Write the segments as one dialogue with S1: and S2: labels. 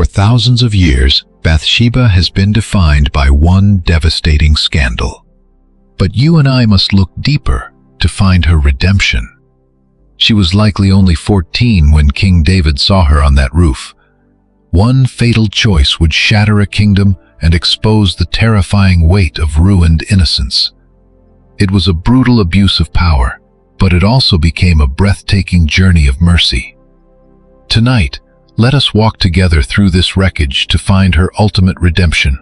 S1: For thousands of years, Bathsheba has been defined by one devastating scandal. But you and I must look deeper to find her redemption. She was likely only 14 when King David saw her on that roof. One fatal choice would shatter a kingdom and expose the terrifying weight of ruined innocence. It was a brutal abuse of power, but it also became a breathtaking journey of mercy. Tonight, let us walk together through this wreckage to find her ultimate redemption.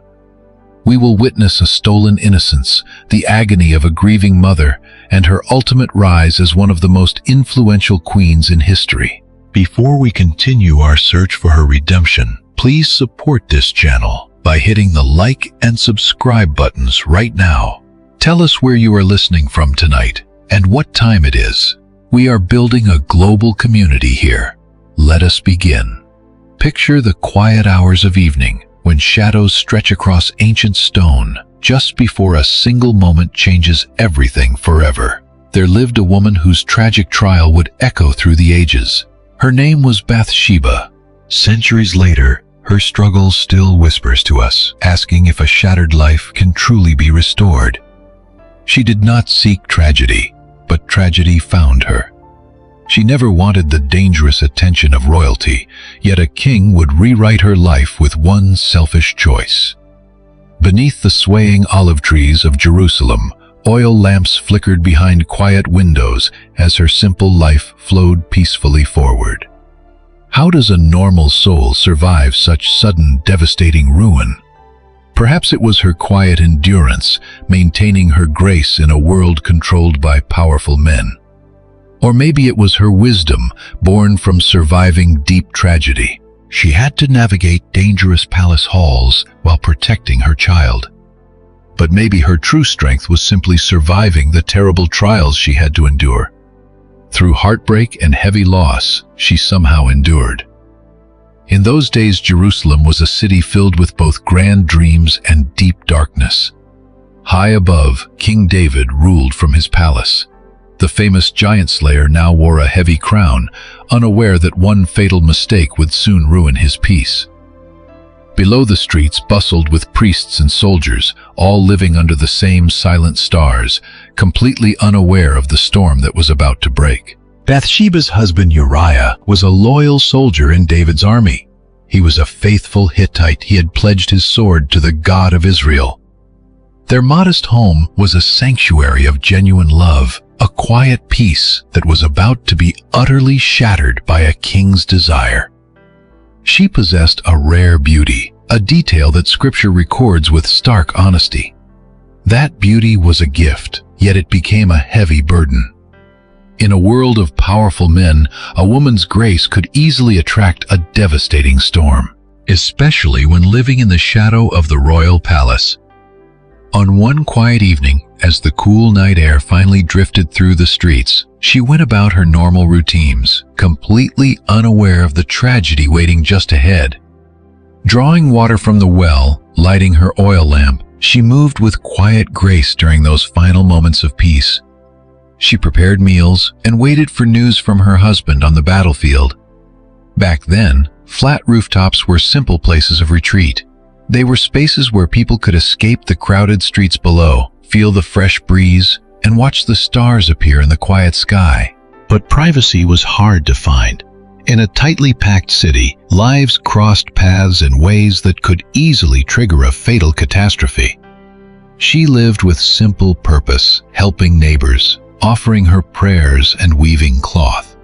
S1: We will witness a stolen innocence, the agony of a grieving mother, and her ultimate rise as one of the most influential queens in history. Before we continue our search for her redemption, please support this channel by hitting the like and subscribe buttons right now. Tell us where you are listening from tonight and what time it is. We are building a global community here. Let us begin. Picture the quiet hours of evening when shadows stretch across ancient stone just before a single moment changes everything forever. There lived a woman whose tragic trial would echo through the ages. Her name was Bathsheba. Centuries later, her struggle still whispers to us, asking if a shattered life can truly be restored. She did not seek tragedy, but tragedy found her. She never wanted the dangerous attention of royalty, yet a king would rewrite her life with one selfish choice. Beneath the swaying olive trees of Jerusalem, oil lamps flickered behind quiet windows as her simple life flowed peacefully forward. How does a normal soul survive such sudden, devastating ruin? Perhaps it was her quiet endurance, maintaining her grace in a world controlled by powerful men. Or maybe it was her wisdom, born from surviving deep tragedy. She had to navigate dangerous palace halls while protecting her child. But maybe her true strength was simply surviving the terrible trials she had to endure. Through heartbreak and heavy loss, she somehow endured. In those days, Jerusalem was a city filled with both grand dreams and deep darkness. High above, King David ruled from his palace. The famous giant slayer now wore a heavy crown, unaware that one fatal mistake would soon ruin his peace. Below, the streets bustled with priests and soldiers, all living under the same silent stars, completely unaware of the storm that was about to break. Bathsheba's husband Uriah was a loyal soldier in David's army. He was a faithful Hittite. He had pledged his sword to the God of Israel. Their modest home was a sanctuary of genuine love, a quiet peace that was about to be utterly shattered by a king's desire. She possessed a rare beauty, a detail that Scripture records with stark honesty. That beauty was a gift, yet it became a heavy burden. In a world of powerful men, a woman's grace could easily attract a devastating storm, especially when living in the shadow of the royal palace. On one quiet evening, as the cool night air finally drifted through the streets, she went about her normal routines, completely unaware of the tragedy waiting just ahead. Drawing water from the well, lighting her oil lamp, she moved with quiet grace during those final moments of peace. She prepared meals and waited for news from her husband on the battlefield. Back then, flat rooftops were simple places of retreat. They were spaces where people could escape the crowded streets below, feel the fresh breeze, and watch the stars appear in the quiet sky. But privacy was hard to find. In a tightly packed city, lives crossed paths in ways that could easily trigger a fatal catastrophe. She lived with simple purpose, helping neighbors, offering her prayers, and weaving cloth.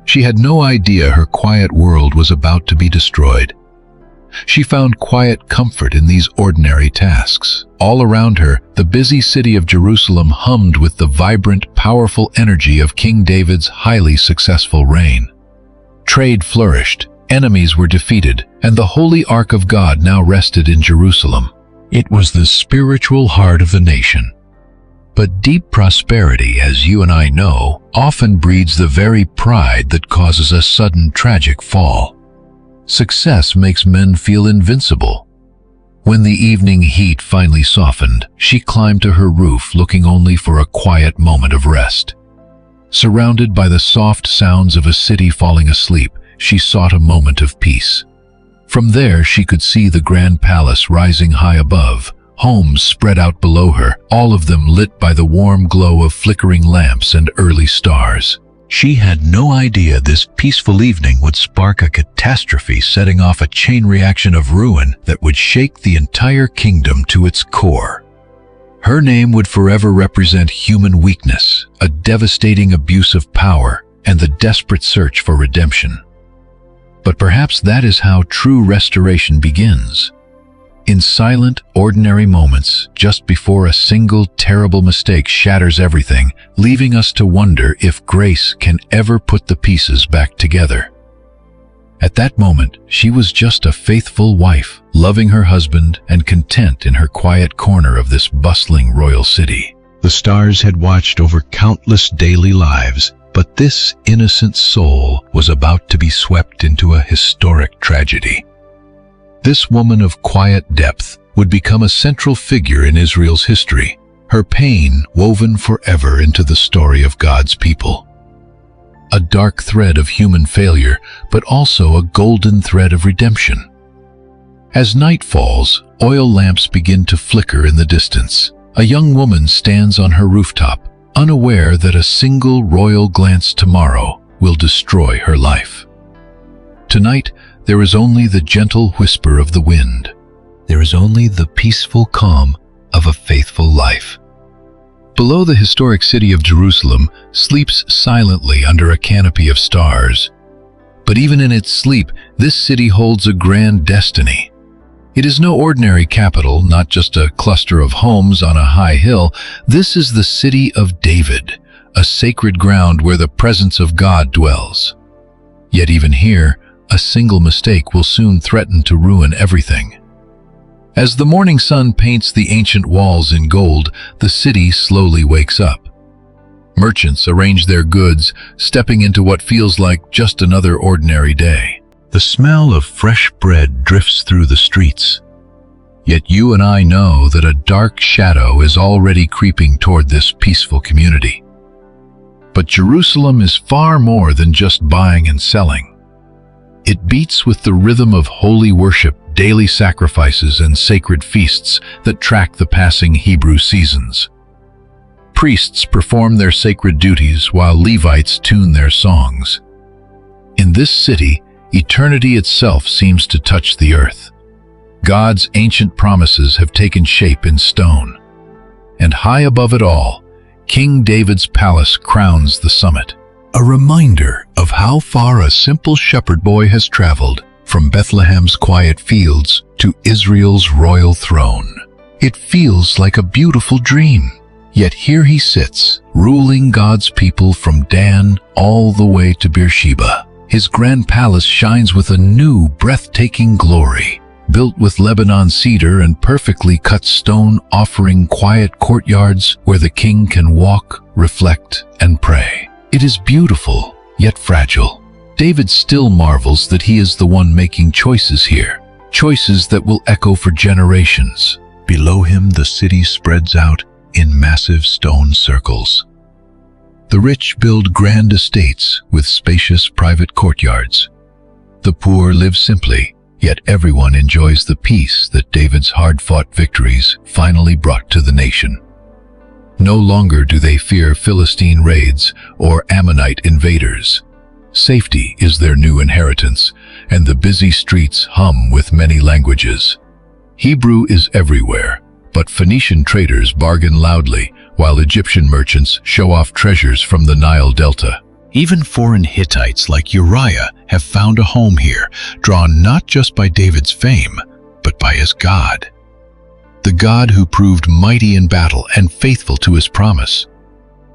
S1: She had no idea her quiet world was about to be destroyed. She found quiet comfort in these ordinary tasks. All around her, the busy city of Jerusalem hummed with the vibrant, powerful energy of King David's highly successful reign. Trade flourished, enemies were defeated, and the Holy Ark of God now rested in Jerusalem. It was the spiritual heart of the nation. But deep prosperity, as you and I know, often breeds the very pride that causes a sudden tragic fall. Success makes men feel invincible. When the evening heat finally softened, she climbed to her roof looking only for a quiet moment of rest. Surrounded by the soft sounds of a city falling asleep, she sought a moment of peace. From there she could see the grand palace rising high above, homes spread out below her, all of them lit by the warm glow of flickering lamps and early stars. She had no idea this peaceful evening would spark a catastrophe, setting off a chain reaction of ruin that would shake the entire kingdom to its core. Her name would forever represent human weakness, a devastating abuse of power, and the desperate search for redemption. But perhaps that is how true restoration begins. In silent, ordinary moments, just before a single terrible mistake shatters everything, leaving us to wonder if grace can ever put the pieces back together. At that moment, she was just a faithful wife, loving her husband and content in her quiet corner of this bustling royal city. The stars had watched over countless daily lives, but this innocent soul was about to be swept into a historic tragedy. This woman of quiet depth would become a central figure in Israel's history, her pain woven forever into the story of God's people. A dark thread of human failure, but also a golden thread of redemption. As night falls, oil lamps begin to flicker in the distance. A young woman stands on her rooftop, unaware that a single royal glance tomorrow will destroy her life. Tonight, there is only the gentle whisper of the wind. There is only the peaceful calm of a faithful life. Below the historic city of Jerusalem sleeps silently under a canopy of stars. But even in its sleep, this city holds a grand destiny. It is no ordinary capital, not just a cluster of homes on a high hill. This is the city of David, a sacred ground where the presence of God dwells. Yet even here, a single mistake will soon threaten to ruin everything. As the morning sun paints the ancient walls in gold, the city slowly wakes up. Merchants arrange their goods, stepping into what feels like just another ordinary day. The smell of fresh bread drifts through the streets. Yet you and I know that a dark shadow is already creeping toward this peaceful community. But Jerusalem is far more than just buying and selling. It beats with the rhythm of holy worship, daily sacrifices, and sacred feasts that track the passing Hebrew seasons. Priests perform their sacred duties while Levites tune their songs. In this city, eternity itself seems to touch the earth. God's ancient promises have taken shape in stone. And high above it all, King David's palace crowns the summit. A reminder of how far a simple shepherd boy has traveled from Bethlehem's quiet fields to Israel's royal throne. It feels like a beautiful dream. Yet here he sits, ruling God's people from Dan all the way to Bathsheba. His grand palace shines with a new, breathtaking glory, built with Lebanon cedar and perfectly cut stone, offering quiet courtyards where the king can walk, reflect, and pray. It is beautiful, yet fragile. David still marvels that he is the one making choices here, choices that will echo for generations. Below him, the city spreads out in massive stone circles. The rich build grand estates with spacious private courtyards. The poor live simply, yet everyone enjoys the peace that David's hard-fought victories finally brought to the nation. No longer do they fear Philistine raids or Ammonite invaders. Safety is their new inheritance, and the busy streets hum with many languages. Hebrew is everywhere, but Phoenician traders bargain loudly, while Egyptian merchants show off treasures from the Nile Delta. Even foreign Hittites like Uriah have found a home here, drawn not just by David's fame, but by his God. The God who proved mighty in battle and faithful to his promise.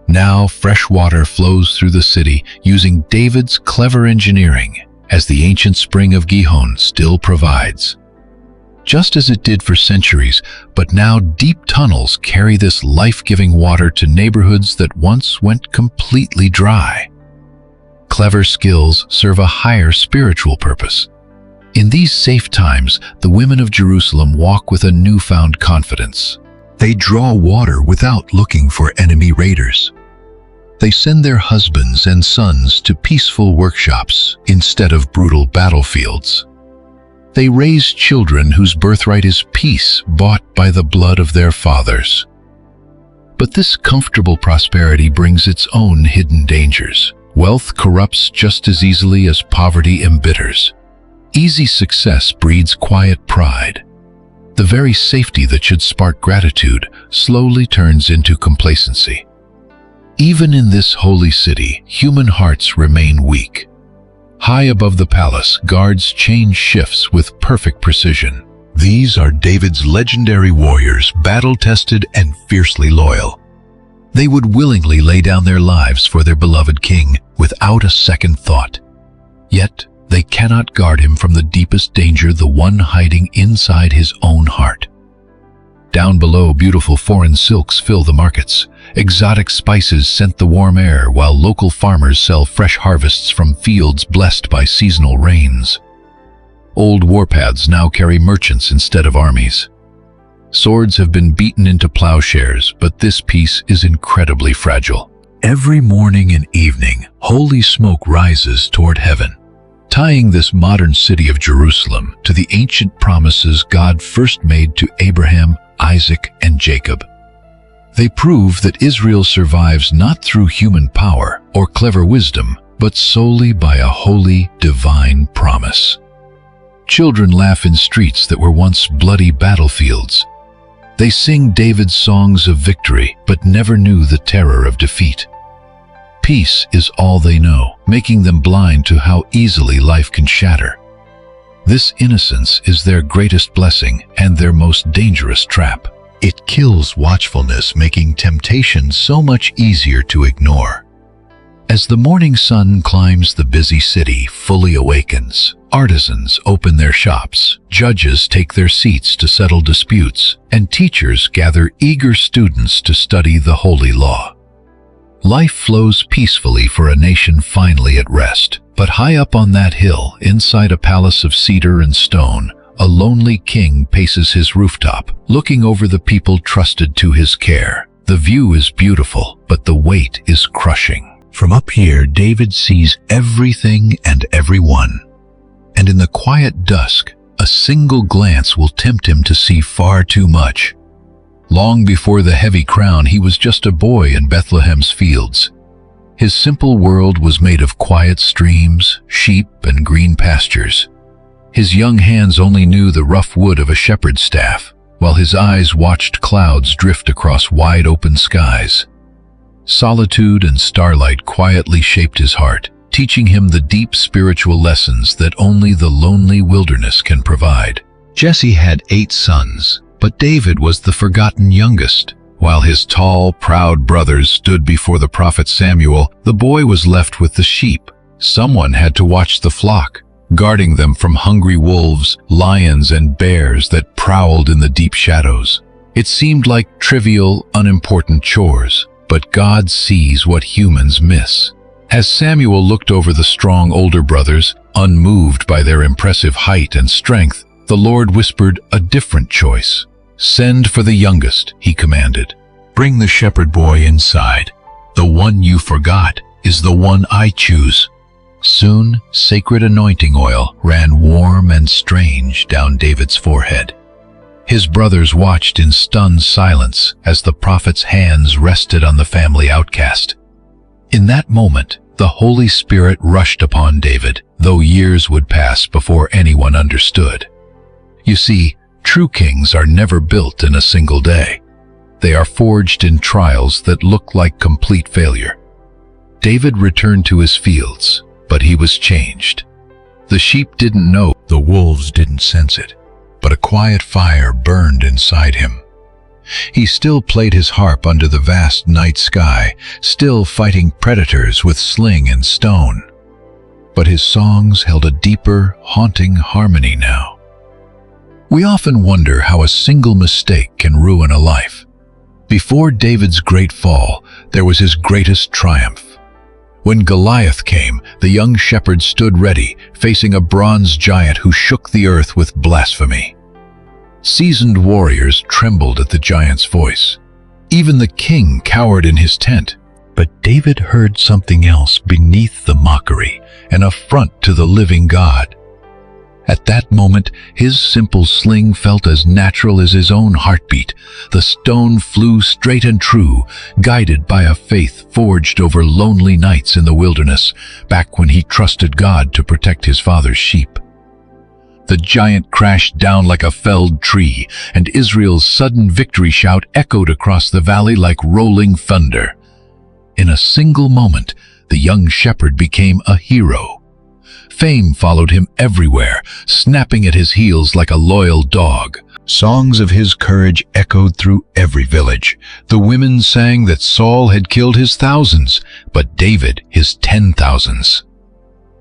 S1: Now fresh water flows through the city using David's clever engineering, as the ancient spring of Gihon still provides. Just as it did for centuries, but now deep tunnels carry this life-giving water to neighborhoods that once went completely dry. Clever skills serve a higher spiritual purpose. In these safe times, the women of Jerusalem walk with a newfound confidence. They draw water without looking for enemy raiders. They send their husbands and sons to peaceful workshops instead of brutal battlefields. They raise children whose birthright is peace, bought by the blood of their fathers. But this comfortable prosperity brings its own hidden dangers. Wealth corrupts just as easily as poverty embitters. Easy success breeds quiet pride. The very safety that should spark gratitude slowly turns into complacency. Even in this holy city, human hearts remain weak. High above the palace, guards change shifts with perfect precision. These are David's legendary warriors, battle-tested and fiercely loyal. They would willingly lay down their lives for their beloved king without a second thought. Yet, they cannot guard him from the deepest danger, the one hiding inside his own heart. Down below, beautiful foreign silks fill the markets. Exotic spices scent the warm air, while local farmers sell fresh harvests from fields blessed by seasonal rains. Old warpaths now carry merchants instead of armies. Swords have been beaten into plowshares, but this peace is incredibly fragile. Every morning and evening, holy smoke rises toward heaven, tying this modern city of Jerusalem to the ancient promises God first made to Abraham, Isaac, and Jacob. They prove that Israel survives not through human power or clever wisdom, but solely by a holy, divine promise. Children laugh in streets that were once bloody battlefields. They sing David's songs of victory, but never knew the terror of defeat. Peace is all they know, making them blind to how easily life can shatter. This innocence is their greatest blessing and their most dangerous trap. It kills watchfulness, making temptation so much easier to ignore. As the morning sun climbs the busy city, fully awakens. Artisans open their shops, judges take their seats to settle disputes, and teachers gather eager students to study the holy law. Life flows peacefully for a nation finally at rest. But high up on that hill, inside a palace of cedar and stone, a lonely king paces his rooftop, looking over the people trusted to his care. The view is beautiful, but the weight is crushing. From up here, David sees everything and everyone. And in the quiet dusk, a single glance will tempt him to see far too much. Long before the heavy crown, he was just a boy in Bethlehem's fields. His simple world was made of quiet streams, sheep, and green pastures. His young hands only knew the rough wood of a shepherd's staff, while his eyes watched clouds drift across wide-open skies. Solitude and starlight quietly shaped his heart, teaching him the deep spiritual lessons that only the lonely wilderness can provide. Jesse had 8 sons, but David was the forgotten youngest. While his tall, proud brothers stood before the prophet Samuel, the boy was left with the sheep. Someone had to watch the flock, guarding them from hungry wolves, lions, and bears that prowled in the deep shadows. It seemed like trivial, unimportant chores, but God sees what humans miss. As Samuel looked over the strong older brothers, unmoved by their impressive height and strength, the Lord whispered a different choice. "Send for the youngest," he commanded. "Bring the shepherd boy inside. The one you forgot is the one I choose." Soon, sacred anointing oil ran warm and strange down David's forehead. His brothers watched in stunned silence as the prophet's hands rested on the family outcast. In that moment, the Holy Spirit rushed upon David, though years would pass before anyone understood. You see, true kings are never built in a single day. They are forged in trials that look like complete failure. David returned to his fields, but he was changed. The sheep didn't know, the wolves didn't sense it, but a quiet fire burned inside him. He still played his harp under the vast night sky, still fighting predators with sling and stone. But his songs held a deeper, haunting harmony now. We often wonder how a single mistake can ruin a life. Before David's great fall, there was his greatest triumph. When Goliath came, the young shepherd stood ready, facing a bronze giant who shook the earth with blasphemy. Seasoned warriors trembled at the giant's voice. Even the king cowered in his tent. But David heard something else beneath the mockery, an affront to the living God. At that moment, his simple sling felt as natural as his own heartbeat. The stone flew straight and true, guided by a faith forged over lonely nights in the wilderness, back when he trusted God to protect his father's sheep. The giant crashed down like a felled tree, and Israel's sudden victory shout echoed across the valley like rolling thunder. In a single moment, the young shepherd became a hero. Fame followed him everywhere, snapping at his heels like a loyal dog. Songs of his courage echoed through every village. The women sang that Saul had killed his thousands, but David his 10,000s.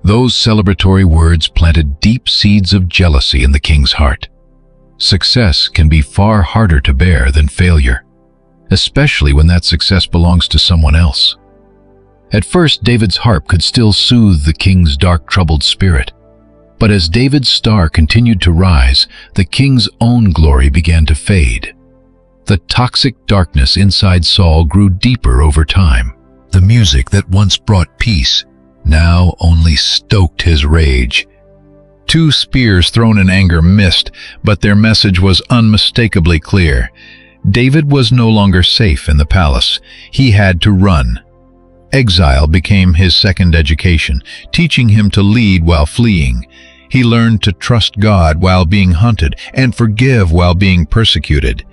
S1: Those celebratory words planted deep seeds of jealousy in the king's heart. Success can be far harder to bear than failure, especially when that success belongs to someone else. At first, David's harp could still soothe the king's dark, troubled spirit. But as David's star continued to rise, the king's own glory began to fade. The toxic darkness inside Saul grew deeper over time. The music that once brought peace now only stoked his rage. 2 spears thrown in anger missed, but their message was unmistakably clear. David was no longer safe in the palace. He had to run. Exile became his second education, teaching him to lead while fleeing. He learned to trust God while being hunted and forgive while being persecuted.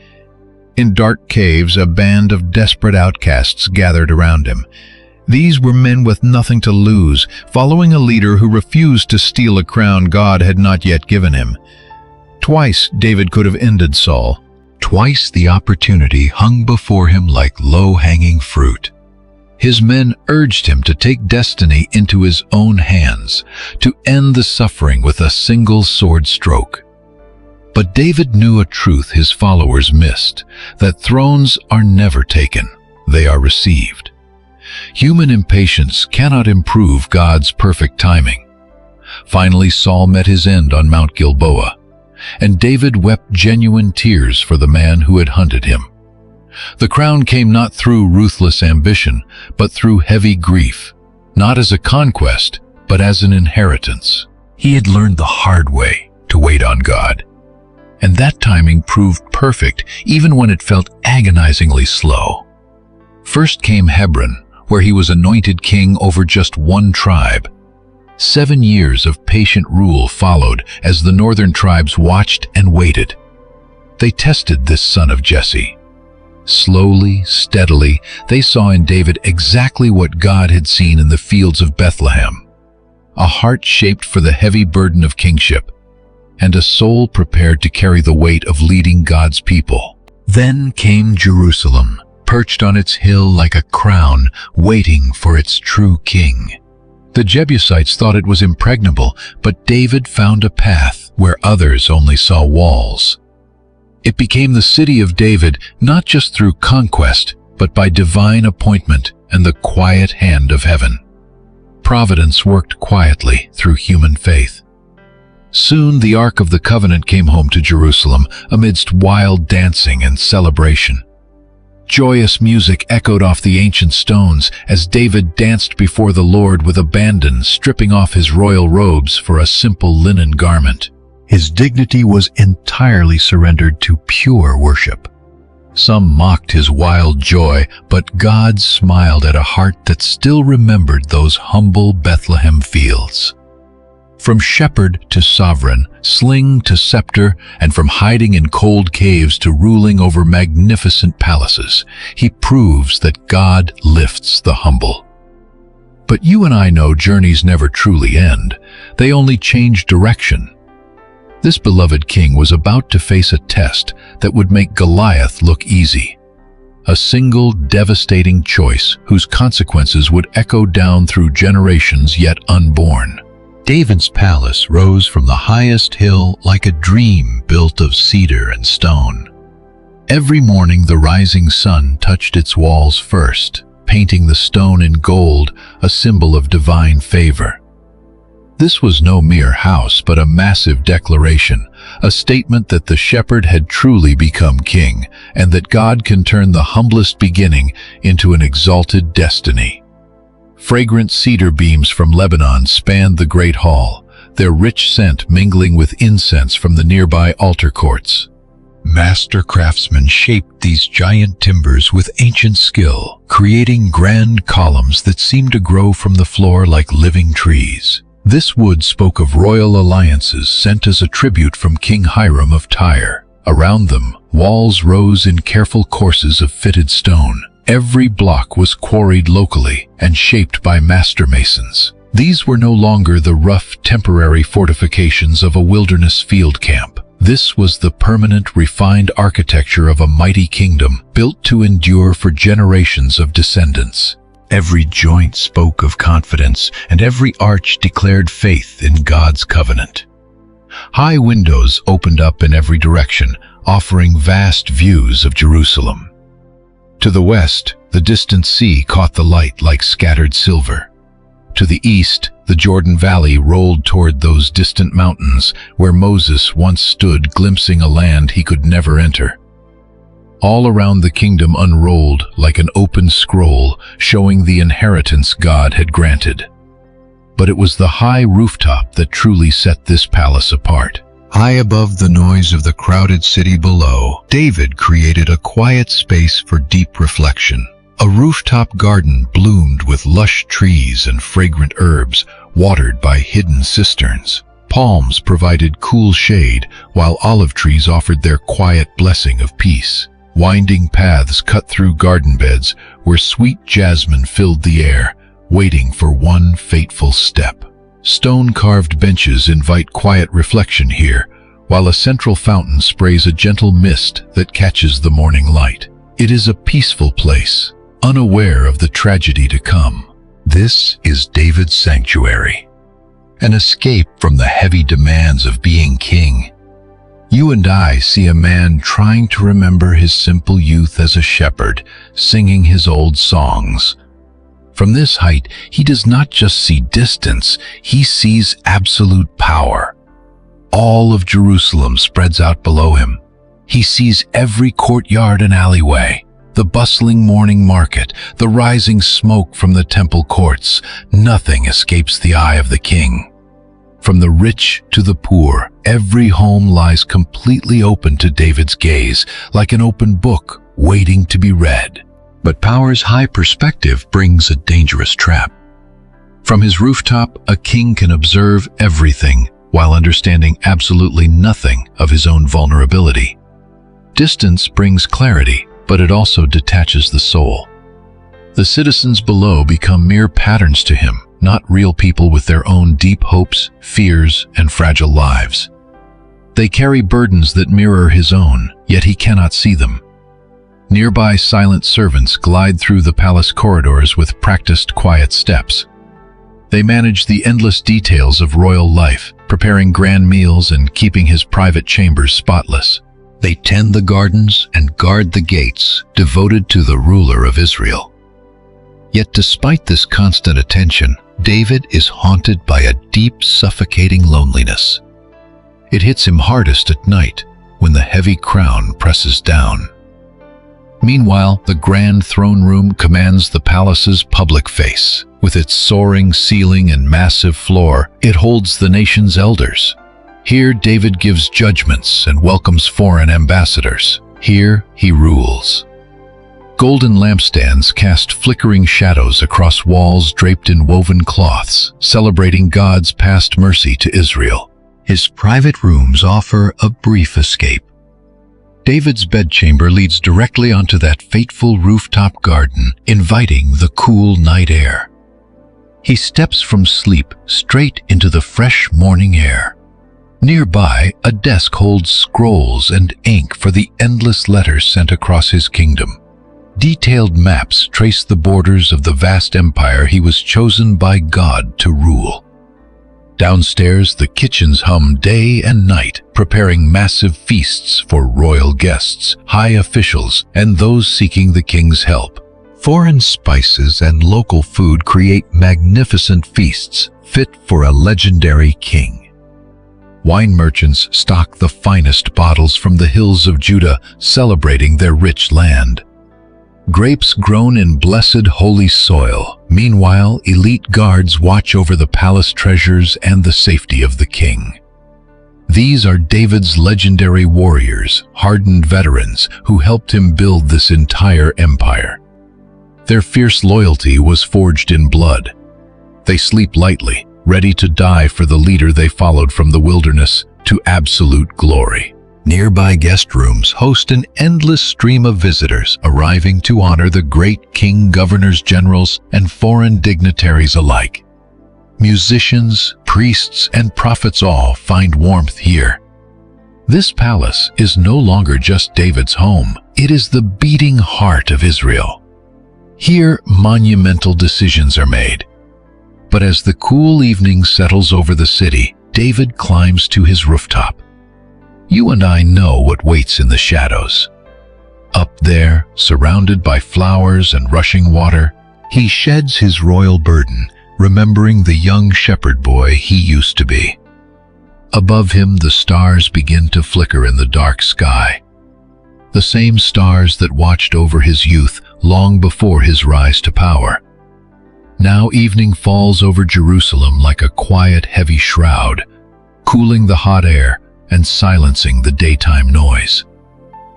S1: In dark caves, a band of desperate outcasts gathered around him. These were men with nothing to lose, following a leader who refused to steal a crown God had not yet given him. Twice David could have ended Saul. Twice the opportunity hung before him like low-hanging fruit. His men urged him to take destiny into his own hands, to end the suffering with a single sword stroke. But David knew a truth his followers missed, that thrones are never taken, they are received. Human impatience cannot improve God's perfect timing. Finally, Saul met his end on Mount Gilboa, and David wept genuine tears for the man who had hunted him. The crown came not through ruthless ambition, but through heavy grief, not as a conquest, but as an inheritance. He had learned the hard way to wait on God, and that timing proved perfect even when it felt agonizingly slow. First came Hebron, where he was anointed king over just one tribe. 7 years of patient rule followed as the northern tribes watched and waited. They tested this son of Jesse. Slowly, steadily, they saw in David exactly what God had seen in the fields of Bethlehem: a heart shaped for the heavy burden of kingship, and a soul prepared to carry the weight of leading God's people. Then came Jerusalem, perched on its hill like a crown, waiting for its true king. The Jebusites thought it was impregnable, but David found a path where others only saw walls. It became the city of David not just through conquest, but by divine appointment and the quiet hand of heaven. Providence worked quietly through human faith. Soon the Ark of the Covenant came home to Jerusalem amidst wild dancing and celebration. Joyous music echoed off the ancient stones as David danced before the Lord with abandon, stripping off his royal robes for a simple linen garment. His dignity was entirely surrendered to pure worship. Some mocked his wild joy, but God smiled at a heart that still remembered those humble Bethlehem fields. From shepherd to sovereign, sling to scepter, and from hiding in cold caves to ruling over magnificent palaces, he proves that God lifts the humble. But you and I know journeys never truly end. They only change direction. This beloved king was about to face a test that would make Goliath look easy. A single devastating choice whose consequences would echo down through generations yet unborn. David's palace rose from the highest hill like a dream built of cedar and stone. Every morning the rising sun touched its walls first, painting the stone in gold, a symbol of divine favor. This was no mere house, but a massive declaration, a statement that the shepherd had truly become king, and that God can turn the humblest beginning into an exalted destiny. Fragrant cedar beams from Lebanon spanned the great hall, their rich scent mingling with incense from the nearby altar courts. Master craftsmen shaped these giant timbers with ancient skill, creating grand columns that seemed to grow from the floor like living trees. This wood spoke of royal alliances sent as a tribute from King Hiram of Tyre. Around them, walls rose in careful courses of fitted stone. Every block was quarried locally and shaped by master masons. These were no longer the rough, temporary fortifications of a wilderness field camp. This was the permanent, refined architecture of a mighty kingdom, built to endure for generations of descendants. Every joint spoke of confidence, and every arch declared faith in God's covenant. High windows opened up in every direction, offering vast views of Jerusalem. To the west, the distant sea caught the light like scattered silver. To the east, the Jordan Valley rolled toward those distant mountains where Moses once stood, glimpsing a land he could never enter. All around the kingdom unrolled like an open scroll, showing the inheritance God had granted. But it was the high rooftop that truly set this palace apart. High above the noise of the crowded city below, David created a quiet space for deep reflection. A rooftop garden bloomed with lush trees and fragrant herbs, watered by hidden cisterns. Palms provided cool shade, while olive trees offered their quiet blessing of peace. Winding paths cut through garden beds where sweet jasmine filled the air, waiting for one fateful step. Stone-carved benches invite quiet reflection here, while a central fountain sprays a gentle mist that catches the morning light. It is a peaceful place, unaware of the tragedy to come. This is David's sanctuary, an escape from the heavy demands of being king. You and I see a man trying to remember his simple youth as a shepherd, singing his old songs. From this height, he does not just see distance, he sees absolute power. All of Jerusalem spreads out below him. He sees every courtyard and alleyway, the bustling morning market, the rising smoke from the temple courts. Nothing escapes the eye of the king. From the rich to the poor, every home lies completely open to David's gaze, like an open book waiting to be read. But power's high perspective brings a dangerous trap. From his rooftop, a king can observe everything while understanding absolutely nothing of his own vulnerability. Distance brings clarity, but it also detaches the soul. The citizens below become mere patterns to him, not real people with their own deep hopes, fears, and fragile lives. They carry burdens that mirror his own, yet he cannot see them. Nearby silent servants glide through the palace corridors with practiced quiet steps. They manage the endless details of royal life, preparing grand meals and keeping his private chambers spotless. They tend the gardens and guard the gates, devoted to the ruler of Israel. Yet despite this constant attention, David is haunted by a deep, suffocating loneliness. It hits him hardest at night, when the heavy crown presses down. Meanwhile, the grand throne room commands the palace's public face. With its soaring ceiling and massive floor, it holds the nation's elders. Here, David gives judgments and welcomes foreign ambassadors. Here, he rules. Golden lampstands cast flickering shadows across walls draped in woven cloths, celebrating God's past mercy to Israel. His private rooms offer a brief escape. David's bedchamber leads directly onto that fateful rooftop garden, inviting the cool night air. He steps from sleep straight into the fresh morning air. Nearby, a desk holds scrolls and ink for the endless letters sent across his kingdom. Detailed maps trace the borders of the vast empire he was chosen by God to rule. Downstairs, the kitchens hum day and night, preparing massive feasts for royal guests, high officials, and those seeking the king's help. Foreign spices and local food create magnificent feasts fit for a legendary king. Wine merchants stock the finest bottles from the hills of Judah, celebrating their rich land. grapes grown in blessed holy soil. Meanwhile, elite guards watch over the palace treasures and the safety of the king. These are David's legendary warriors, hardened veterans who helped him build this entire empire. Their fierce loyalty was forged in blood. They sleep lightly, ready to die for the leader they followed from the wilderness to absolute glory. Nearby guest rooms host an endless stream of visitors arriving to honor the great king, governors, generals, and foreign dignitaries alike. Musicians, priests, and prophets all find warmth here. This palace is no longer just David's home. It is the beating heart of Israel. Here, monumental decisions are made. But as the cool evening settles over the city, David climbs to his rooftop. You and I know what waits in the shadows. Up there, surrounded by flowers and rushing water, he sheds his royal burden, remembering the young shepherd boy he used to be. Above him, the stars begin to flicker in the dark sky. The same stars that watched over his youth long before his rise to power. Now evening falls over Jerusalem like a quiet, heavy shroud, cooling the hot air and silencing the daytime noise.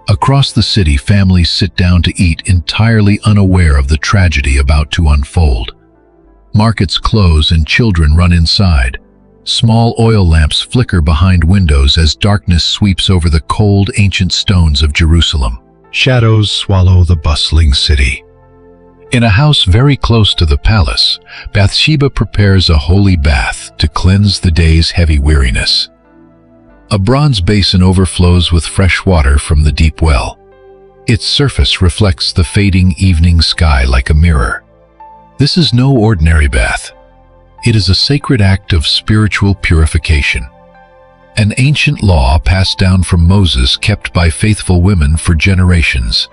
S1: Across the city, families sit down to eat, entirely unaware of the tragedy about to unfold. Markets close and children run inside. Small oil lamps flicker behind windows as darkness sweeps over the cold, ancient stones of Jerusalem. Shadows swallow the bustling city. In a house very close to the palace, Bathsheba prepares a holy bath to cleanse the day's heavy weariness. A bronze basin overflows with fresh water from the deep well. Its surface reflects the fading evening sky like a mirror. This is no ordinary bath. It is a sacred act of spiritual purification. An ancient law passed down from Moses, kept by faithful women for generations.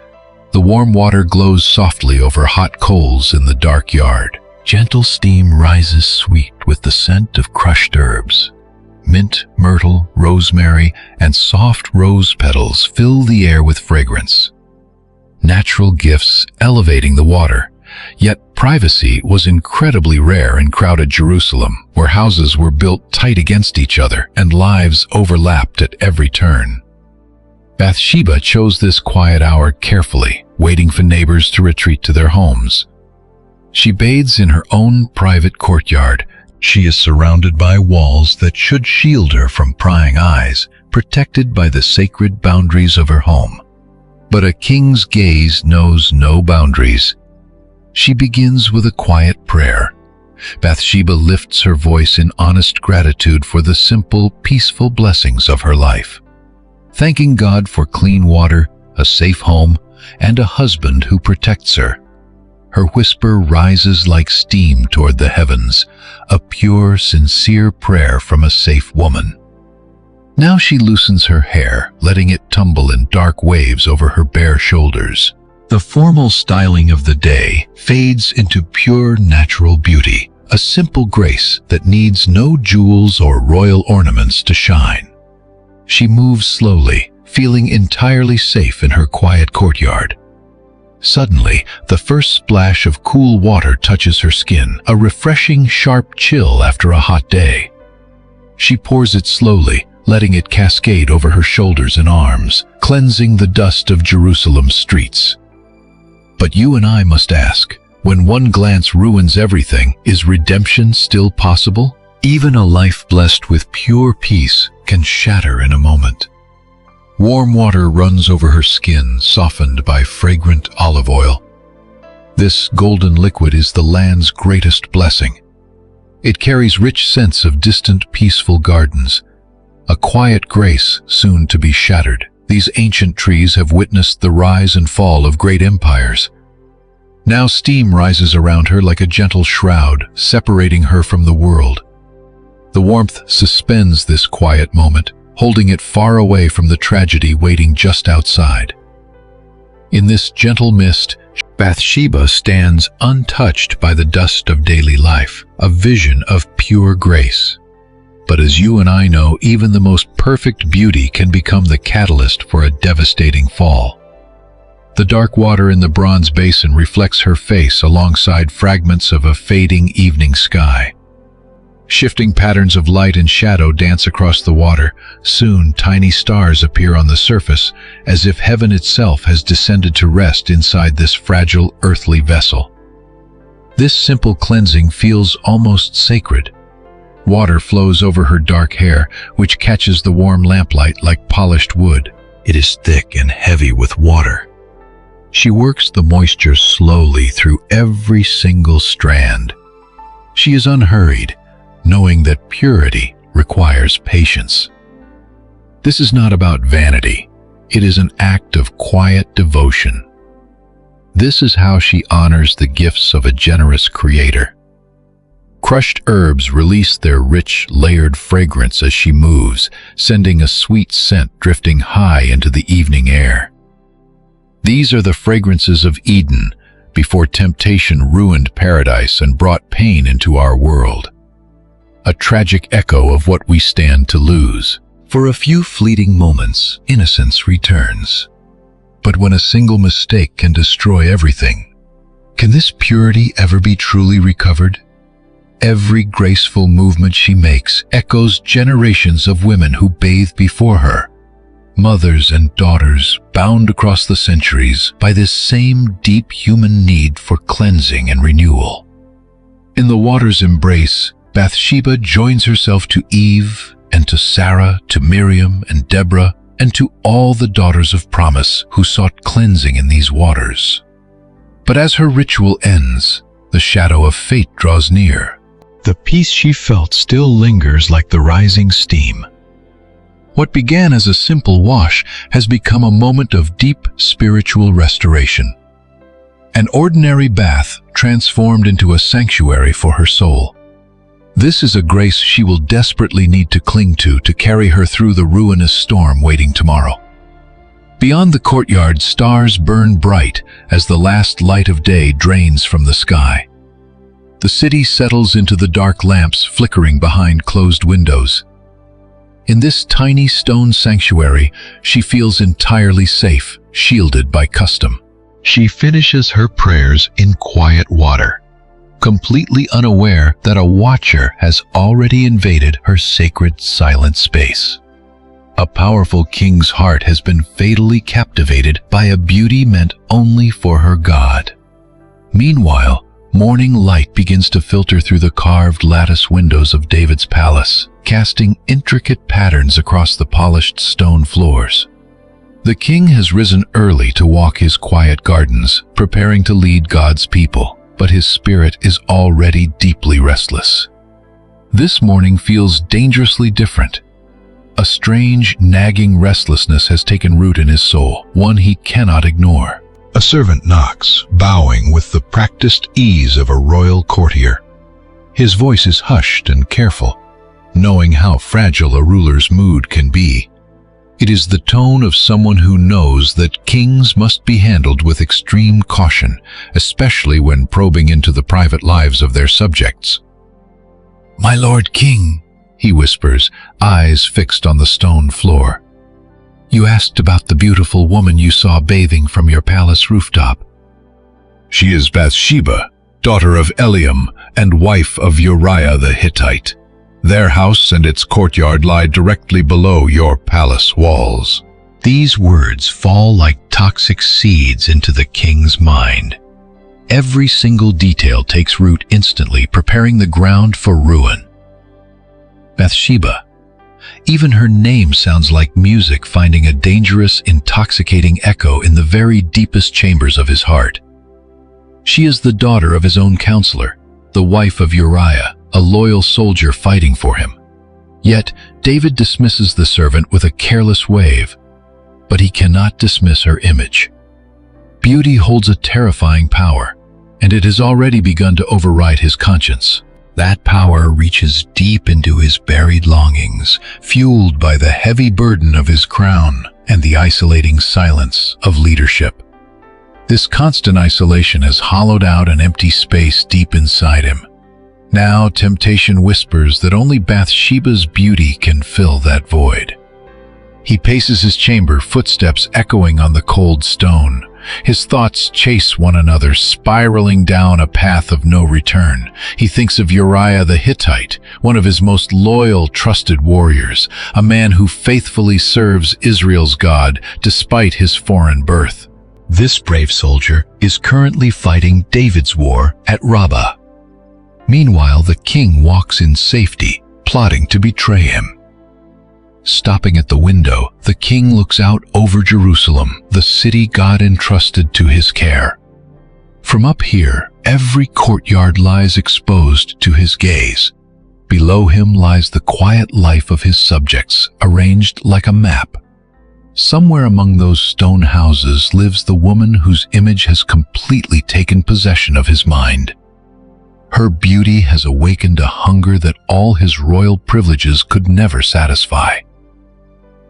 S1: The warm water glows softly over hot coals in the dark yard. Gentle steam rises sweet with the scent of crushed herbs. Mint, myrtle, rosemary, and soft rose petals fill the air with fragrance. Natural gifts elevating the water. Yet privacy was incredibly rare in crowded Jerusalem, where houses were built tight against each other and lives overlapped at every turn. Bathsheba chose this quiet hour carefully, waiting for neighbors to retreat to their homes. She bathes in her own private courtyard. She is surrounded by walls that should shield her from prying eyes, protected by the sacred boundaries of her home. But a king's gaze knows no boundaries. She begins with a quiet prayer. Bathsheba lifts her voice in honest gratitude for the simple, peaceful blessings of her life, thanking God for clean water, a safe home, and a husband who protects her. Her whisper rises like steam toward the heavens, a pure, sincere prayer from a safe woman. Now she loosens her hair, letting it tumble in dark waves over her bare shoulders. The formal styling of the day fades into pure natural beauty, a simple grace that needs no jewels or royal ornaments to shine. She moves slowly, feeling entirely safe in her quiet courtyard. Suddenly, the first splash of cool water touches her skin, a refreshing, sharp chill after a hot day. She pours it slowly, letting it cascade over her shoulders and arms, cleansing the dust of Jerusalem's streets. But you and I must ask, when one glance ruins everything, is redemption still possible? Even a life blessed with pure peace can shatter in a moment. Warm water runs over her skin, softened by fragrant olive oil. This golden liquid is the land's greatest blessing. It carries rich scents of distant, peaceful gardens, a quiet grace soon to be shattered. These ancient trees have witnessed the rise and fall of great empires. Now steam rises around her like a gentle shroud, separating her from the world. The warmth suspends this quiet moment, holding it far away from the tragedy waiting just outside. In this gentle mist, Bathsheba stands untouched by the dust of daily life, a vision of pure grace. But as you and I know, even the most perfect beauty can become the catalyst for a devastating fall. The dark water in the bronze basin reflects her face alongside fragments of a fading evening sky. Shifting patterns of light and shadow dance across the water. Soon, tiny stars appear on the surface, as if heaven itself has descended to rest inside this fragile earthly vessel. This simple cleansing feels almost sacred. Water flows over her dark hair, which catches the warm lamplight like polished wood. It is thick and heavy with water. She works the moisture slowly through every single strand. She is unhurried, knowing that purity requires patience. This is not about vanity. It is an act of quiet devotion. This is how she honors the gifts of a generous Creator. Crushed herbs release their rich, layered fragrance as she moves, sending a sweet scent drifting high into the evening air. These are the fragrances of Eden, before temptation ruined paradise and brought pain into our world. A tragic echo of what we stand to lose. For a few fleeting moments, innocence returns. But when a single mistake can destroy everything, can this purity ever be truly recovered? Every graceful movement she makes echoes generations of women who bathed before her. Mothers and daughters bound across the centuries by this same deep human need for cleansing and renewal. In the water's embrace, Bathsheba joins herself to Eve and to Sarah, to Miriam and Deborah, and to all the daughters of promise who sought cleansing in these waters. But as her ritual ends, the shadow of fate draws near. The peace she felt still lingers like the rising steam. What began as a simple wash has become a moment of deep spiritual restoration. An ordinary bath transformed into a sanctuary for her soul. This is a grace she will desperately need to cling to carry her through the ruinous storm waiting tomorrow. Beyond the courtyard, stars burn bright as the last light of day drains from the sky. The city settles into the dark lamps flickering behind closed windows. In this tiny stone sanctuary, she feels entirely safe, shielded by custom. She finishes her prayers in quiet water, completely unaware that a watcher has already invaded her sacred silent space. A powerful king's heart has been fatally captivated by a beauty meant only for her God. Meanwhile, morning light begins to filter through the carved lattice windows of David's palace, casting intricate patterns across the polished stone floors. The king has risen early to walk his quiet gardens, preparing to lead God's people, but his spirit is already deeply restless. This morning feels dangerously different. A strange, nagging restlessness has taken root in his soul, one he cannot ignore. A servant knocks, bowing with the practiced ease of a royal courtier. His voice is hushed and careful, knowing how fragile a ruler's mood can be. It is the tone of someone who knows that kings must be handled with extreme caution, especially when probing into the private lives of their subjects. "My lord king," he whispers, eyes fixed on the stone floor. "You asked about the beautiful woman you saw bathing from your palace rooftop." "She is Bathsheba, daughter of Eliam and wife of Uriah the Hittite. Their house and its courtyard lie directly below your palace walls." These words fall like toxic seeds into the king's mind. Every single detail takes root instantly, preparing the ground for ruin. Bathsheba. Even her name sounds like music finding a dangerous, intoxicating echo in the very deepest chambers of his heart. She is the daughter of his own counselor, the wife of Uriah, a loyal soldier fighting for him. Yet, David dismisses the servant with a careless wave, but he cannot dismiss her image. Beauty holds a terrifying power, and it has already begun to override his conscience. That power reaches deep into his buried longings, fueled by the heavy burden of his crown and the isolating silence of leadership. This constant isolation has hollowed out an empty space deep inside him. Now temptation whispers that only Bathsheba's beauty can fill that void. He paces his chamber, footsteps echoing on the cold stone, His thoughts chase one another, spiraling down a path of no return. He thinks of Uriah the Hittite, one of his most loyal, trusted warriors, a man who faithfully serves Israel's God despite his foreign birth. This brave soldier is currently fighting David's war at Rabbah. Meanwhile, the king walks in safety, plotting to betray him. Stopping at the window, the king looks out over Jerusalem, the city God entrusted to his care. From up here, every courtyard lies exposed to his gaze. Below him lies the quiet life of his subjects, arranged like a map. Somewhere among those stone houses lives the woman whose image has completely taken possession of his mind. Her beauty has awakened a hunger that all his royal privileges could never satisfy.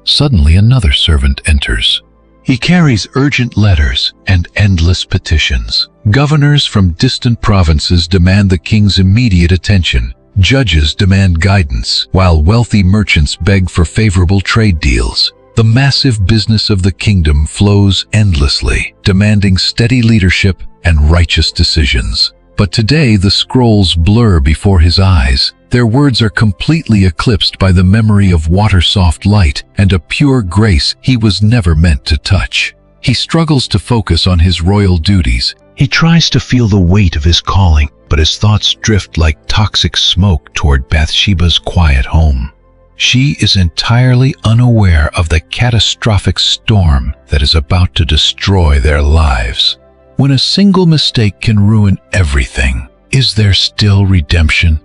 S1: Suddenly another servant enters. He carries urgent letters and endless petitions. Governors from distant provinces demand the king's immediate attention. Judges demand guidance, while wealthy merchants beg for favorable trade deals. The massive business of the kingdom flows endlessly, demanding steady leadership and righteous decisions. But today the scrolls blur before his eyes. Their words are completely eclipsed by the memory of water-soft light and a pure grace he was never meant to touch. He struggles to focus on his royal duties. He tries to feel the weight of his calling, but his thoughts drift like toxic smoke toward Bathsheba's quiet home. She is entirely unaware of the catastrophic storm that is about to destroy their lives. When a single mistake can ruin everything, is there still redemption?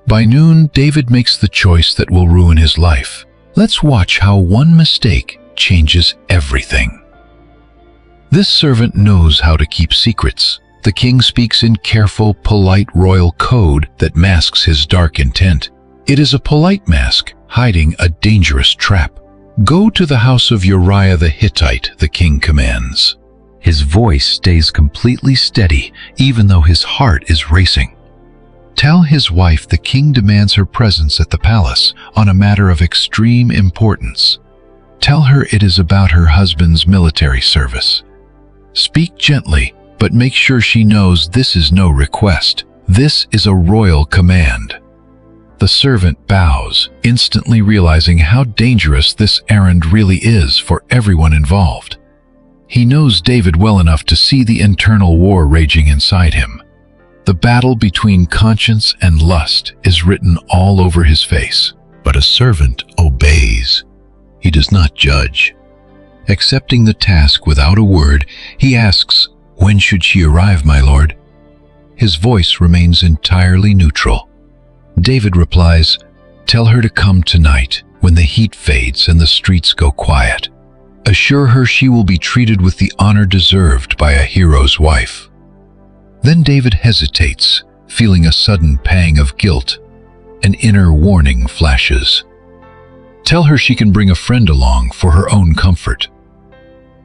S1: By noon, David makes the choice that will ruin his life. Let's watch how one mistake changes everything. This servant knows how to keep secrets. The king speaks in careful, polite royal code that masks his dark intent. It is a polite mask, hiding a dangerous trap. Go to the house of Uriah the Hittite, the king commands. His voice stays completely steady, even though his heart is racing. Tell his wife the king demands her presence at the palace on a matter of extreme importance. Tell her it is about her husband's military service. Speak gently, but make sure she knows this is no request. This is a royal command. The servant bows, instantly realizing how dangerous this errand really is for everyone involved. He knows David well enough to see the internal war raging inside him. The battle between conscience and lust is written all over his face. But a servant obeys. He does not judge. Accepting the task without a word, he asks, "When should she arrive, my lord?" His voice remains entirely neutral. David replies, "Tell her to come tonight, when the heat fades and the streets go quiet. Assure her she will be treated with the honor deserved by a hero's wife." Then David hesitates, feeling a sudden pang of guilt. An inner warning flashes. Tell her she can bring a friend along for her own comfort.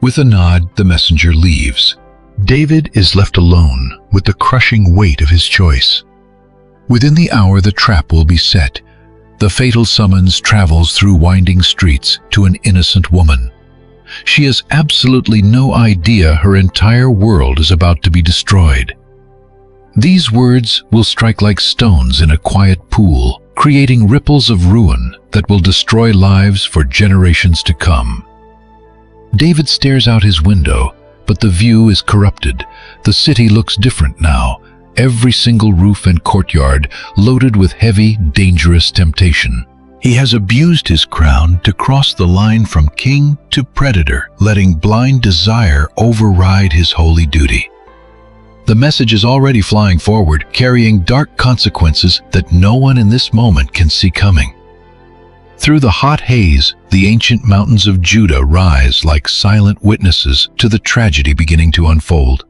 S1: With a nod, the messenger leaves. David is left alone with the crushing weight of his choice. Within the hour, the trap will be set. The fatal summons travels through winding streets to an innocent woman. She has absolutely no idea her entire world is about to be destroyed. These words will strike like stones in a quiet pool, creating ripples of ruin that will destroy lives for generations to come. David stares out his window, but the view is corrupted. The city looks different now, every single roof and courtyard loaded with heavy, dangerous temptation. He has abused his crown to cross the line from king to predator, letting blind desire override his holy duty. The message is already flying forward, carrying dark consequences that no one in this moment can see coming. Through the hot haze, the ancient mountains of Judah rise like silent witnesses to the tragedy beginning to unfold.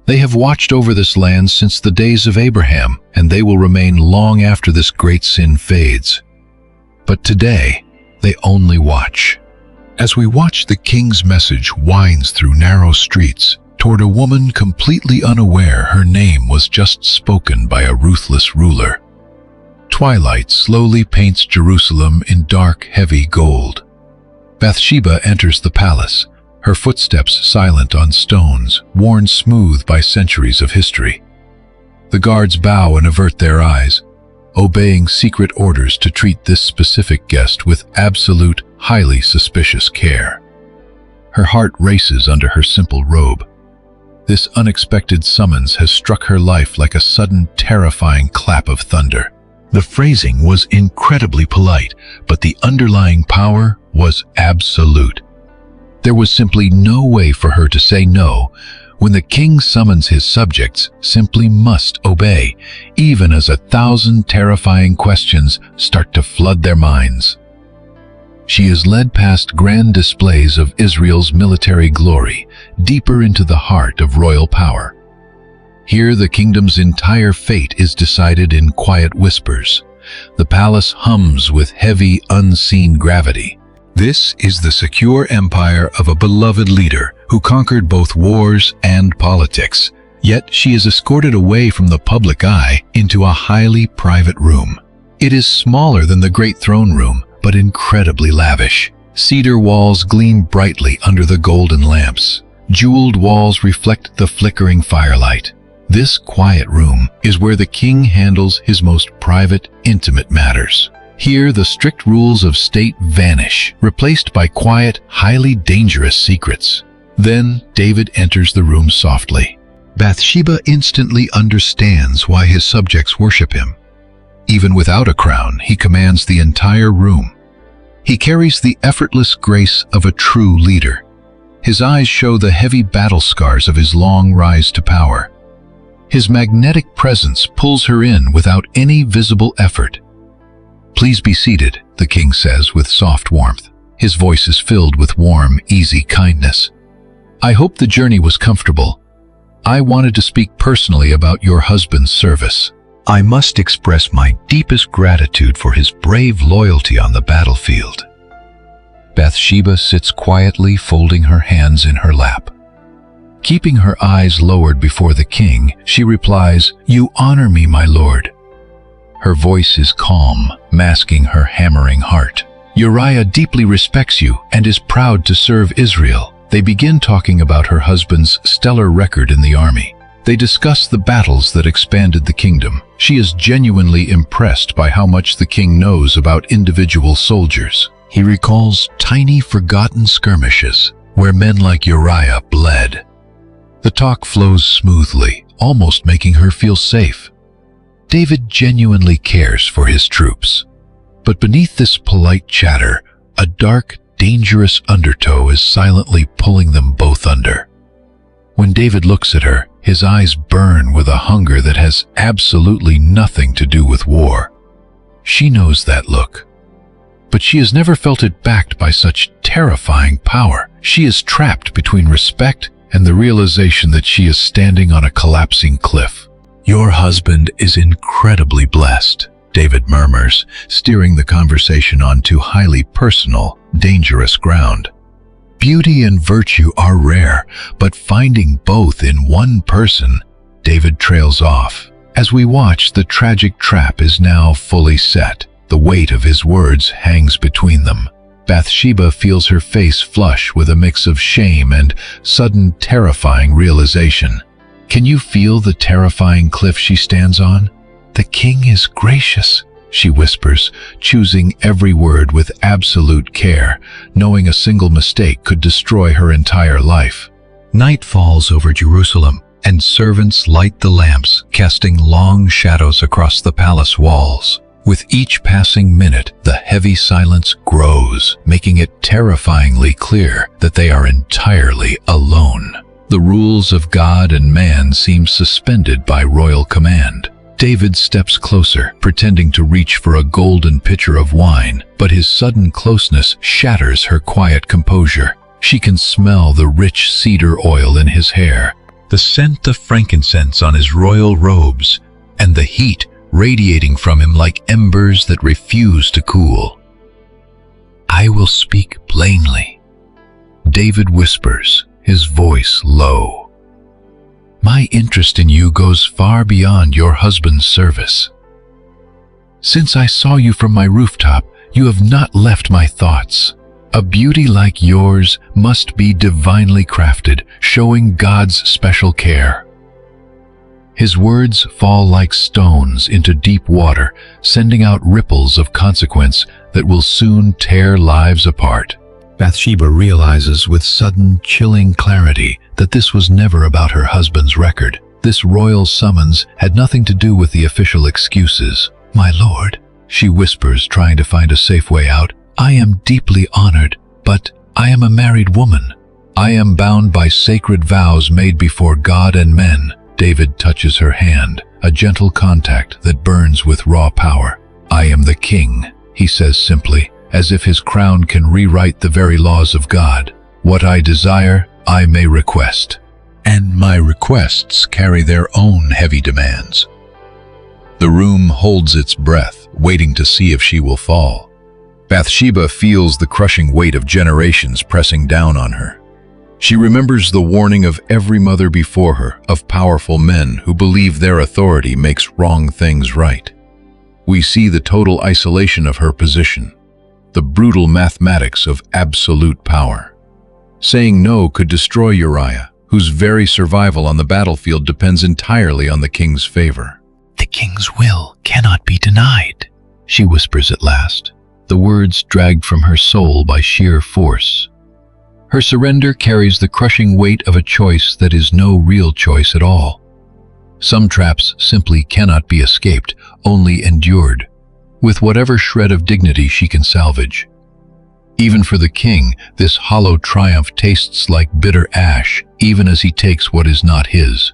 S1: They have watched over this land since the days of Abraham, and they will remain long after this great sin fades. But today, they only watch. As we watch, the king's message winds through narrow streets toward a woman completely unaware her name was just spoken by a ruthless ruler. Twilight slowly paints Jerusalem in dark, heavy gold. Bathsheba enters the palace, her footsteps silent on stones, worn smooth by centuries of history. The guards bow and avert their eyes, obeying secret orders to treat this specific guest with absolute, highly suspicious care. Her heart races under her simple robe. This unexpected summons has struck her life like a sudden, terrifying clap of thunder. The phrasing was incredibly polite, but the underlying power was absolute. There was simply no way for her to say no. When the king summons his subjects, simply must obey, even as 1,000 terrifying questions start to flood their minds. She is led past grand displays of Israel's military glory, deeper into the heart of royal power. Here the kingdom's entire fate is decided in quiet whispers. The palace hums with heavy, unseen gravity. This is the secure empire of a beloved leader who conquered both wars and politics. Yet she is escorted away from the public eye into a highly private room. It is smaller than the great throne room, but incredibly lavish. Cedar walls gleam brightly under the golden lamps. Jeweled walls reflect the flickering firelight. This quiet room is where the king handles his most private, intimate matters. Here, the strict rules of state vanish, replaced by quiet, highly dangerous secrets. Then, David enters the room softly. Bathsheba instantly understands why his subjects worship him. Even without a crown, he commands the entire room. He carries the effortless grace of a true leader. His eyes show the heavy battle scars of his long rise to power. His magnetic presence pulls her in without any visible effort. "Please be seated," the king says with soft warmth. His voice is filled with warm, easy kindness. "I hope the journey was comfortable. I wanted to speak personally about your husband's service. I must express my deepest gratitude for his brave loyalty on the battlefield." Bathsheba sits quietly, folding her hands in her lap. Keeping her eyes lowered before the king, she replies, "You honor me, my lord." Her voice is calm, masking her hammering heart. Uriah deeply respects you and is proud to serve Israel. They begin talking about her husband's stellar record in the army. They discuss the battles that expanded the kingdom. She is genuinely impressed by how much the king knows about individual soldiers. He recalls tiny, forgotten skirmishes where men like Uriah bled. The talk flows smoothly, almost making her feel safe. David genuinely cares for his troops. But beneath this polite chatter, a dark, dangerous undertow is silently pulling them both under. When David looks at her, his eyes burn with a hunger that has absolutely nothing to do with war. She knows that look. But she has never felt it backed by such terrifying power. She is trapped between respect and the realization that she is standing on a collapsing cliff. "Your husband is incredibly blessed," David murmurs, steering the conversation onto highly personal, dangerous ground. Beauty and virtue are rare, but finding both in one person, David trails off. As we watch, the tragic trap is now fully set. The weight of his words hangs between them. Bathsheba feels her face flush with a mix of shame and sudden terrifying realization. Can you feel the terrifying cliff she stands on? "The king is gracious," she whispers, choosing every word with absolute care, knowing a single mistake could destroy her entire life. Night falls over Jerusalem, and servants light the lamps, casting long shadows across the palace walls. With each passing minute, the heavy silence grows, making it terrifyingly clear that they are entirely alone. The rules of God and man seem suspended by royal command. David steps closer, pretending to reach for a golden pitcher of wine, but his sudden closeness shatters her quiet composure. She can smell the rich cedar oil in his hair, the scent of frankincense on his royal robes, and the heat radiating from him like embers that refuse to cool. "I will speak plainly," David whispers, his voice low. "My interest in you goes far beyond your husband's service. Since I saw you from my rooftop, you have not left my thoughts. A beauty like yours must be divinely crafted, showing God's special care." His words fall like stones into deep water, sending out ripples of consequence that will soon tear lives apart. Bathsheba realizes with sudden, chilling clarity that this was never about her husband's record. This royal summons had nothing to do with the official excuses. "My lord," she whispers, trying to find a safe way out, "I am deeply honored, but I am a married woman. I am bound by sacred vows made before God and men." David touches her hand, a gentle contact that burns with raw power. "I am the king," he says simply, as if his crown can rewrite the very laws of God. "What I desire, I may request. And my requests carry their own heavy demands." The room holds its breath, waiting to see if she will fall. Bathsheba feels the crushing weight of generations pressing down on her. She remembers the warning of every mother before her, of powerful men who believe their authority makes wrong things right. We see the total isolation of her position, the brutal mathematics of absolute power. Saying no could destroy Uriah, whose very survival on the battlefield depends entirely on the king's favor. "The king's will cannot be denied," she whispers at last, the words dragged from her soul by sheer force. Her surrender carries the crushing weight of a choice that is no real choice at all. Some traps simply cannot be escaped, only endured, with whatever shred of dignity she can salvage. Even for the king, this hollow triumph tastes like bitter ash, even as he takes what is not his.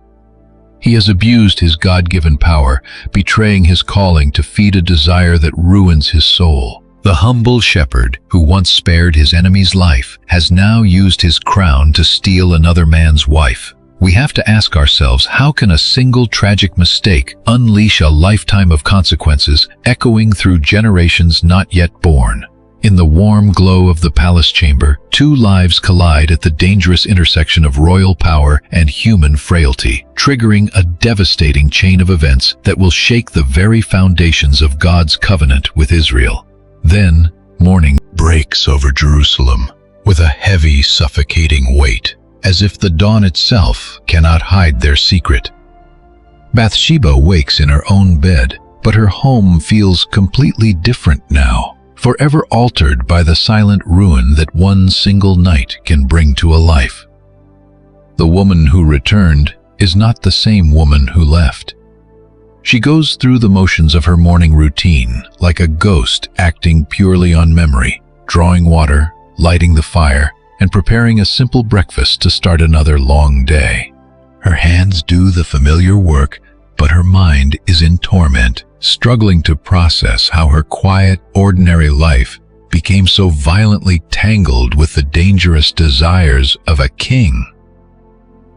S1: He has abused his God-given power, betraying his calling to feed a desire that ruins his soul. The humble shepherd, who once spared his enemy's life, has now used his crown to steal another man's wife. We have to ask ourselves, how can a single tragic mistake unleash a lifetime of consequences, echoing through generations not yet born? In the warm glow of the palace chamber, two lives collide at the dangerous intersection of royal power and human frailty, triggering a devastating chain of events that will shake the very foundations of God's covenant with Israel. Then, morning breaks over Jerusalem with a heavy, suffocating weight, as if the dawn itself cannot hide their secret. Bathsheba wakes in her own bed, but her home feels completely different now, forever altered by the silent ruin that one single night can bring to a life. The woman who returned is not the same woman who left. She goes through the motions of her morning routine, like a ghost acting purely on memory, drawing water, lighting the fire, and preparing a simple breakfast to start another long day. Her hands do the familiar work, but her mind is in torment, struggling to process how her quiet, ordinary life became so violently tangled with the dangerous desires of a king.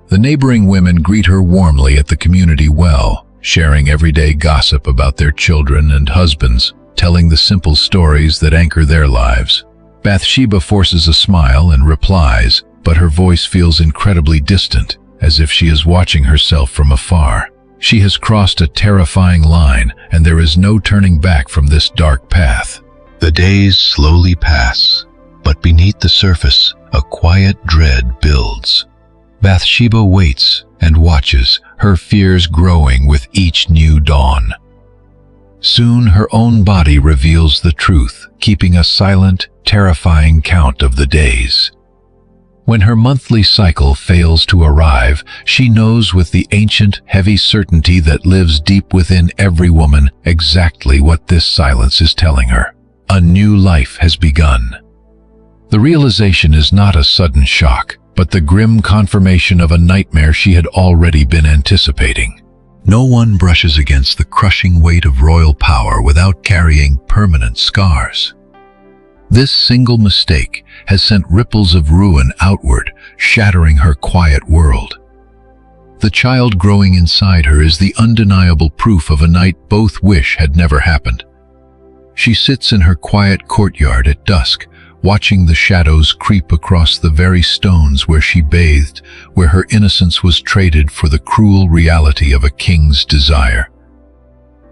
S1: The neighboring women greet her warmly at the community well, sharing everyday gossip about their children and husbands, telling the simple stories that anchor their lives. Bathsheba forces a smile and replies, but her voice feels incredibly distant, as if she is watching herself from afar. She has crossed a terrifying line, and there is no turning back from this dark path. The days slowly pass, but beneath the surface, a quiet dread builds. Bathsheba waits and watches, her fears growing with each new dawn. Soon her own body reveals the truth, keeping a silent, terrifying count of the days. When her monthly cycle fails to arrive, she knows with the ancient, heavy certainty that lives deep within every woman exactly what this silence is telling her. A new life has begun. The realization is not a sudden shock, but the grim confirmation of a nightmare she had already been anticipating. No one brushes against the crushing weight of royal power without carrying permanent scars. This single mistake has sent ripples of ruin outward, shattering her quiet world. The child growing inside her is the undeniable proof of a night both wish had never happened. She sits in her quiet courtyard at dusk, watching the shadows creep across the very stones where she bathed, where her innocence was traded for the cruel reality of a king's desire.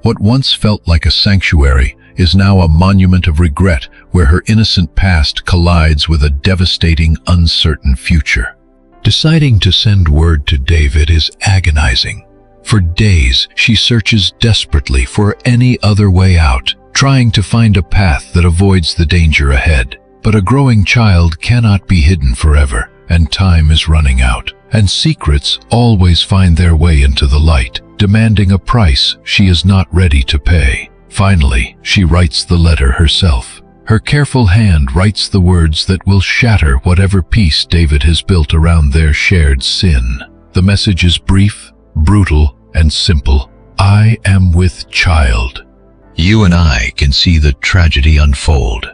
S1: What once felt like a sanctuary is now a monument of regret where her innocent past collides with a devastating, uncertain future. Deciding to send word to David is agonizing. For days, she searches desperately for any other way out, trying to find a path that avoids the danger ahead. But a growing child cannot be hidden forever, and time is running out. And secrets always find their way into the light, demanding a price she is not ready to pay. Finally, she writes the letter herself. Her careful hand writes the words that will shatter whatever peace David has built around their shared sin. The message is brief, brutal, and simple. I am with child. You and I can see the tragedy unfold.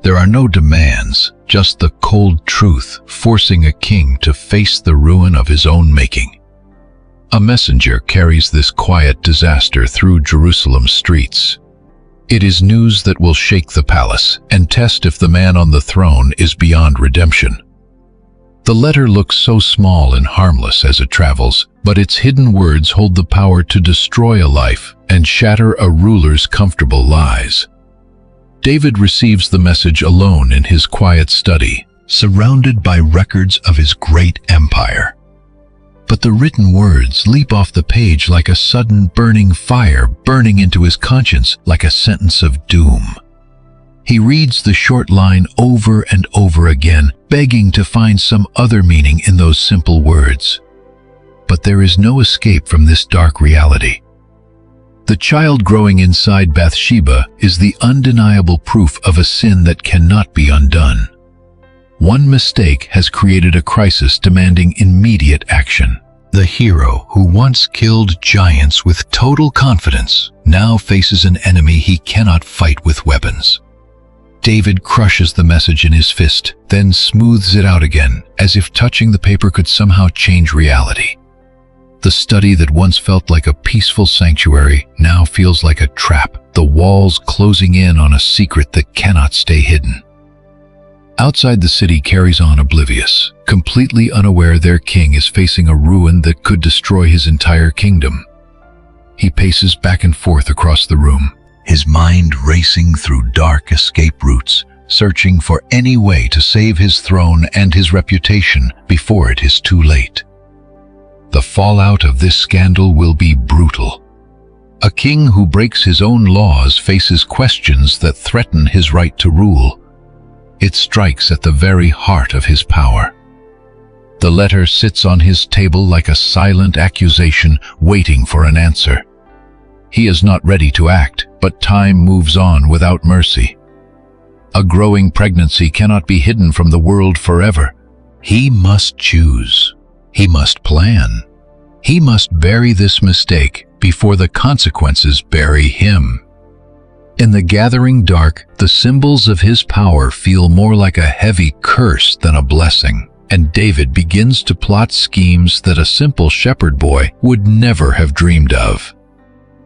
S1: There are no demands, just the cold truth forcing a king to face the ruin of his own making. A messenger carries this quiet disaster through Jerusalem's streets. It is news that will shake the palace and test if the man on the throne is beyond redemption. The letter looks so small and harmless as it travels, but its hidden words hold the power to destroy a life and shatter a ruler's comfortable lies. David receives the message alone in his quiet study, surrounded by records of his great empire. But the written words leap off the page like a sudden burning fire, burning into his conscience like a sentence of doom. He reads the short line over and over again, begging to find some other meaning in those simple words. But there is no escape from this dark reality. The child growing inside Bathsheba is the undeniable proof of a sin that cannot be undone. One mistake has created a crisis demanding immediate action. The hero who once killed giants with total confidence now faces an enemy he cannot fight with weapons. David crushes the message in his fist, then smooths it out again, as if touching the paper could somehow change reality. The study that once felt like a peaceful sanctuary now feels like a trap, the walls closing in on a secret that cannot stay hidden. Outside the city carries on oblivious, completely unaware their king is facing a ruin that could destroy his entire kingdom. He paces back and forth across the room, his mind racing through dark escape routes, searching for any way to save his throne and his reputation before it is too late. The fallout of this scandal will be brutal. A king who breaks his own laws faces questions that threaten his right to rule. It strikes at the very heart of his power. The letter sits on his table like a silent accusation waiting for an answer. He is not ready to act, but time moves on without mercy. A growing pregnancy cannot be hidden from the world forever. He must choose. He must plan. He must bury this mistake before the consequences bury him. In the gathering dark, the symbols of his power feel more like a heavy curse than a blessing, and David begins to plot schemes that a simple shepherd boy would never have dreamed of.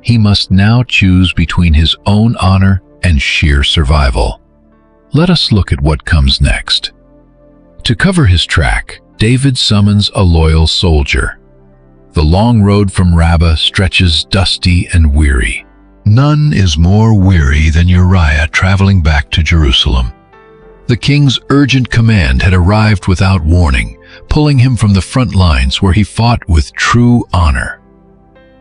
S1: He must now choose between his own honor and sheer survival. Let us look at what comes next. To cover his track, David summons a loyal soldier. The long road from Rabbah stretches dusty and weary. None is more weary than Uriah traveling back to Jerusalem. The king's urgent command had arrived without warning, pulling him from the front lines where he fought with true honor.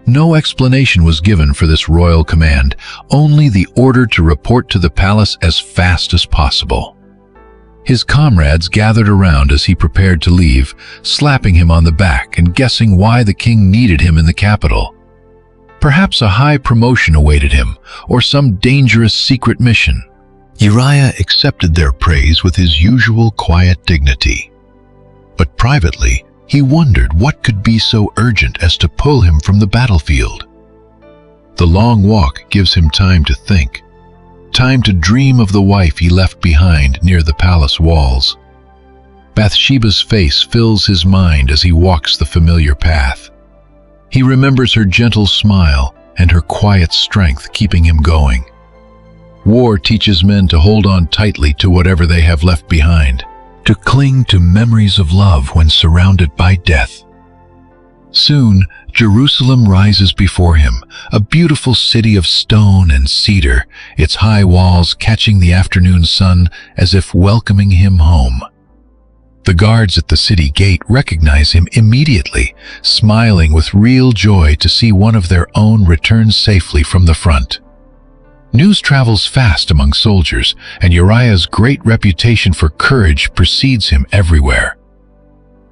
S1: No explanation was given for this royal command, only the order to report to the palace as fast as possible. His comrades gathered around as he prepared to leave, slapping him on the back and guessing why the king needed him in the capital. Perhaps a high promotion awaited him, or some dangerous secret mission. Uriah accepted their praise with his usual quiet dignity. But privately, he wondered what could be so urgent as to pull him from the battlefield. The long walk gives him time to think, time to dream of the wife he left behind near the palace walls. Bathsheba's face fills his mind as he walks the familiar path. He remembers her gentle smile and her quiet strength keeping him going. War teaches men to hold on tightly to whatever they have left behind, to cling to memories of love when surrounded by death. Soon, Jerusalem rises before him, a beautiful city of stone and cedar, its high walls catching the afternoon sun as if welcoming him home. The guards at the city gate recognize him immediately, smiling with real joy to see one of their own return safely from the front. News travels fast among soldiers, and Uriah's great reputation for courage precedes him everywhere.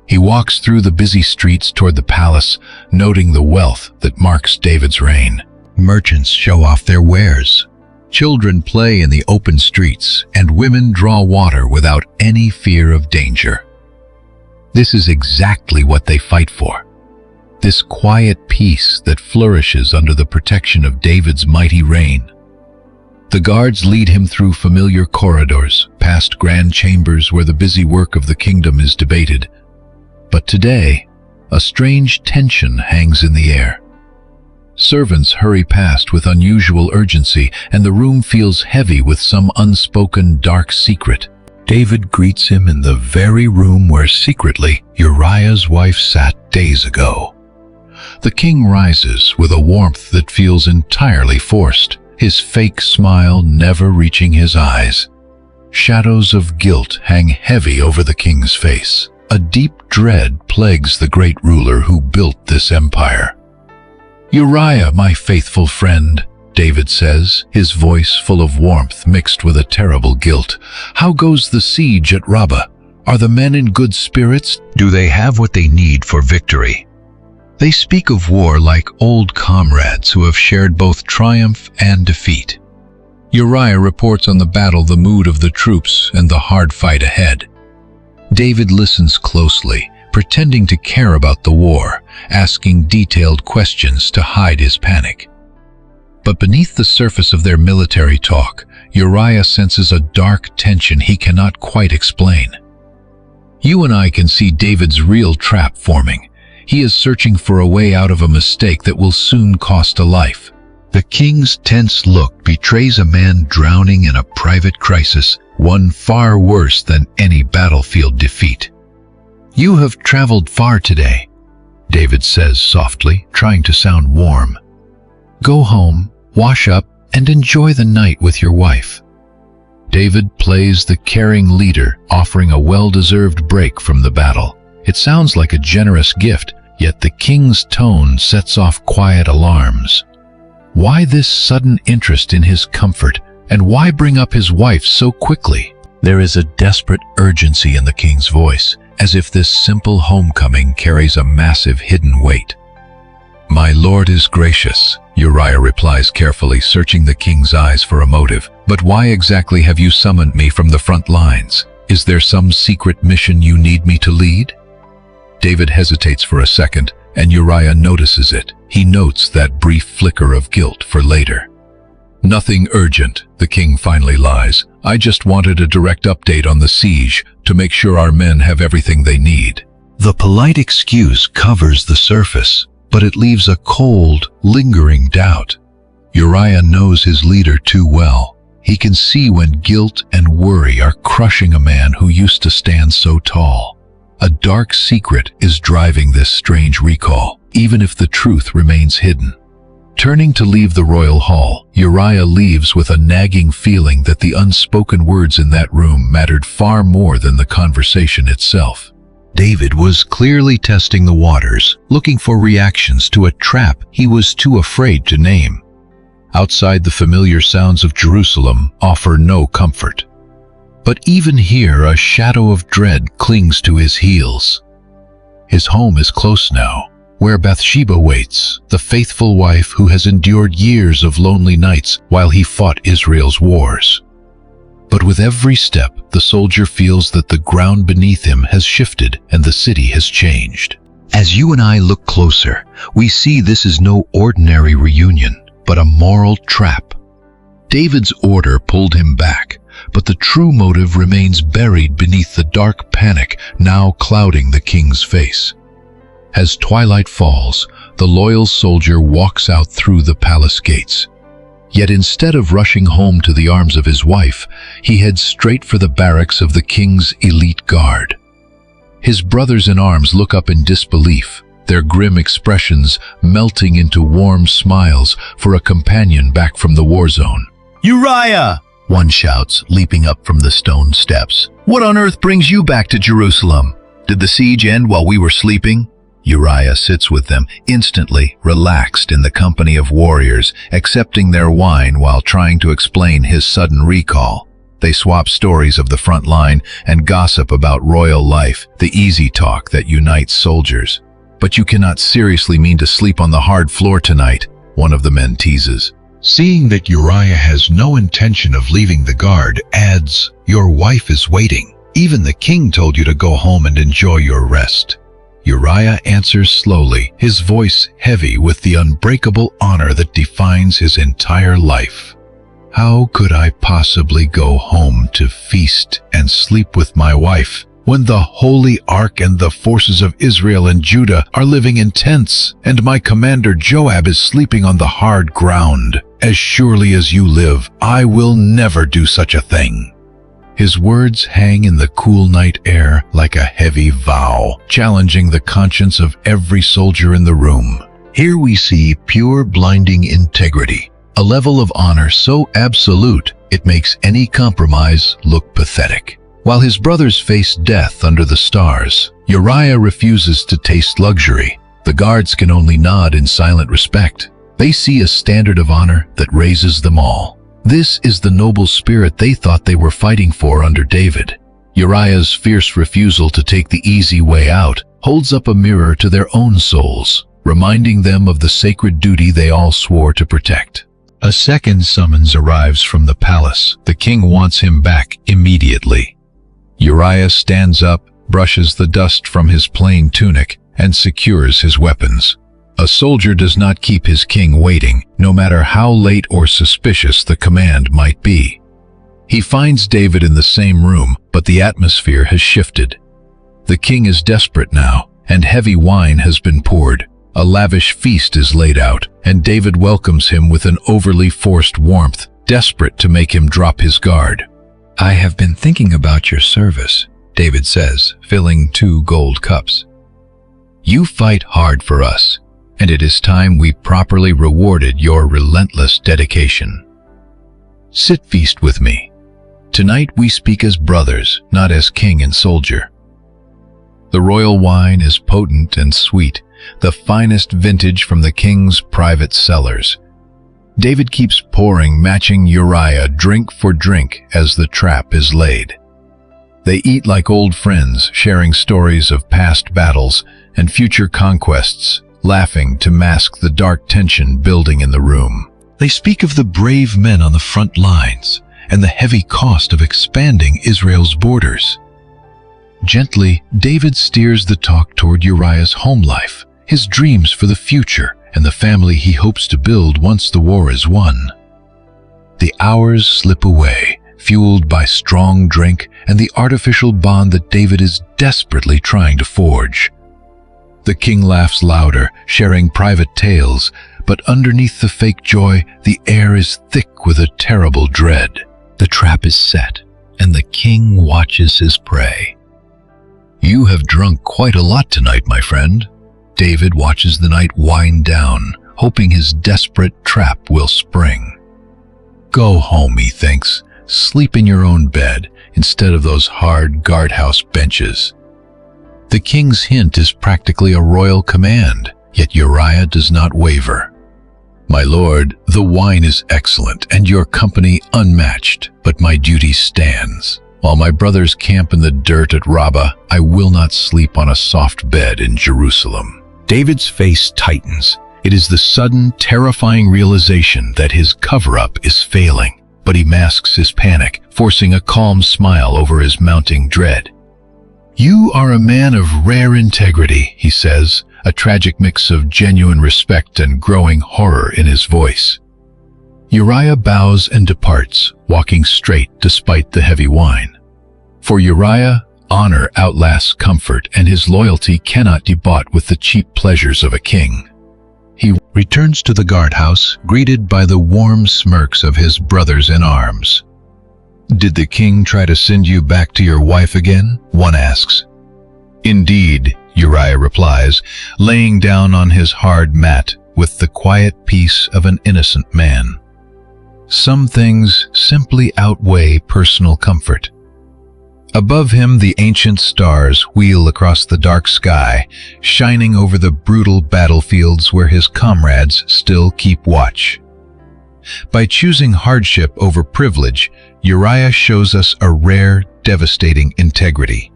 S1: He walks through the busy streets toward the palace, noting the wealth that marks David's reign. Merchants show off their wares. Children play in the open streets, and women draw water without any fear of danger. This is exactly what they fight for. This quiet peace that flourishes under the protection of David's mighty reign. The guards lead him through familiar corridors, past grand chambers where the busy work of the kingdom is debated. But today, a strange tension hangs in the air. Servants hurry past with unusual urgency, and the room feels heavy with some unspoken dark secret. David greets him in the very room where secretly Uriah's wife sat days ago. The king rises with a warmth that feels entirely forced, his fake smile never reaching his eyes. Shadows of guilt hang heavy over the king's face. A deep dread plagues the great ruler who built this empire. "Uriah, my faithful friend," David says, his voice full of warmth mixed with a terrible guilt. "How goes the siege at Rabbah? Are the men in good spirits? Do they have what they need for victory?" They speak of war like old comrades who have shared both triumph and defeat. Uriah reports on the battle, the mood of the troops, and the hard fight ahead. David listens closely, pretending to care about the war, asking detailed questions to hide his panic. But beneath the surface of their military talk, Uriah senses a dark tension he cannot quite explain. You and I can see David's real trap forming. He is searching for a way out of a mistake that will soon cost a life. The king's tense look betrays a man drowning in a private crisis, one far worse than any battlefield defeat. "You have traveled far today," David says softly, trying to sound warm. "Go home, wash up, and enjoy the night with your wife." David plays the caring leader, offering a well-deserved break from the battle. It sounds like a generous gift, yet the king's tone sets off quiet alarms. Why this sudden interest in his comfort, and why bring up his wife so quickly? There is a desperate urgency in the king's voice, as if this simple homecoming carries a massive hidden weight. "My lord is gracious," Uriah replies carefully, searching the king's eyes for a motive. "But why exactly have you summoned me from the front lines? Is there some secret mission you need me to lead?" David hesitates for a second, and Uriah notices it. He notes that brief flicker of guilt for later. "Nothing urgent," the king finally lies. "I just wanted a direct update on the siege to make sure our men have everything they need." The polite excuse covers the surface, but it leaves a cold, lingering doubt. Uriah knows his leader too well. He can see when guilt and worry are crushing a man who used to stand so tall. A dark secret is driving this strange recall, even if the truth remains hidden. Turning to leave the royal hall, Uriah leaves with a nagging feeling that the unspoken words in that room mattered far more than the conversation itself. David was clearly testing the waters, looking for reactions to a trap he was too afraid to name. Outside, the familiar sounds of Jerusalem offer no comfort. But even here, a shadow of dread clings to his heels. His home is close now, where Bathsheba waits, the faithful wife who has endured years of lonely nights while he fought Israel's wars. But with every step, the soldier feels that the ground beneath him has shifted and the city has changed. As you and I look closer, we see this is no ordinary reunion, but a moral trap. David's order pulled him back, but the true motive remains buried beneath the dark panic now clouding the king's face. As twilight falls, the loyal soldier walks out through the palace gates. Yet instead of rushing home to the arms of his wife, he heads straight for the barracks of the king's elite guard. His brothers in arms look up in disbelief, their grim expressions melting into warm smiles for a companion back from the war zone.
S2: "Uriah!"
S1: one shouts, leaping up from the stone steps. "What on earth brings you back to Jerusalem? Did the siege end while we were sleeping?" Uriah sits with them, instantly relaxed in the company of warriors, accepting their wine while trying to explain his sudden recall. They swap stories of the front line and gossip about royal life, the easy talk that unites soldiers. "But you cannot seriously mean to sleep on the hard floor tonight," one of the men teases.
S3: Seeing that Uriah has no intention of leaving the guard, adds, "Your wife is waiting. Even the king told you to go home and enjoy your rest." Uriah answers slowly, his voice heavy with the unbreakable honor that defines his entire life. "How could I possibly go home to feast and sleep with my wife when the Holy Ark and the forces of Israel and Judah are living in tents, and my commander Joab is sleeping on the hard ground? As surely as you live, I will never do such a thing." His words hang in the cool night air like a heavy vow, challenging the conscience of every soldier in the room. Here we see pure, blinding integrity, a level of honor so absolute it makes any compromise look pathetic. While his brothers face death under the stars, Uriah refuses to taste luxury. The guards can only nod in silent respect. They see a standard of honor that raises them all. This is the noble spirit they thought they were fighting for under David. Uriah's fierce refusal to take the easy way out holds up a mirror to their own souls, reminding them of the sacred duty they all swore to protect. A second summons arrives from the palace. The king wants him back immediately. Uriah stands up, brushes the dust from his plain tunic, and secures his weapons. A soldier does not keep his king waiting, no matter how late or suspicious the command might be. He finds David in the same room, but the atmosphere has shifted. The king is desperate now, and heavy wine has been poured. A lavish feast is laid out, and David welcomes him with an overly forced warmth, desperate to make him drop his guard. "I have been thinking about your service," David says, filling 2 gold cups. "You fight hard for us, and it is time we properly rewarded your relentless dedication. Sit feast with me. Tonight we speak as brothers, not as king and soldier." The royal wine is potent and sweet, the finest vintage from the king's private cellars. David keeps pouring, matching Uriah drink for drink as the trap is laid. They eat like old friends, sharing stories of past battles and future conquests, laughing to mask the dark tension building in the room. They speak of the brave men on the front lines and the heavy cost of expanding Israel's borders. Gently, David steers the talk toward Uriah's home life, his dreams for the future, and the family he hopes to build once the war is won. The hours slip away, fueled by strong drink and the artificial bond that David is desperately trying to forge. The king laughs louder, sharing private tales, but underneath the fake joy, the air is thick with a terrible dread. The trap is set, and the king watches his prey. "You have drunk quite a lot tonight, my friend." David watches the night wind down, hoping his desperate trap will spring. "Go home," he thinks. "Sleep in your own bed instead of those hard guardhouse benches." The king's hint is practically a royal command, yet Uriah does not waver. "My lord, the wine is excellent and your company unmatched, but my duty stands. While my brothers camp in the dirt at Rabbah, I will not sleep on a soft bed in Jerusalem." David's face tightens. It is the sudden, terrifying realization that his cover-up is failing, but he masks his panic, forcing a calm smile over his mounting dread. "You are a man of rare integrity," he says, a tragic mix of genuine respect and growing horror in his voice. Uriah bows and departs, walking straight despite the heavy wine. For Uriah, honor outlasts comfort, and his loyalty cannot be bought with the cheap pleasures of a king. He returns to the guardhouse, greeted by the warm smirks of his brothers in arms. "Did the king try to send you back to your wife again?" one asks. "Indeed," Uriah replies, laying down on his hard mat with the quiet peace of an innocent man. Some things simply outweigh personal comfort. Above him, the ancient stars wheel across the dark sky, shining over the brutal battlefields where his comrades still keep watch. By choosing hardship over privilege, Uriah shows us a rare, devastating integrity.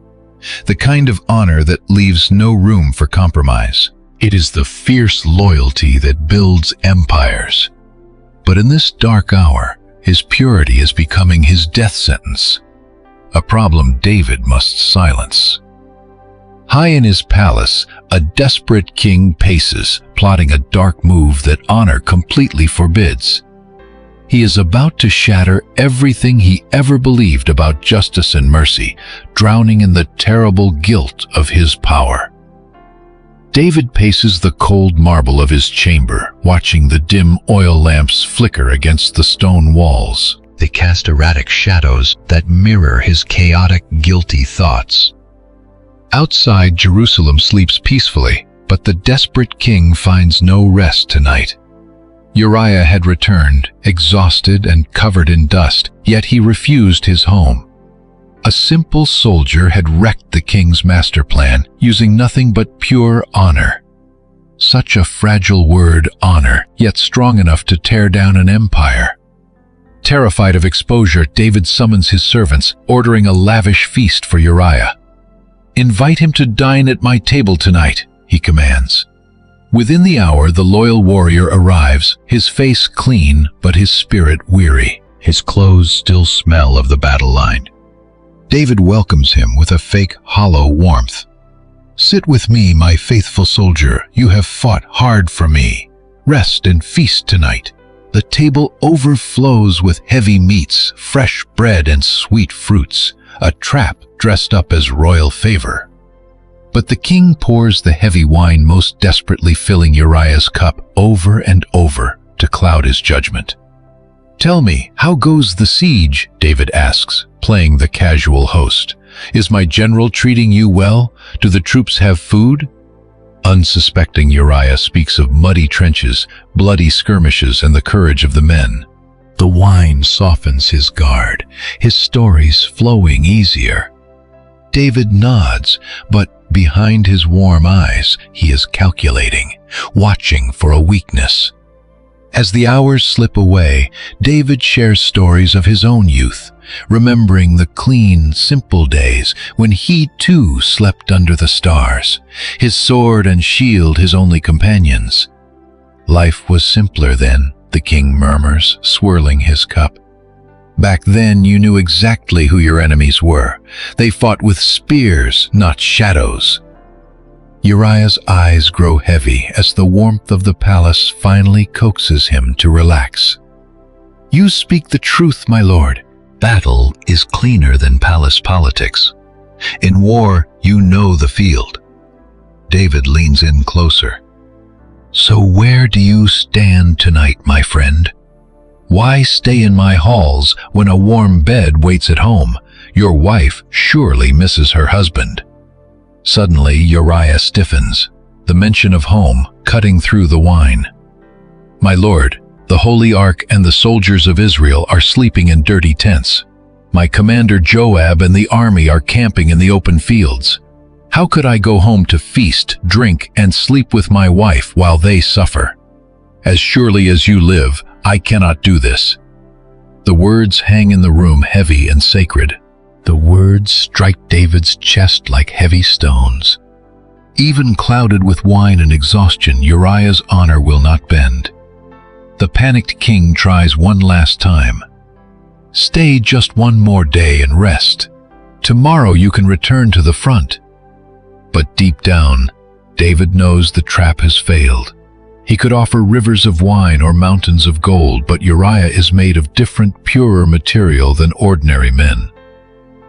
S3: The kind of honor that leaves no room for compromise. It is the fierce loyalty that builds empires. But in this dark hour, his purity is becoming his death sentence. A problem David must silence. High in his palace, a desperate king paces, plotting a dark move that honor completely forbids. He is about to shatter everything he ever believed about justice and mercy, drowning in the terrible guilt of his power. David paces the cold marble of his chamber, watching the dim oil lamps flicker against the stone walls. They cast erratic shadows that mirror his chaotic, guilty thoughts. Outside, Jerusalem sleeps peacefully, but the desperate king finds no rest tonight. Uriah had returned, exhausted and covered in dust, yet he refused his home. A simple soldier had wrecked the king's master plan, using nothing but pure honor. Such a fragile word, honor, yet strong enough to tear down an empire. Terrified of exposure, David summons his servants, ordering a lavish feast for Uriah. "Invite him to dine at my table tonight," he commands. Within the hour, the loyal warrior arrives, his face clean, but his spirit weary. His clothes still smell of the battle line. David welcomes him with a fake, hollow warmth. "Sit with me, my faithful soldier. You have fought hard for me. Rest and feast tonight." The table overflows with heavy meats, fresh bread, and sweet fruits, a trap dressed up as royal favor. But the king pours the heavy wine, most desperately filling Uriah's cup over and over to cloud his judgment. "Tell me, how goes the siege?" David asks, playing the casual host. "Is my general treating you well? Do the troops have food?" Unsuspecting Uriah speaks of muddy trenches, bloody skirmishes, and the courage of the men. The wine softens his guard, his stories flowing easier. David nods, but behind his warm eyes, he is calculating, watching for a weakness. As the hours slip away, David shares stories of his own youth, remembering the clean, simple days when he too slept under the stars, his sword and shield his only companions. "Life was simpler then," the king murmurs, swirling his cup. "Back then you knew exactly who your enemies were. They fought with spears, not shadows." Uriah's eyes grow heavy as the warmth of the palace finally coaxes him to relax. "You speak the truth, my lord. Battle is cleaner than palace politics. In war, you know the field." David leans in closer. "So where do you stand tonight, my friend? Why stay in my halls when a warm bed waits at home? Your wife surely misses her husband." Suddenly, Uriah stiffens, the mention of home cutting through the wine. "My lord, the Holy Ark and the soldiers of Israel are sleeping in dirty tents. My commander Joab and the army are camping in the open fields. How could I go home to feast, drink, and sleep with my wife while they suffer? As surely as you live, I cannot do this." The words hang in the room heavy and sacred. The words strike David's chest like heavy stones. Even clouded with wine and exhaustion, Uriah's honor will not bend. The panicked king tries one last time. "Stay just one more day and rest. Tomorrow you can return to the front." But deep down, David knows the trap has failed. He could offer rivers of wine or mountains of gold, but Uriah is made of different, purer material than ordinary men.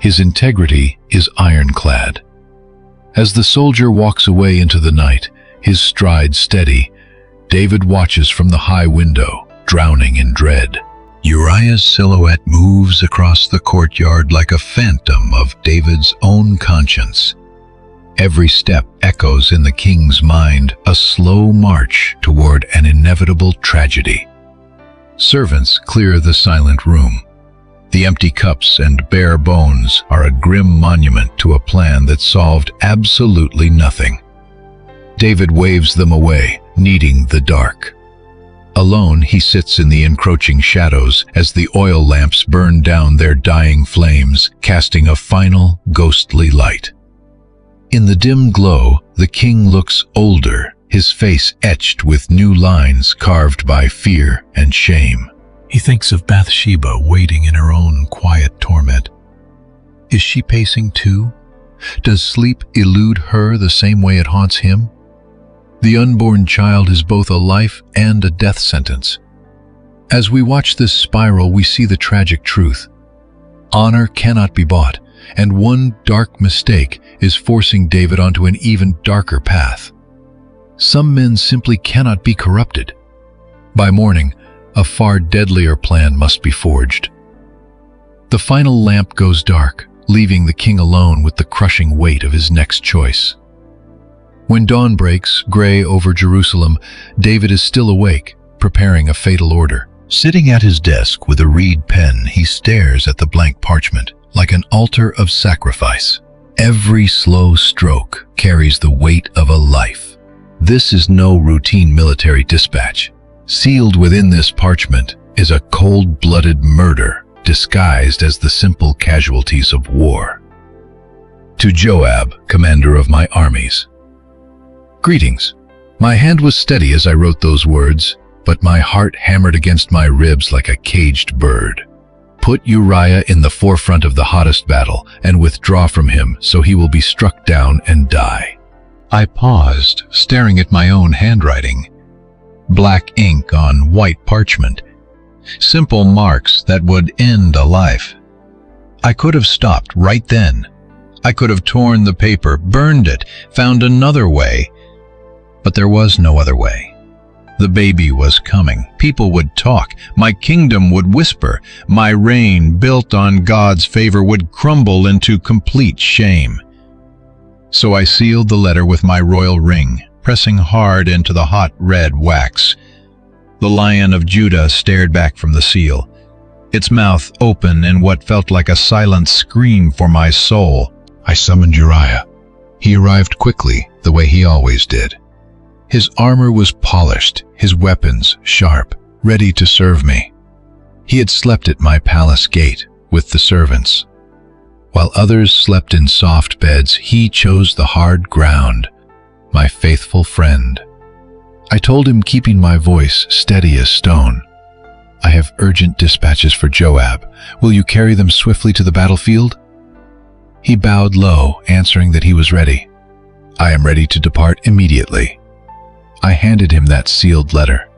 S3: His integrity is ironclad. As the soldier walks away into the night, his stride steady, David watches from the high window, drowning in dread. Uriah's silhouette moves across the courtyard like a phantom of David's own conscience.
S1: Every step echoes in the king's mind, a slow march toward an inevitable tragedy. Servants clear the silent room. The empty cups and bare bones are a grim monument to a plan that solved absolutely nothing. David waves them away, needing the dark. Alone, he sits in the encroaching shadows as the oil lamps burn down their dying flames, casting a final, ghostly light. In the dim glow, the king looks older, his face etched with new lines carved by fear and shame. He thinks of Bathsheba waiting in her own quiet torment. Is she pacing too? Does sleep elude her the same way it haunts him? The unborn child is both a life and a death sentence. As we watch this spiral, we see the tragic truth. Honor cannot be bought, and one dark mistake is forcing David onto an even darker path. Some men simply cannot be corrupted. By morning, a far deadlier plan must be forged. The final lamp goes dark, leaving the king alone with the crushing weight of his next choice. When dawn breaks, gray over Jerusalem, David is still awake, preparing a fatal order. Sitting at his desk with a reed pen, he stares at the blank parchment, like an altar of sacrifice. Every slow stroke carries the weight of a life. This is no routine military dispatch. Sealed within this parchment is a cold-blooded murder, disguised as the simple casualties of war. To Joab, commander of my armies. Greetings. My hand was steady as I wrote those words, but my heart hammered against my ribs like a caged bird. Put Uriah in the forefront of the hottest battle and withdraw from him so he will be struck down and die. I paused, staring at my own handwriting. Black ink on white parchment. Simple marks that would end a life. I could have stopped right then. I could have torn the paper, burned it, found another way. But there was no other way. The baby was coming. People would talk. My kingdom would whisper. My reign, built on God's favor, would crumble into complete shame. So I sealed the letter with my royal ring, pressing hard into the hot red wax. The Lion of Judah stared back from the seal, its mouth open in what felt like a silent scream for my soul. I summoned Uriah. He arrived quickly, the way he always did. His armor was polished, his weapons sharp, ready to serve me. He had slept at my palace gate with the servants. While others slept in soft beds, he chose the hard ground, my faithful friend. I told him, keeping my voice steady as stone, I have urgent dispatches for Joab. Will you carry them swiftly to the battlefield? He bowed low, answering that he was ready. I am ready to depart immediately. I handed him that sealed letter.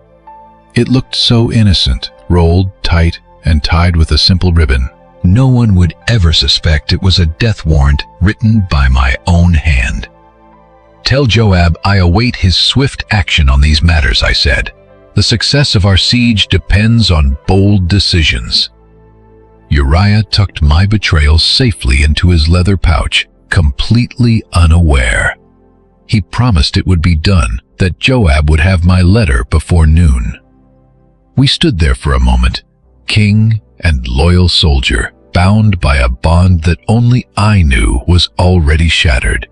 S1: It looked so innocent, rolled tight and tied with a simple ribbon. No one would ever suspect it was a death warrant written by my own hand. Tell Joab I await his swift action on these matters, I said. The success of our siege depends on bold decisions. Uriah tucked my betrayal safely into his leather pouch, completely unaware. He promised it would be done, that Joab would have my letter before noon. We stood there for a moment, king and loyal soldier, bound by a bond that only I knew was already shattered.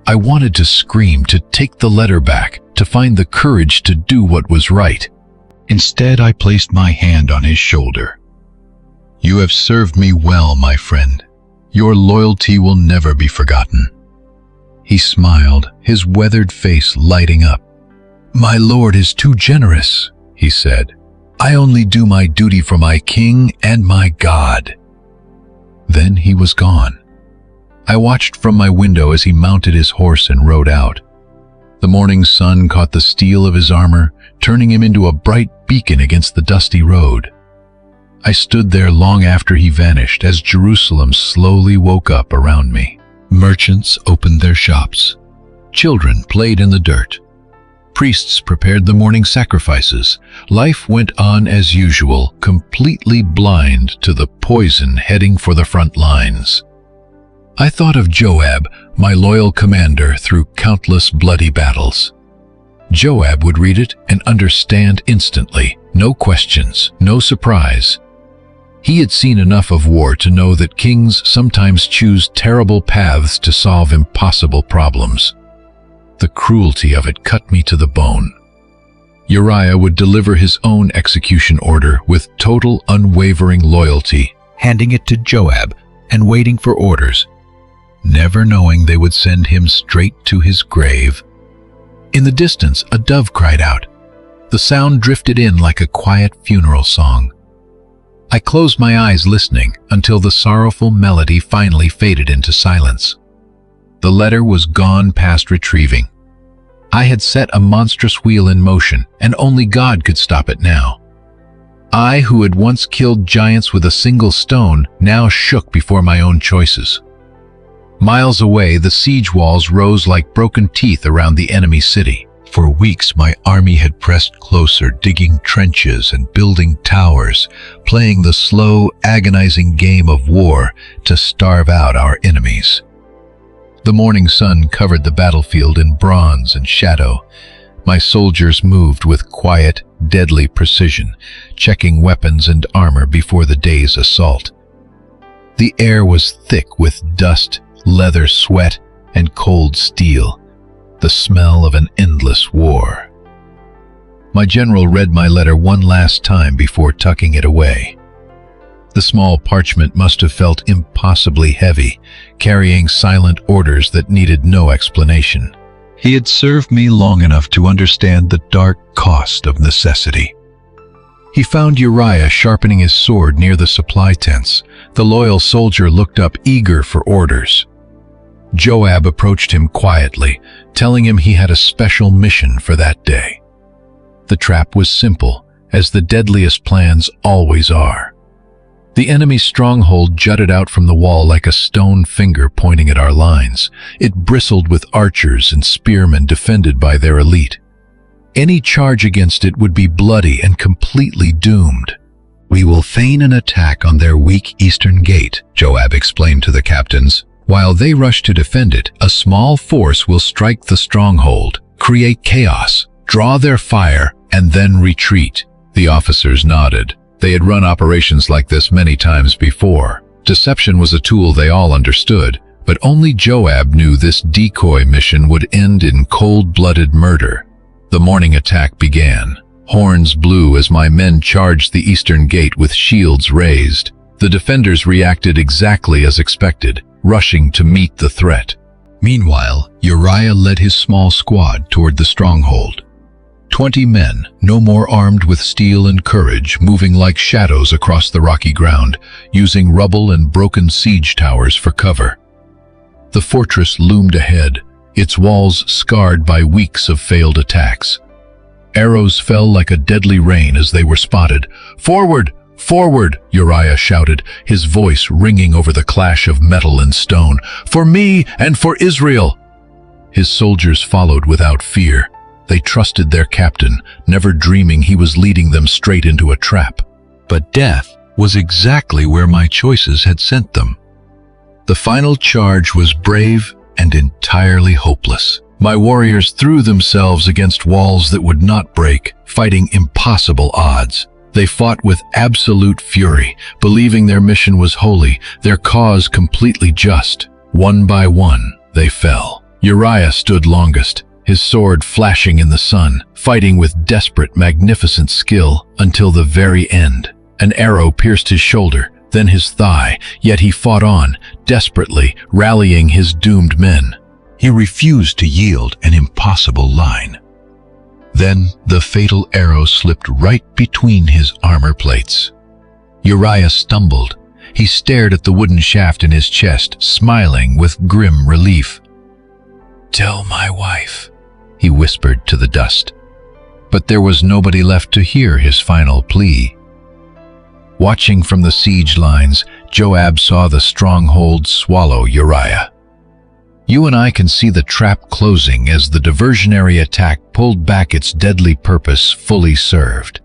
S1: I wanted to scream, to take the letter back, to find the courage to do what was right. Instead, I placed my hand on his shoulder. You have served me well, my friend. Your loyalty will never be forgotten. He smiled, his weathered face lighting up. My lord is too generous, he said. I only do my duty for my king and my God. Then he was gone. I watched from my window as he mounted his horse and rode out. The morning sun caught the steel of his armor, turning him into a bright beacon against the dusty road. I stood there long after he vanished, as Jerusalem slowly woke up around me. Merchants opened their shops. Children played in the dirt. Priests prepared the morning sacrifices. Life went on as usual, completely blind to the poison heading for the front lines. I thought of Joab, my loyal commander through countless bloody battles. Joab would read it and understand instantly. No questions, no surprise. He had seen enough of war to know that kings sometimes choose terrible paths to solve impossible problems. The cruelty of it cut me to the bone. Uriah would deliver his own execution order with total unwavering loyalty,
S3: handing it to Joab and waiting for orders, never knowing they would send him straight to his grave.
S1: In the distance, a dove cried out. The sound drifted in like a quiet funeral song. I closed my eyes listening until the sorrowful melody finally faded into silence. The letter was gone past retrieving. I had set a monstrous wheel in motion, and only God could stop it now. I, who had once killed giants with a single stone, now shook before my own choices. Miles away, the siege walls rose like broken teeth around the enemy city.
S3: For weeks my army had pressed closer, digging trenches and building towers, playing the slow, agonizing game of war to starve out our enemies. The morning sun covered the battlefield in bronze and shadow. My soldiers moved with quiet, deadly precision, checking weapons and armor before the day's assault. The air was thick with dust, leather sweat, and cold steel, the smell of an endless war. My general read my letter one last time before tucking it away. The small parchment must have felt impossibly heavy, carrying silent orders that needed no explanation. He had served me long enough to understand the dark cost of necessity. He found Uriah sharpening his sword near the supply tents. The loyal soldier looked up, eager for orders. Joab approached him quietly, telling him he had a special mission for that day. The trap was simple, as the deadliest plans always are. The enemy's stronghold jutted out from the wall like a stone finger pointing at our lines. It bristled with archers and spearmen defended by their elite. Any charge against it would be bloody and completely doomed. "We will feign an attack on their weak eastern gate," Joab explained to the captains. "While they rush to defend it, a small force will strike the stronghold, create chaos, draw their fire, and then retreat." The officers nodded. They had run operations like this many times before. Deception was a tool they all understood, but only Joab knew this decoy mission would end in cold-blooded murder. The morning attack began. Horns blew as my men charged the eastern gate with shields raised. The defenders reacted exactly as expected, rushing to meet the threat. Meanwhile, Uriah led his small squad toward the stronghold. 20 men, no more armed with steel and courage, moving like shadows across the rocky ground, using rubble and broken siege towers for cover. The fortress loomed ahead, its walls scarred by weeks of failed attacks. Arrows fell like a deadly rain as they were spotted. "Forward! Forward!" Uriah shouted, his voice ringing over the clash of metal and stone. "For me and for Israel!" His soldiers followed without fear. They trusted their captain, never dreaming he was leading them straight into a trap. But death was exactly where my choices had sent them. The final charge was brave and entirely hopeless. My warriors threw themselves against walls that would not break, fighting impossible odds. They fought with absolute fury, believing their mission was holy, their cause completely just. One by one, they fell. Uriah stood longest, his sword flashing in the sun, fighting with desperate, magnificent skill until the very end. An arrow pierced his shoulder, then his thigh, yet he fought on, desperately, rallying his doomed men. He refused to yield an impossible line. Then the fatal arrow slipped right between his armor plates. Uriah stumbled. He stared at the wooden shaft in his chest, smiling with grim relief. "Tell my wife," he whispered to the dust. But there was nobody left to hear his final plea. Watching from the siege lines, Joab saw the stronghold swallow Uriah. You and I can see the trap closing as the diversionary attack pulled back its deadly purpose fully served.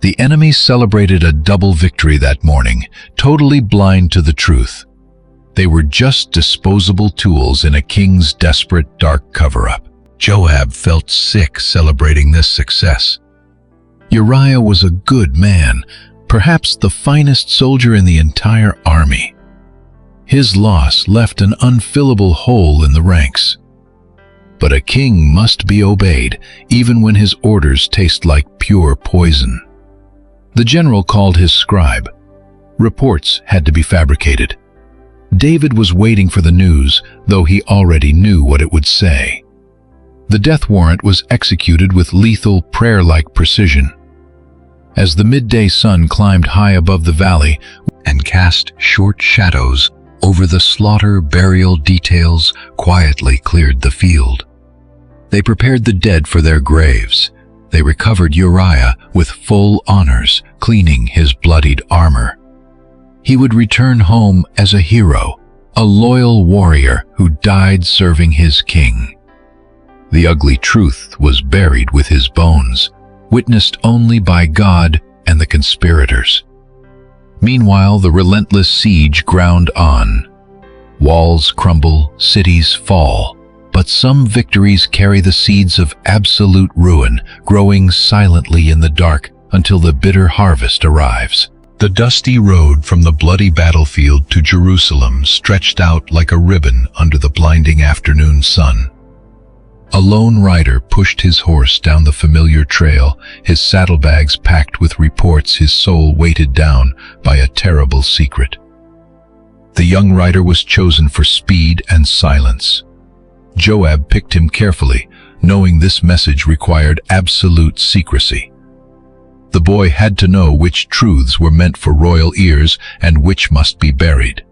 S3: The enemy celebrated a double victory that morning, totally blind to the truth.
S1: They were just disposable tools in a king's desperate, dark cover-up.
S3: Joab felt sick celebrating this success.
S1: Uriah was a good man, perhaps the finest soldier in the entire army. His loss left an unfillable hole in the ranks. But a king must be obeyed, even when his orders taste like pure poison. The general called his scribe. Reports had to be fabricated. David was waiting for the news, though he already knew what it would say. The death warrant was executed with lethal, prayer-like precision. As the midday sun climbed high above the valley
S3: And cast short shadows over the slaughter, burial details quietly cleared the field. They prepared the dead for their graves. They recovered Uriah with full honors, cleaning his bloodied armor. He would return home as a hero, a loyal warrior who died serving his king. The ugly truth was buried with his bones, witnessed only by God and the conspirators. Meanwhile, the relentless siege ground on. Walls crumble, cities fall, but some victories carry the seeds of absolute ruin, growing silently in the dark until the bitter harvest arrives. The dusty road from the bloody battlefield to Jerusalem stretched out like a ribbon under the blinding afternoon sun. A lone rider pushed his horse down the familiar trail, his saddlebags packed with reports, his soul weighted down by a terrible secret. The young rider was chosen for speed and silence. Joab picked him carefully, knowing this message required absolute secrecy. The boy had to know which truths were meant for royal ears and which must be buried.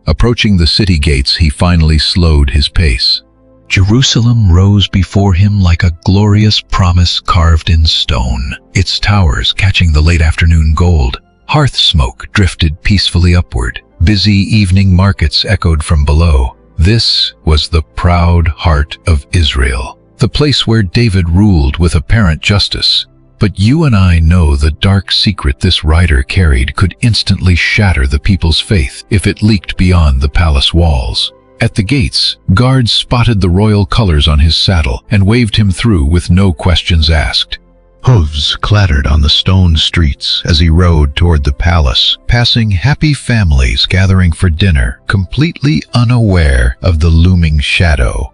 S3: Approaching the city gates, he finally slowed his pace. Jerusalem rose before him like a glorious promise carved in stone, its towers catching the late afternoon gold. Hearth smoke drifted peacefully upward. Busy evening markets echoed from below. This was the proud heart of Israel, the place where David ruled with apparent justice. But you and I know the dark secret this rider carried could instantly shatter the people's faith if it leaked beyond the palace walls. At the gates, guards spotted the royal colors on his saddle and waved him through with no questions asked. Hooves clattered on the stone streets as he rode toward the palace, passing happy families gathering for dinner, completely unaware of the looming shadow.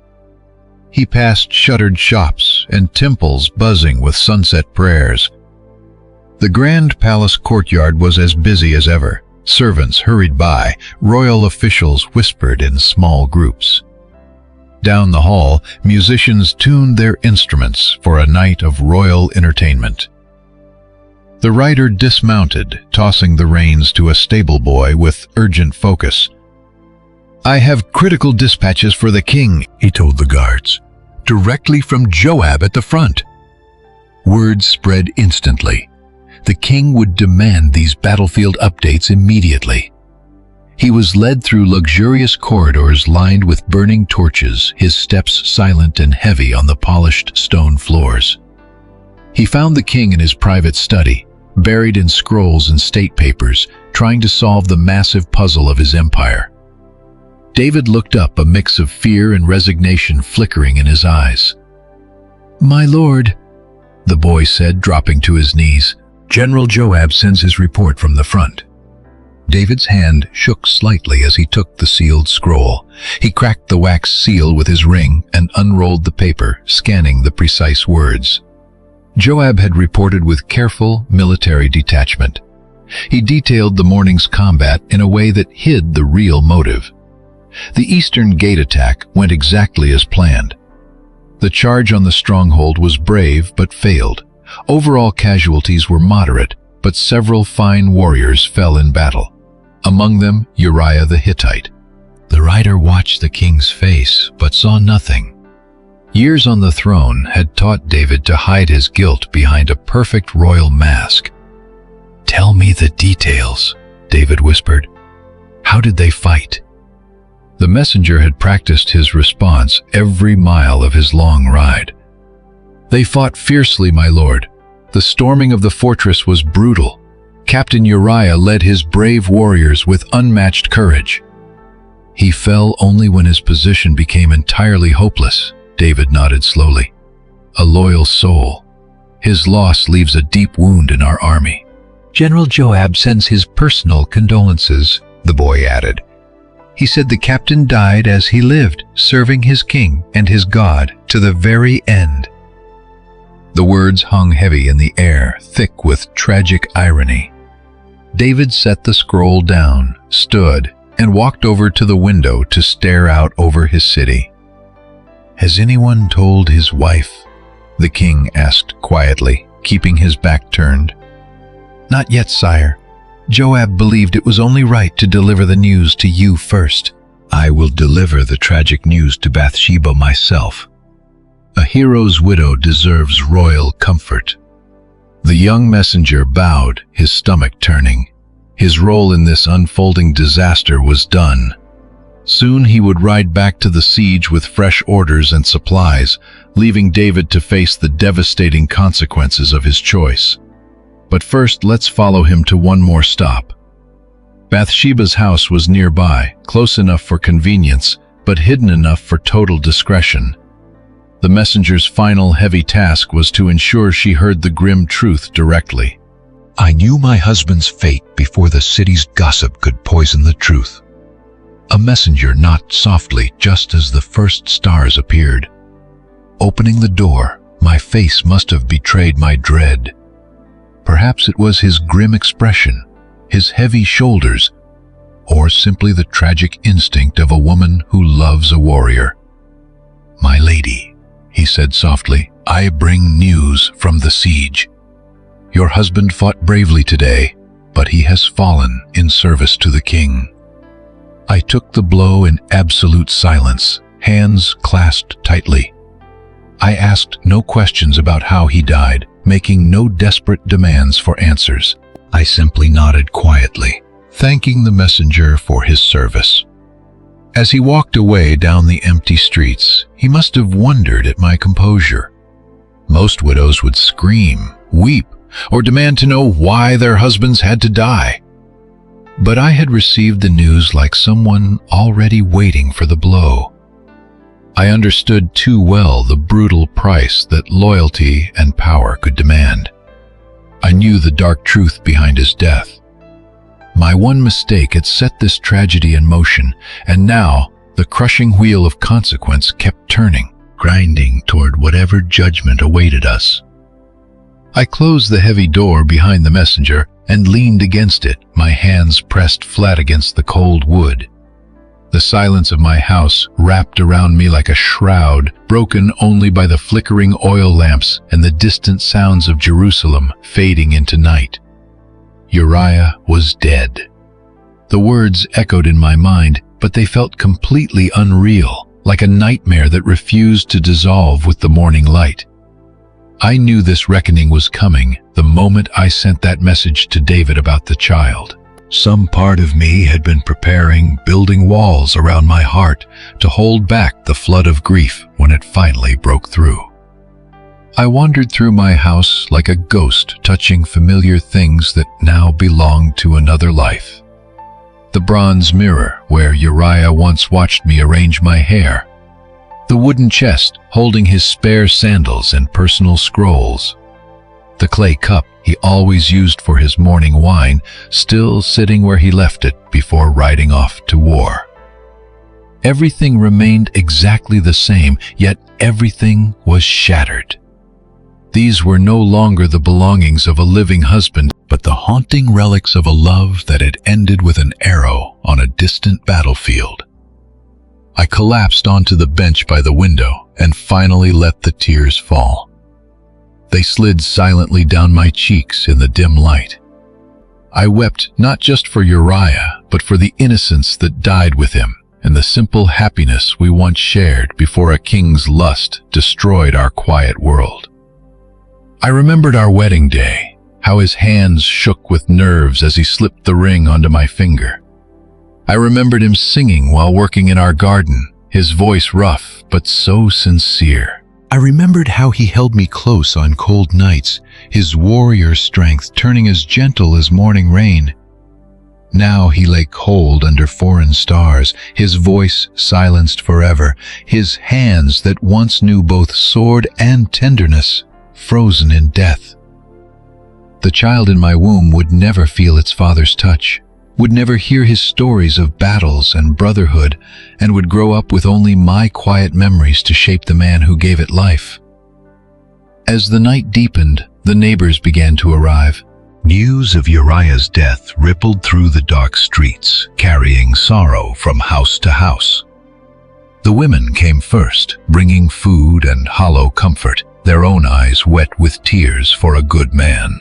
S3: He passed shuttered shops and temples buzzing with sunset prayers. The grand palace courtyard was as busy as ever. Servants hurried by, royal officials whispered in small groups. Down the hall, musicians tuned their instruments for a night of royal entertainment. The rider dismounted, tossing the reins to a stable boy with urgent focus. "I have critical dispatches for the king," he told the guards, "directly from Joab at the front." Word spread instantly. The king would demand these battlefield updates immediately. He was led through luxurious corridors lined with burning torches, his steps silent and heavy on the polished stone floors. He found the king in his private study, buried in scrolls and state papers, trying to solve the massive puzzle of his empire. David looked up, a mix of fear and resignation flickering in his eyes. "My lord," the boy said, dropping to his knees. "General Joab sends his report from the front." David's hand shook slightly as he took the sealed scroll. He cracked the wax seal with his ring and unrolled the paper, scanning the precise words. Joab had reported with careful military detachment. He detailed the morning's combat in a way that hid the real motive. The eastern gate attack went exactly as planned. The charge on the stronghold was brave but failed. Overall casualties were moderate, but several fine warriors fell in battle. Among them, Uriah the Hittite. The rider watched the king's face, but saw nothing. Years on the throne had taught David to hide his guilt behind a perfect royal mask. "Tell me the details," David whispered. "How did they fight?" The messenger had practiced his response every mile of his long ride. "They fought fiercely, my lord. The storming of the fortress was brutal. Captain Uriah led his brave warriors with unmatched courage.
S1: He fell only when his position became entirely hopeless. David nodded slowly. A loyal soul. His loss leaves a deep wound in our army. General Joab sends his personal condolences, the boy added. He said the captain died as he lived, serving his king and his God to the very end. The words hung heavy in the air, thick with tragic irony. David set the scroll down, stood, and walked over to the window to stare out over his city. "Has anyone told his wife?" the king asked quietly, keeping his back turned. "Not yet, sire. Joab believed it was only right to deliver the news to you first." "I will deliver the tragic news to Bathsheba myself. A hero's widow deserves royal comfort." The young messenger bowed, his stomach turning. His role in this unfolding disaster was done. Soon he would ride back to the siege with fresh orders and supplies, leaving David to face the devastating consequences of his choice. But first, let's follow him to one more stop. Bathsheba's house was nearby, close enough for convenience, but hidden enough for total discretion. The messenger's final heavy task was to ensure she heard the grim truth directly.
S3: "I knew my husband's fate before the city's gossip could poison the truth." A messenger knocked softly just as the first stars appeared. Opening the door, my face must have betrayed my dread. Perhaps it was his grim expression, his heavy shoulders, or simply the tragic instinct of a woman who loves a warrior. "My lady," he said softly, "I bring news from the siege. Your husband fought bravely today, but he has fallen in service to the king." I took the blow in absolute silence, hands clasped tightly. I asked no questions about how he died, making no desperate demands for answers. I simply nodded quietly, thanking the messenger for his service. As he walked away down the empty streets, he must have wondered at my composure. Most widows would scream, weep, or demand to know why their husbands had to die. But I had received the news like someone already waiting for the blow. I understood too well the brutal price that loyalty and power could demand. I knew the dark truth behind his death. My one mistake had set this tragedy in motion, and now the crushing wheel of consequence kept turning, grinding toward whatever judgment awaited us. I closed the heavy door behind the messenger and leaned against it, my hands pressed flat against the cold wood. The silence of my house wrapped around me like a shroud, broken only by the flickering oil lamps and the distant sounds of Jerusalem fading into night. Uriah was dead. The words echoed in my mind, but they felt completely unreal, like a nightmare that refused to dissolve with the morning light. I knew this reckoning was coming the moment I sent that message to David about the child. Some part of me had been preparing, building walls around my heart to hold back the flood of grief when it finally broke through. I wandered through my house like a ghost, touching familiar things that now belonged to another life. The bronze mirror where Uriah once watched me arrange my hair. The wooden chest holding his spare sandals and personal scrolls. The clay cup he always used for his morning wine, still sitting where he left it before riding off to war. Everything remained exactly the same, yet everything was shattered. These were no longer the belongings of a living husband, but the haunting relics of a love that had ended with an arrow on a distant battlefield. I collapsed onto the bench by the window and finally let the tears fall. They slid silently down my cheeks in the dim light. I wept not just for Uriah, but for the innocence that died with him and the simple happiness we once shared before a king's lust destroyed our quiet world. I remembered our wedding day, how his hands shook with nerves as he slipped the ring onto my finger. I remembered him singing while working in our garden, his voice rough but so sincere. I remembered how he held me close on cold nights, his warrior strength turning as gentle as morning rain. Now he lay cold under foreign stars, his voice silenced forever, his hands that once knew both sword and tenderness, frozen in death. The child in my womb would never feel its father's touch, would never hear his stories of battles and brotherhood, and would grow up with only my quiet memories to shape the man who gave it life. As the night deepened, the neighbors began to arrive. News of Uriah's death rippled through the dark streets, carrying sorrow from house to house. The women came first, bringing food and hollow comfort, their own eyes wet with tears for a good man.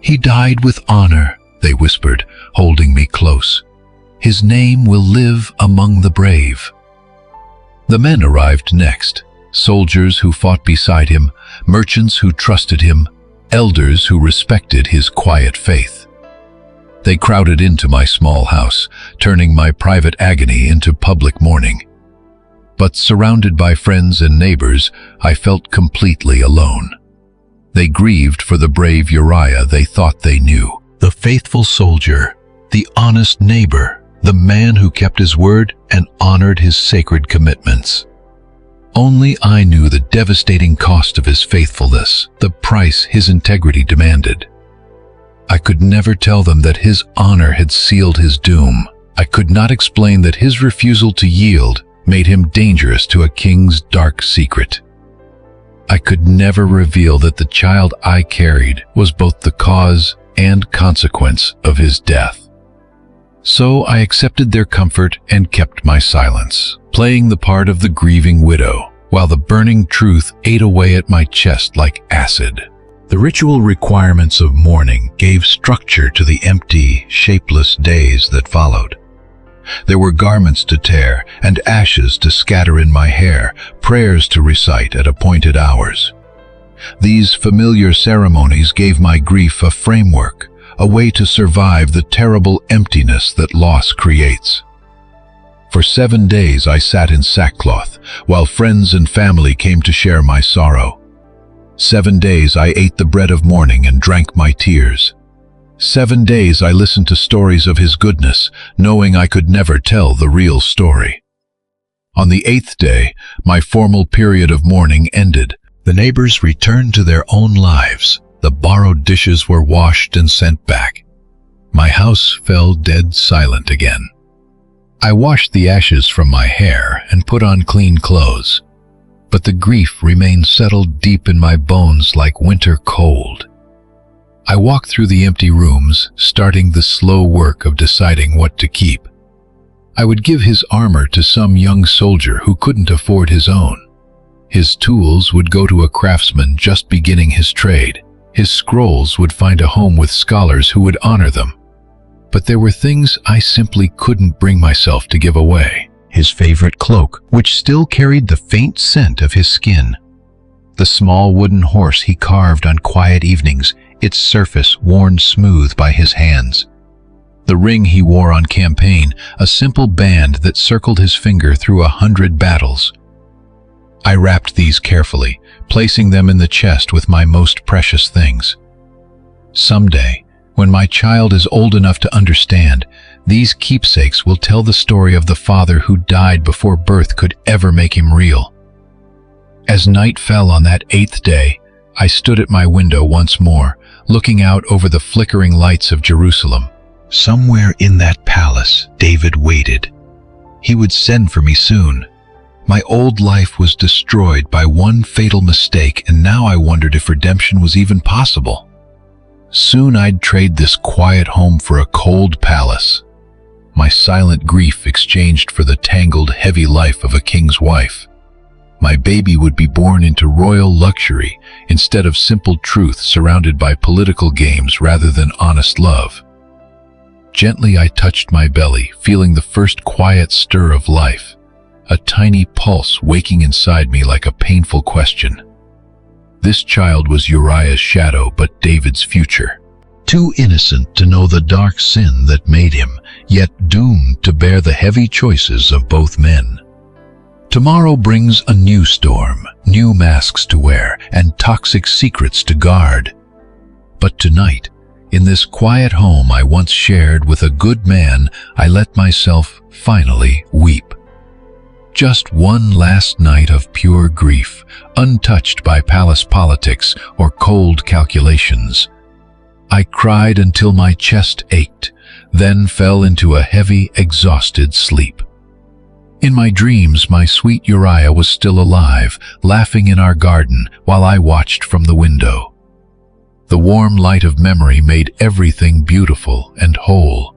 S3: "He died with honor," they whispered, holding me close. "His name will live among the brave." The men arrived next, soldiers who fought beside him, merchants who trusted him, elders who respected his quiet faith. They crowded into my small house, turning my private agony into public mourning. But surrounded by friends and neighbors, I felt completely alone. They grieved for the brave Uriah they thought they knew, the faithful soldier, the honest neighbor, the man who kept his word and honored his sacred commitments. Only I knew the devastating cost of his faithfulness, the price his integrity demanded. I could never tell them that his honor had sealed his doom. I could not explain that his refusal to yield made him dangerous to a king's dark secret. I could never reveal that the child I carried was both the cause and consequence of his death. So I accepted their comfort and kept my silence, playing the part of the grieving widow, while the burning truth ate away at my chest like acid. The ritual requirements of mourning gave structure to the empty, shapeless days that followed. There were garments to tear and ashes to scatter in my hair, prayers to recite at appointed hours. These familiar ceremonies gave my grief a framework, a way to survive the terrible emptiness that loss creates. For 7 days I sat in sackcloth, while friends and family came to share my sorrow. 7 days I ate the bread of mourning and drank my tears. 7 days I listened to stories of his goodness, knowing I could never tell the real story. On the 8th day, my formal period of mourning ended. The neighbors returned to their own lives. The borrowed dishes were washed and sent back. My house fell dead silent again. I washed the ashes from my hair and put on clean clothes, but the grief remained settled deep in my bones like winter cold. I walked through the empty rooms, starting the slow work of deciding what to keep. I would give his armor to some young soldier who couldn't afford his own. His tools would go to a craftsman just beginning his trade. His scrolls would find a home with scholars who would honor them. But there were things I simply couldn't bring myself to give away. His favorite cloak, which still carried the faint scent of his skin. The small wooden horse he carved on quiet evenings, its surface worn smooth by his hands. The ring he wore on campaign, a simple band that circled his finger through 100 battles. I wrapped these carefully, placing them in the chest with my most precious things. Someday, when my child is old enough to understand, these keepsakes will tell the story of the father who died before birth could ever make him real. As night fell on that 8th day, I stood at my window once more, looking out over the flickering lights of Jerusalem. Somewhere in that palace, David waited. He would send for me soon. My old life was destroyed by one fatal mistake, and now I wondered if redemption was even possible. Soon I'd trade this quiet home for a cold palace. My silent grief exchanged for the tangled, heavy life of a king's wife. My baby would be born into royal luxury instead of simple truth surrounded by political games rather than honest love. Gently I touched my belly, feeling the first quiet stir of life, a tiny pulse waking inside me like a painful question. This child was Uriah's shadow, but David's future. Too innocent to know the dark sin that made him, yet doomed to bear the heavy choices of both men. Tomorrow brings a new storm, new masks to wear, and toxic secrets to guard. But tonight,
S1: In this quiet home I once shared with a good man, I let myself finally weep. Just one last night of pure grief, untouched by palace politics or cold calculations. I cried until my chest ached, then fell into a heavy, exhausted sleep. In my dreams, my sweet Uriah was still alive, laughing in our garden while I watched from the window. The warm light of memory made everything beautiful and whole.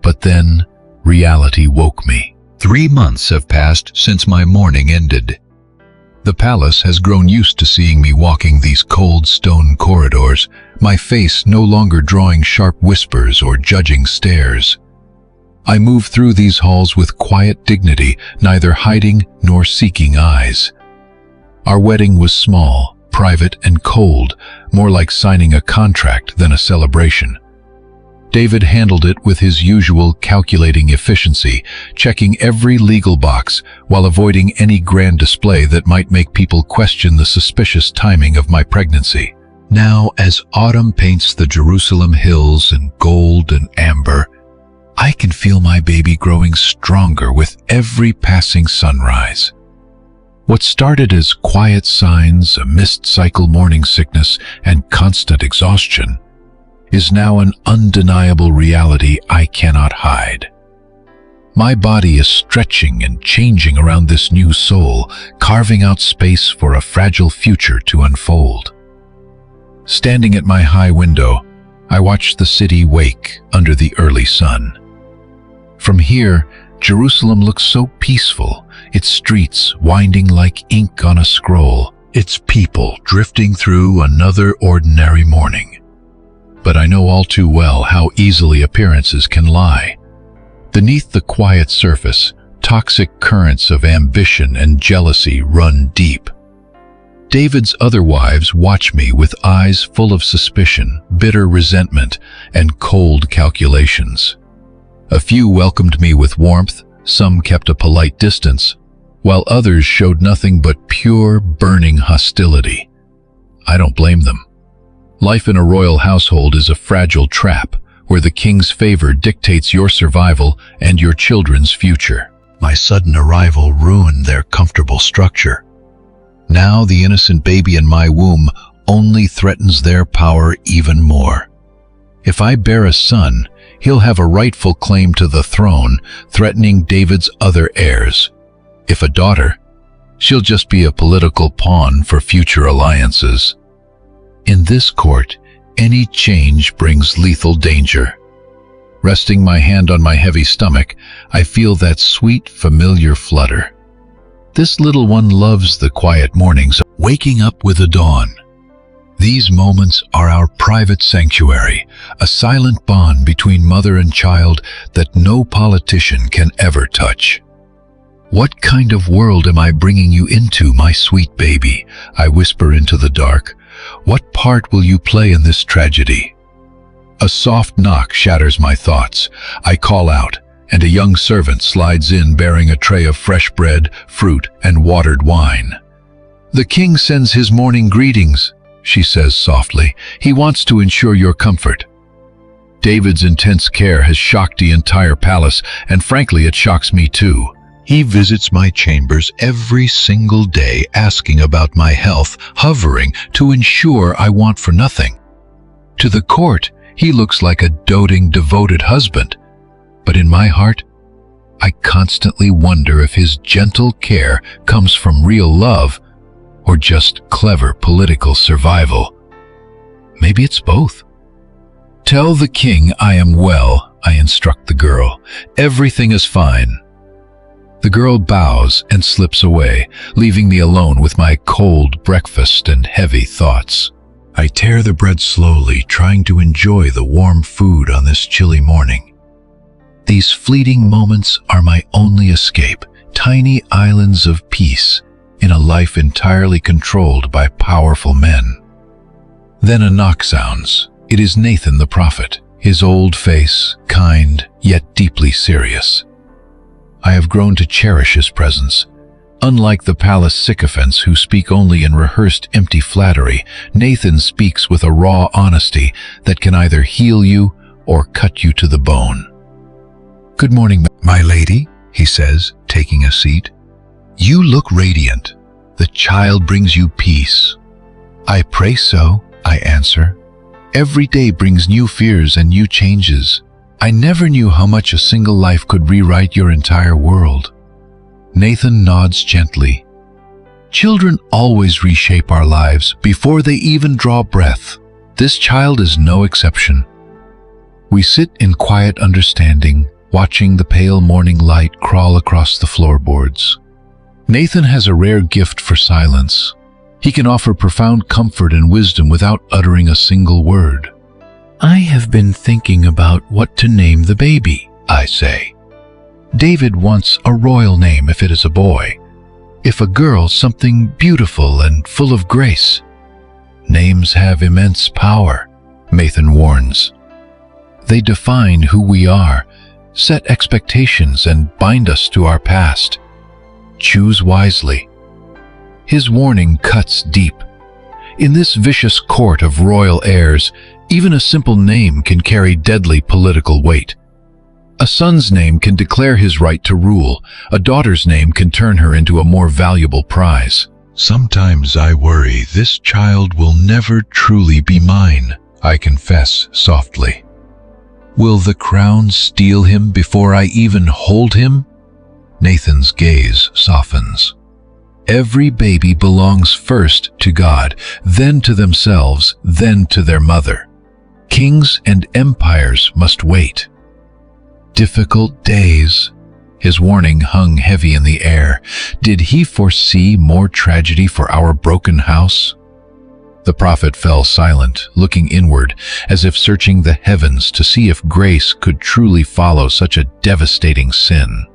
S1: But then, reality woke me.
S3: 3 months have passed since my mourning ended.
S1: The palace has grown used to seeing me walking these cold stone corridors, my face no longer drawing sharp whispers or judging stares. I move through these halls with quiet dignity, neither hiding nor seeking eyes. Our wedding was small, private and cold, more like signing a contract than a celebration. David handled it with his usual calculating efficiency, checking every legal box while avoiding any grand display that might make people question the suspicious timing of my pregnancy. Now, as autumn paints the Jerusalem hills in gold and amber, I can feel my baby growing stronger with every passing sunrise. What started as quiet signs, a missed cycle morning sickness, and constant exhaustion, is now an undeniable reality I cannot hide. My body is stretching and changing around this new soul, carving out space for a fragile future to unfold. Standing at my high window, I watch the city wake under the early sun. From here, Jerusalem looks so peaceful, its streets winding like ink on a scroll, its people drifting through another ordinary morning. But I know all too well how easily appearances can lie. Beneath the quiet surface, toxic currents of ambition and jealousy run deep. David's other wives watch me with eyes full of suspicion, bitter resentment, and cold calculations. A few welcomed me with warmth, some kept a polite distance, while others showed nothing but pure, burning hostility. I don't blame them. Life in a royal household is a fragile trap where the king's favor dictates your survival and your children's future.
S3: My sudden arrival ruined their comfortable structure. Now the innocent baby in my womb only threatens their power even more. If I bear a son, he'll have a rightful claim to the throne, threatening David's other heirs. If a daughter, she'll just be a political pawn for future alliances. In this court, any change brings lethal danger. Resting my hand on my heavy stomach, I feel that sweet, familiar flutter. This little one loves the quiet mornings, waking up with the dawn. These moments are our private sanctuary, a silent bond between mother and child that no politician can ever touch. "What kind of world am I bringing you into, my sweet baby?" I whisper into the dark. "What part will you play in this tragedy?" A soft knock shatters my thoughts. I call out, and a young servant slides in bearing a tray of fresh bread, fruit, and watered wine. "The king sends his morning greetings," she says softly. "He wants to ensure your comfort." David's intense care has shocked the entire palace, and frankly, it shocks me too. He visits my chambers every single day, asking about my health, hovering to ensure I want for nothing. To the court, he looks like a doting, devoted husband. But in my heart, I constantly wonder if his gentle care comes from real love or just clever political survival. Maybe it's both. "Tell the king I am well," I instruct the girl. "Everything is fine." The girl bows and slips away, leaving me alone with my cold breakfast and heavy thoughts. I tear the bread slowly, trying to enjoy the warm food on this chilly morning. These fleeting moments are my only escape, tiny islands of peace in a life entirely controlled by powerful men. Then a knock sounds. It is Nathan the prophet, his old face, kind yet deeply serious. I have grown to cherish his presence,
S1: Unlike the palace sycophants who speak only in rehearsed empty flattery, Nathan speaks with a raw honesty that can either heal you or cut you to the bone.
S3: "Good morning, my lady," he says, taking a seat. "You look radiant. The child brings you peace." "I pray so," I answer. "Every day brings new fears and new changes. I never knew how much a single life could rewrite your entire world." Nathan nods gently. "Children always reshape our lives before they even draw breath. This child is no exception." We sit in quiet understanding, watching the pale morning light crawl across the floorboards. Nathan has a rare gift for silence. He can offer profound comfort and wisdom without uttering a single word. "I have been thinking about what to name the baby," I say. "David wants a royal name if it is a boy. If a girl, something beautiful and full of grace." "Names have immense power," Nathan warns. "They define who we are, set expectations, and bind us to our past. Choose wisely." His warning cuts deep. In this vicious court of royal heirs, even a simple name can carry deadly political weight. A son's name can declare his right to rule. A daughter's name can turn her into a more valuable prize. "Sometimes I worry this child will never truly be mine," I confess softly. "Will the crown steal him before I even hold him?" Nathan's gaze softens. Every baby belongs first to God, then to themselves, then to their mother. Kings and empires must wait. Difficult days. His warning hung heavy in the air. Did he foresee more tragedy for our broken house? The prophet fell silent, looking inward, as if searching the heavens to see if grace could truly follow such a devastating sin.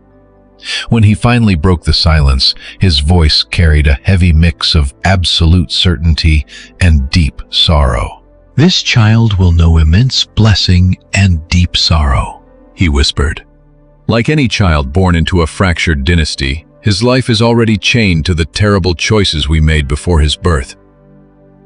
S3: When he finally broke the silence, his voice carried a heavy mix of absolute certainty and deep sorrow. "This child will know immense blessing and deep sorrow," he whispered. Like any child born into a fractured dynasty, his life is already chained to the terrible choices we made before his birth.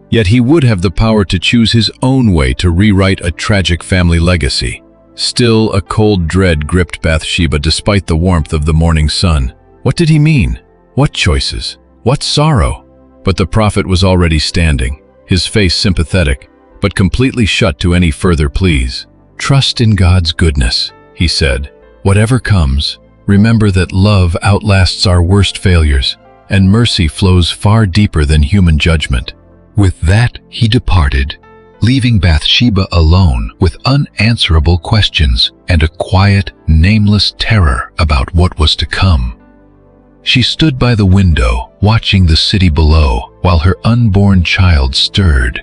S3: Yet he would have the power to choose his own way to rewrite a tragic family legacy. Still, a cold dread gripped Bathsheba despite the warmth of the morning sun. What did he mean? What choices? What sorrow? But the prophet was already standing, his face sympathetic, but completely shut to any further pleas. "Trust in God's goodness," he said. "Whatever comes, remember that love outlasts our worst failures, and mercy flows far deeper than human judgment." With that, he departed, leaving Bathsheba alone with unanswerable questions and a quiet, nameless terror about what was to come. She stood by the window, watching the city below, while her unborn child stirred.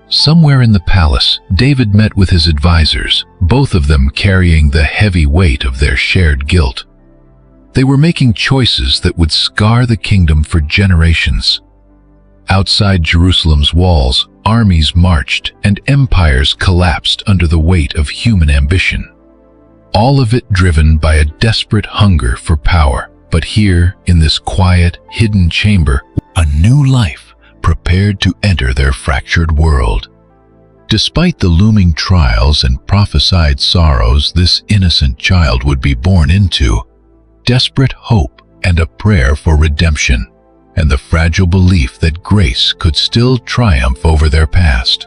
S3: Somewhere in the palace, David met with his advisors, both of them carrying the heavy weight of their shared guilt. They were making choices that would scar the kingdom for generations. Outside Jerusalem's walls, armies marched and empires collapsed under the weight of human ambition. All of it driven by a desperate hunger for power. But here, in this quiet, hidden chamber, a new life prepared to enter their fractured world. Despite the looming trials and prophesied sorrows this innocent child would be born into, desperate hope and a prayer for redemption, and the fragile belief that grace could still triumph over their past.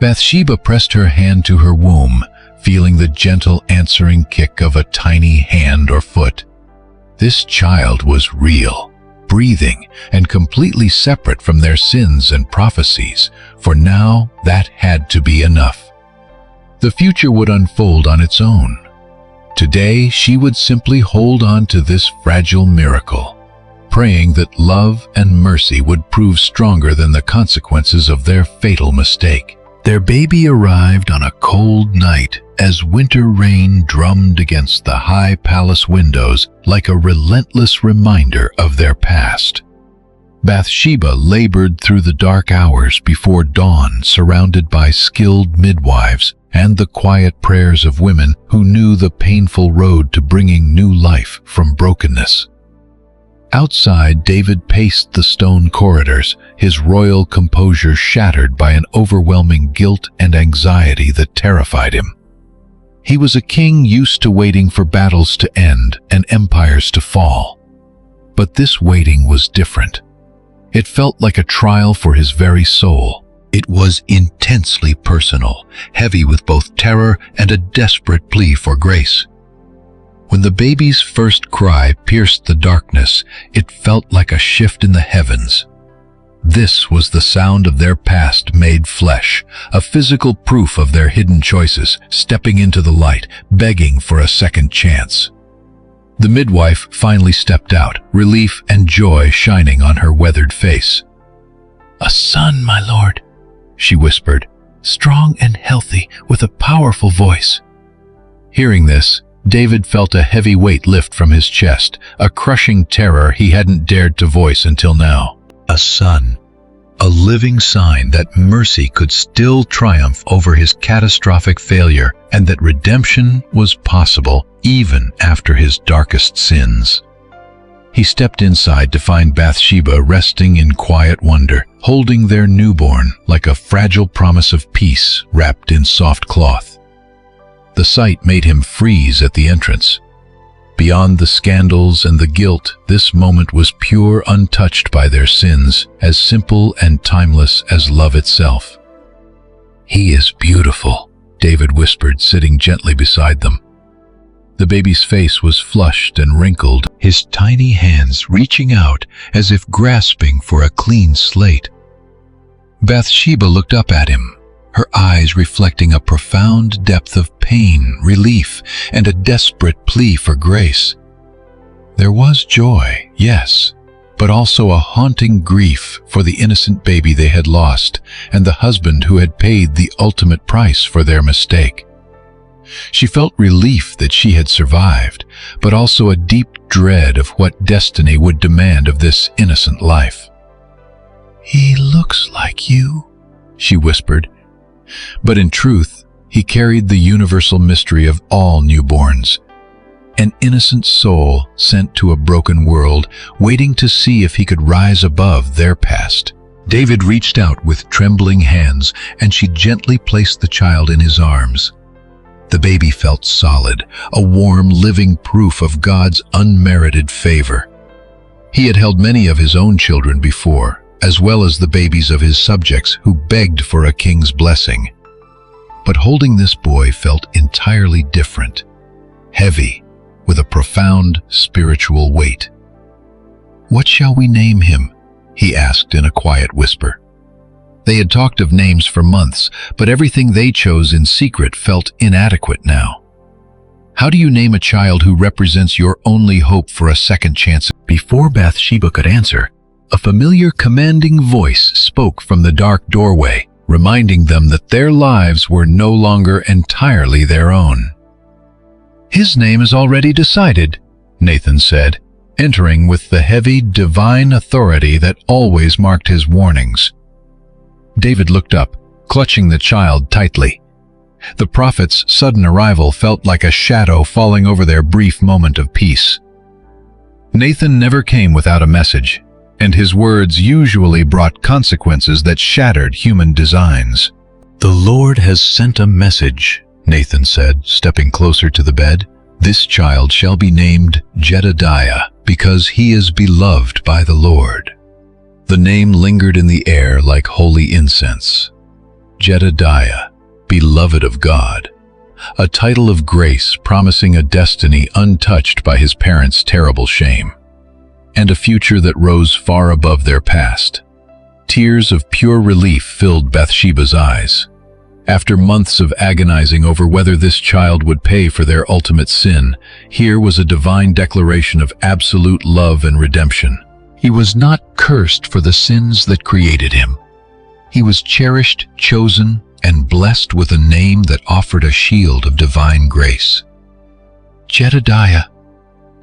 S3: Bathsheba pressed her hand to her womb, feeling the gentle answering kick of a tiny hand or foot. This child was real, breathing, and completely separate from their sins and prophecies, for now that had to be enough. The future would unfold on its own. Today she would simply hold on to this fragile miracle, praying that love and mercy would prove stronger than the consequences of their fatal mistake. Their baby arrived on a cold night as winter rain drummed against the high palace windows like a relentless reminder of their past. Bathsheba labored through the dark hours before dawn, surrounded by skilled midwives and the quiet prayers of women who knew the painful road to bringing new life from brokenness.
S1: Outside, David paced the stone corridors, his royal composure shattered by an overwhelming guilt and anxiety that terrified him. He was a king used to waiting for battles to end and empires to fall. But this waiting was different. It felt like a trial for his very soul. It was intensely personal, heavy with both terror and a desperate plea for grace. When the baby's first cry pierced the darkness, it felt like a shift in the heavens. This was the sound of their past made flesh, a physical proof of their hidden choices, stepping into the light, begging for a second chance. The midwife finally stepped out, relief and joy shining on her weathered face. "A son, my lord," she whispered, strong and healthy, with a powerful voice. Hearing this, David felt a heavy weight lift from his chest, a crushing terror he hadn't dared to voice until now. A son, a living sign that mercy could still triumph over his catastrophic failure and that redemption was possible even after his darkest sins. He stepped inside to find Bathsheba resting in quiet wonder, holding their newborn like a fragile promise of peace wrapped in soft cloth. The sight made him freeze at the entrance. Beyond the scandals and the guilt, this moment was pure, untouched by their sins, as simple and timeless as love itself. "He is beautiful," David whispered, sitting gently beside them. The baby's face was flushed and wrinkled, his tiny hands reaching out as if grasping for a clean slate. Bathsheba looked up at him, her eyes reflecting a profound depth of pain, relief, and a desperate plea for grace. There was joy, yes, but also a haunting grief for the innocent baby they had lost and the husband who had paid the ultimate price for their mistake. She felt relief that she had survived, but also a deep dread of what destiny would demand of this innocent life. "He looks like you," she whispered. But in truth, he carried the universal mystery of all newborns. An innocent soul sent to a broken world, waiting to see if he could rise above their past. David reached out with trembling hands, and she gently placed the child in his arms. The baby felt solid, a warm, living proof of God's unmerited favor. He had held many of his own children before, as well as the babies of his subjects who begged for a king's blessing. But holding this boy felt entirely different, heavy, with a profound spiritual weight. "What shall we name him?" he asked in a quiet whisper. They had talked of names for months, but everything they chose in secret felt inadequate now. How do you name a child who represents your only hope for a second chance? Before Bathsheba could answer, a familiar commanding voice spoke from the dark doorway, reminding them that their lives were no longer entirely their own. "His name is already decided," Nathan said, entering with the heavy, divine authority that always marked his warnings. David looked up, clutching the child tightly. The prophet's sudden arrival felt like a shadow falling over their brief moment of peace. Nathan never came without a message, and his words usually brought consequences that shattered human designs. "The Lord has sent a message," Nathan said, stepping closer to the bed. "This child shall be named Jedidiah, because he is beloved by the Lord." The name lingered in the air like holy incense. Jedidiah, beloved of God, a title of grace promising a destiny untouched by his parents' terrible shame, and a future that rose far above their past. Tears of pure relief filled Bathsheba's eyes. After months of agonizing over whether this child would pay for their ultimate sin, here was a divine declaration of absolute love and redemption. He was not cursed for the sins that created him. He was cherished, chosen, and blessed with a name that offered a shield of divine grace. "Jedidiah,"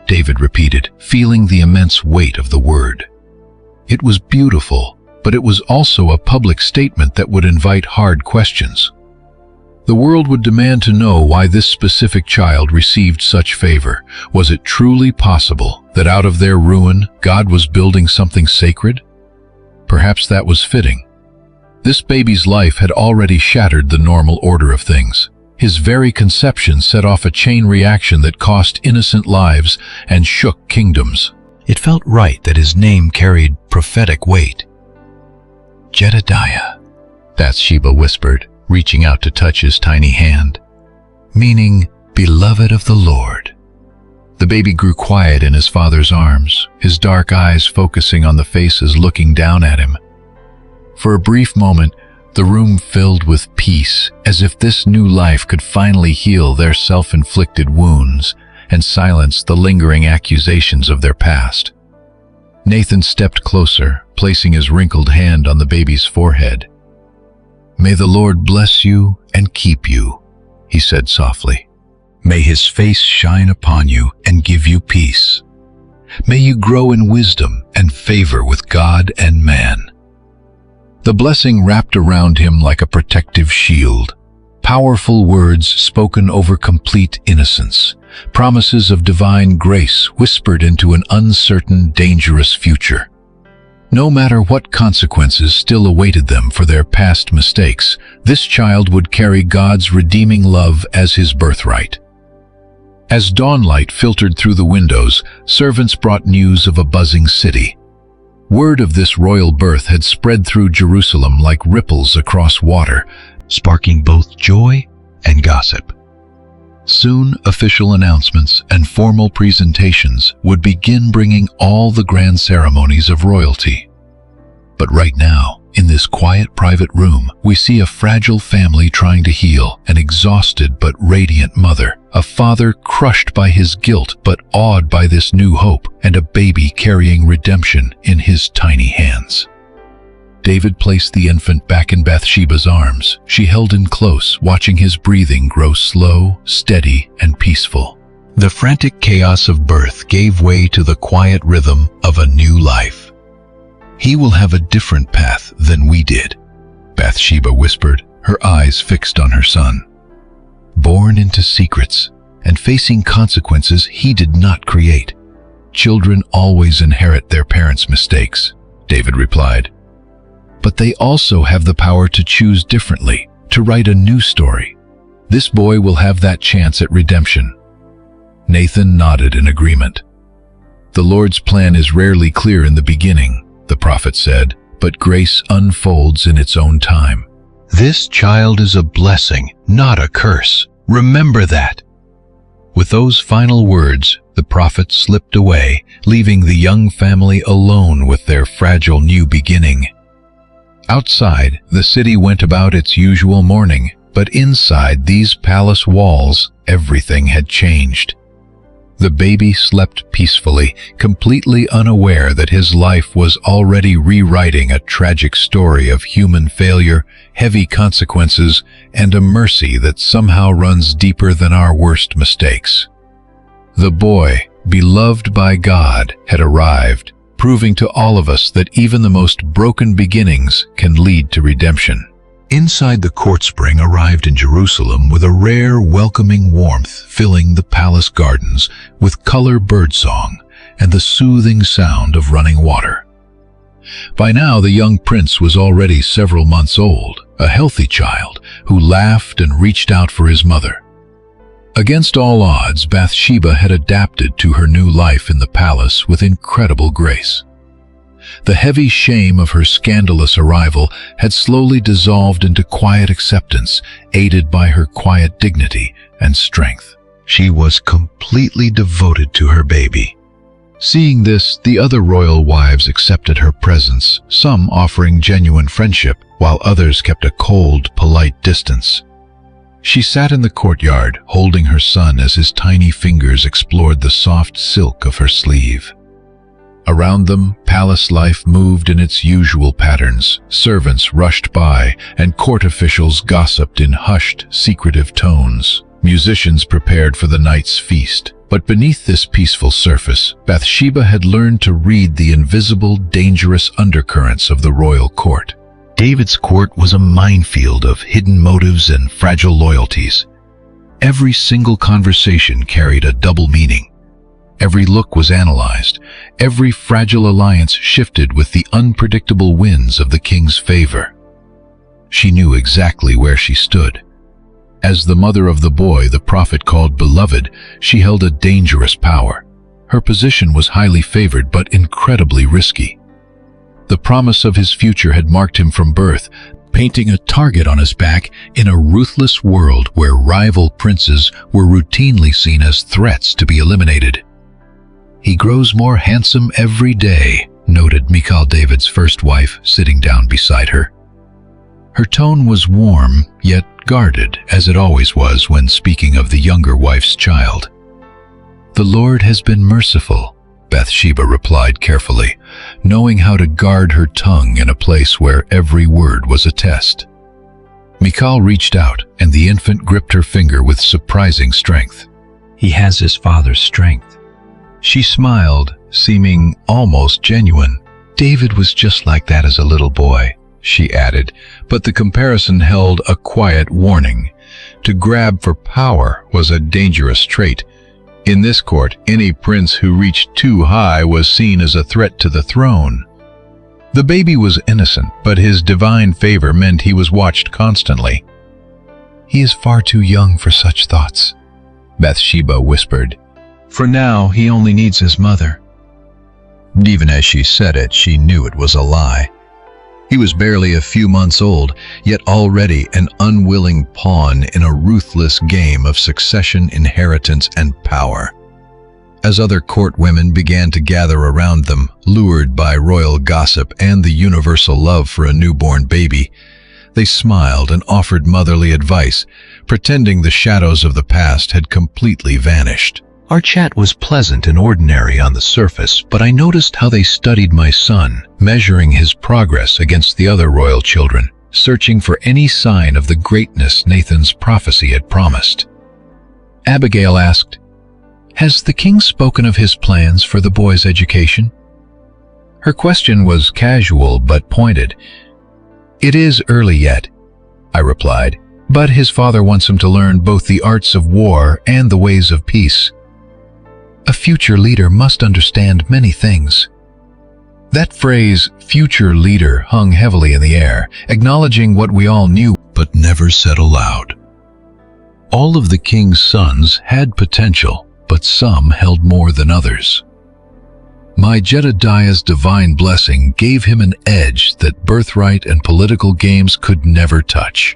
S1: David repeated, feeling the immense weight of the word. It was beautiful, but it was also a public statement that would invite hard questions. The world would demand to know why this specific child received such favor. Was it truly possible that out of their ruin, God was building something sacred? Perhaps that was fitting. This baby's life had already shattered the normal order of things. His very conception set off a chain reaction that cost innocent lives and shook kingdoms.
S3: It felt right that his name carried prophetic weight.
S1: Jedidiah, Bathsheba whispered, reaching out to touch his tiny hand, meaning beloved of the Lord. The baby grew quiet in his father's arms, his dark eyes focusing on the faces looking down at him. For a brief moment, the room filled with peace, as if this new life could finally heal their self-inflicted wounds and silence the lingering accusations of their past. Nathan stepped closer, placing his wrinkled hand on the baby's forehead. "May the Lord bless you and keep you," he said softly. "May his face shine upon you and give you peace. May you grow in wisdom and favor with God and man." The blessing wrapped around him like a protective shield. Powerful words spoken over complete innocence. Promises of divine grace whispered into an uncertain, dangerous future. No matter what consequences still awaited them for their past mistakes, this child would carry God's redeeming love as his birthright. As dawnlight filtered through the windows, servants brought news of a buzzing city. Word of this royal birth had spread through Jerusalem like ripples across water,
S3: Sparking both joy and gossip.
S1: Soon, official announcements and formal presentations would begin bringing all the grand ceremonies of royalty. But right now, in this quiet private room, we see a fragile family trying to heal, an exhausted but radiant mother, a father crushed by his guilt but awed by this new hope, and a baby carrying redemption in his tiny hands. David placed the infant back in Bathsheba's arms. She held him close, watching his breathing grow slow, steady, and peaceful.
S3: The frantic chaos of birth gave way to the quiet rhythm of a new life.
S1: "He will have a different path than we did," Bathsheba whispered, her eyes fixed on her son. "Born into secrets and facing consequences he did not create. Children always inherit their parents' mistakes," David replied. "But they also have the power to choose differently, to write a new story. This boy will have that chance at redemption." Nathan nodded in agreement. "The Lord's plan is rarely clear in the beginning," the prophet said, "but grace unfolds in its own time."
S3: This child is a blessing, not a curse. Remember that.
S1: With those final words, the prophet slipped away, leaving the young family alone with their fragile new beginning. Outside, the city went about its usual mourning, but inside these palace walls, everything had changed. The baby slept peacefully, completely unaware that his life was already rewriting a tragic story of human failure, heavy consequences, and a mercy that somehow runs deeper than our worst mistakes. The boy, beloved by God, had arrived, proving to all of us that even the most broken beginnings can lead to redemption.
S3: Inside, the court spring arrived in Jerusalem with a rare, welcoming warmth filling the palace gardens with color birdsong and the soothing sound of running water. By now, the young prince was already several months old, a healthy child who laughed and reached out for his mother. Against all odds, Bathsheba had adapted to her new life in the palace with incredible grace. The heavy shame of her scandalous arrival had slowly dissolved into quiet acceptance, aided by her quiet dignity and strength. She was completely devoted to her baby.
S1: Seeing this, the other royal wives accepted her presence, some offering genuine friendship, while others kept a cold, polite distance. She sat in the courtyard, holding her son as his tiny fingers explored the soft silk of her sleeve. Around them, palace life moved in its usual patterns. Servants rushed by, and court officials gossiped in hushed, secretive tones. Musicians prepared for the night's feast. But beneath this peaceful surface, Bathsheba had learned to read the invisible, dangerous undercurrents of the royal court. David's court was a minefield of hidden motives and fragile loyalties. Every single conversation carried a double meaning. Every look was analyzed. Every fragile alliance shifted with the unpredictable winds of the king's favor. She knew exactly where she stood. As the mother of the boy the prophet called beloved, she held a dangerous power. Her position was highly favored but incredibly risky. The promise of his future had marked him from birth, painting a target on his back in a ruthless world where rival princes were routinely seen as threats to be eliminated. "He grows more handsome every day," noted Michal, David's first wife, sitting down beside her. Her tone was warm, yet guarded, as it always was when speaking of the younger wife's child. "The Lord has been merciful," Bathsheba replied carefully, knowing how to guard her tongue in a place where every word was a test. Michal reached out, and the infant gripped her finger with surprising strength. "He has his father's strength." She smiled, seeming almost genuine. "David was just like that as a little boy," she added, but the comparison held a quiet warning. To grab for power was a dangerous trait. In this court, any prince who reached too high was seen as a threat to the throne. The baby was innocent, but his divine favor meant he was watched constantly. "He is far too young for such thoughts," Bathsheba whispered. "For now, he only needs his mother." Even as she said it, she knew it was a lie. He was barely a few months old, yet already an unwilling pawn in a ruthless game of succession, inheritance, and power. As other court women began to gather around them, lured by royal gossip and the universal love for a newborn baby, they smiled and offered motherly advice, pretending the shadows of the past had completely vanished. Our chat was pleasant and ordinary on the surface, but I noticed how they studied my son, measuring his progress against the other royal children, searching for any sign of the greatness Nathan's prophecy had promised. Abigail asked, "Has the king spoken of his plans for the boy's education?" Her question was casual but pointed. "It is early yet," I replied, "but his father wants him to learn both the arts of war and the ways of peace. A future leader must understand many things." That phrase, future leader, hung heavily in the air, acknowledging what we all knew but never said aloud. All of the king's sons had potential, but some held more than others. My Jedidiah's divine blessing gave him an edge that birthright and political games could never touch.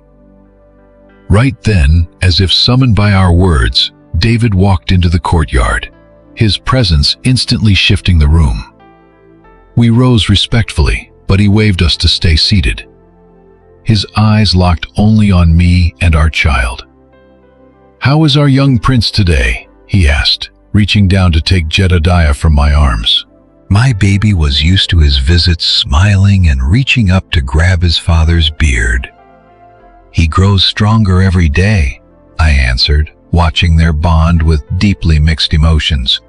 S1: Right then, as if summoned by our words, David walked into the courtyard, his presence instantly shifting the room. We rose respectfully, but he waved us to stay seated. His eyes locked only on me and our child. "How is our young prince today?" he asked, reaching down to take Jedidiah from my arms. My baby was used to his visits, smiling and reaching up to grab his father's beard. "He grows stronger every day," I answered, watching their bond with deeply mixed emotions.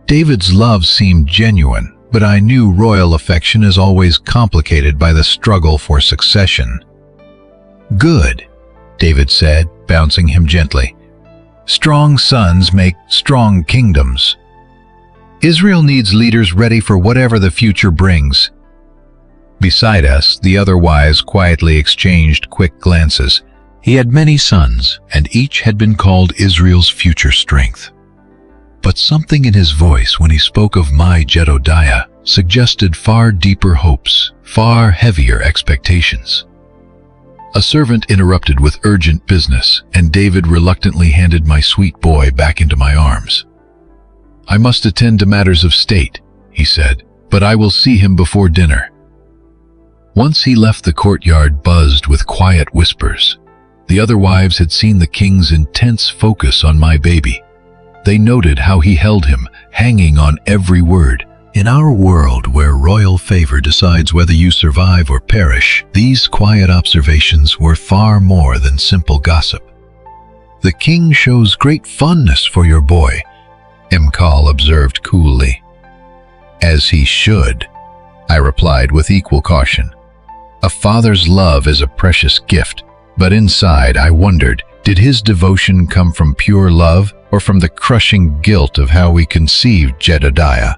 S1: David's love seemed genuine, but I knew royal affection is always complicated by the struggle for succession. "Good," David said, bouncing him gently. "Strong sons make strong kingdoms. Israel needs leaders ready for whatever the future brings." Beside us, the other wives quietly exchanged quick glances. He had many sons, and each had been called Israel's future strength. But something in his voice when he spoke of my Jedidiah suggested far deeper hopes, far heavier expectations. A servant interrupted with urgent business, and David reluctantly handed my sweet boy back into my arms. "I must attend to matters of state," he said, "but I will see him before dinner." Once he left, the courtyard buzzed with quiet whispers. The other wives had seen the king's intense focus on my baby. They noted how he held him, hanging on every word. In our world where royal favor decides whether you survive or perish, these quiet observations were far more than simple gossip. "The king shows great fondness for your boy," Michal observed coolly. "As he should," I replied with equal caution. A father's love is a precious gift, but inside I wondered, did his devotion come from pure love or from the crushing guilt of how we conceived Jedidiah?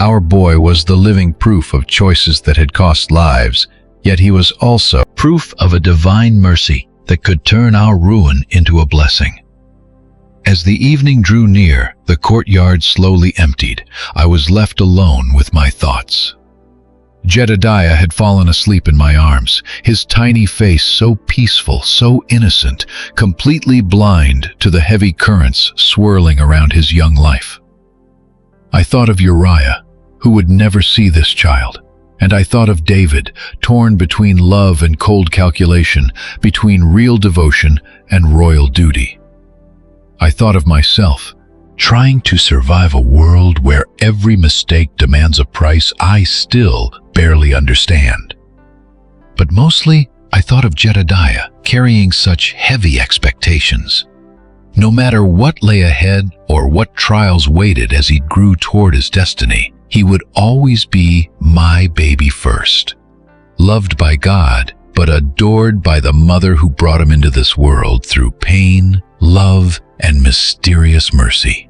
S1: Our boy was the living proof of choices that had cost lives, yet he was also proof of a divine mercy that could turn our ruin into a blessing. As the evening drew near, the courtyard slowly emptied. I was left alone with my thoughts. Jedidiah had fallen asleep in my arms, his tiny face so peaceful, so innocent, completely blind to the heavy currents swirling around his young life. I thought of Uriah, who would never see this child, and I thought of David, torn between love and cold calculation, between real devotion and royal duty. I thought of myself, trying to survive a world where every mistake demands a price I still barely understand. But mostly, I thought of Jedidiah carrying such heavy expectations. No matter what lay ahead or what trials waited as he grew toward his destiny, he would always be my baby first. Loved by God, but adored by the mother who brought him into this world through pain, love, and mysterious mercy.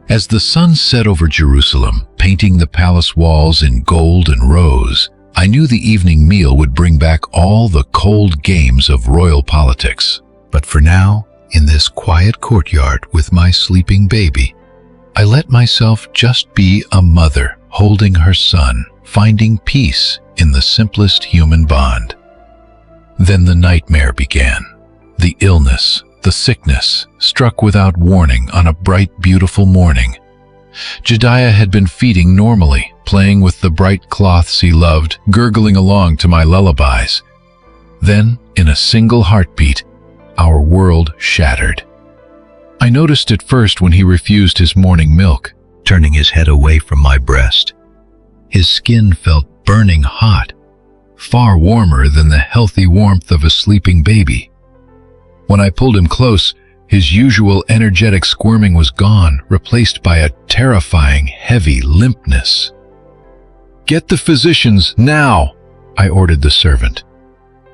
S1: As the sun set over Jerusalem, painting the palace walls in gold and rose, I knew the evening meal would bring back all the cold games of royal politics. But for now, in this quiet courtyard with my sleeping baby, I let myself just be a mother holding her son, finding peace in the simplest human bond. Then the nightmare began. The illness, the sickness, struck without warning on a bright, beautiful morning. Jedidiah had been feeding normally, playing with the bright cloths he loved, gurgling along to my lullabies. Then, in a single heartbeat, our world shattered. I noticed it first when he refused his morning milk, turning his head away from my breast. His skin felt burning hot, far warmer than the healthy warmth of a sleeping baby. When I pulled him close, his usual energetic squirming was gone, replaced by a terrifying, heavy limpness. "Get the physicians, now!" I ordered the servant.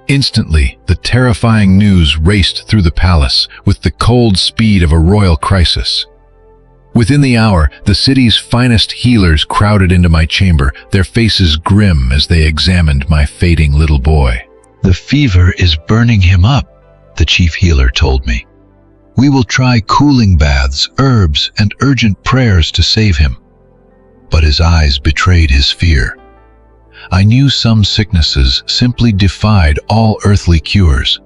S1: Instantly, the terrifying news raced through the palace with the cold speed of a royal crisis. Within the hour, the city's finest healers crowded into my chamber, their faces grim as they examined my fading little boy. "The fever is burning him up," the chief healer told me. "We will try cooling baths, herbs, and urgent prayers to save him." But his eyes betrayed his fear. I knew some sicknesses simply defied all earthly cures.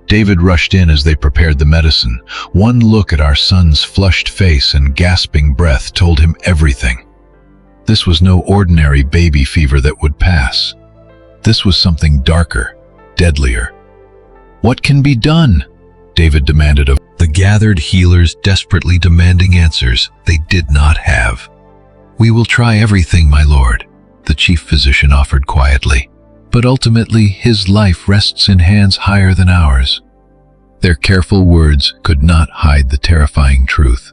S1: David rushed in as they prepared the medicine. One look at our son's flushed face and gasping breath told him everything. This was no ordinary baby fever that would pass. This was something darker, deadlier. "What can be done?" David demanded of the gathered healers, desperately demanding answers they did not have. "We will try everything, my lord," the chief physician offered quietly. "But ultimately, his life rests in hands higher than ours." Their careful words could not hide the terrifying truth.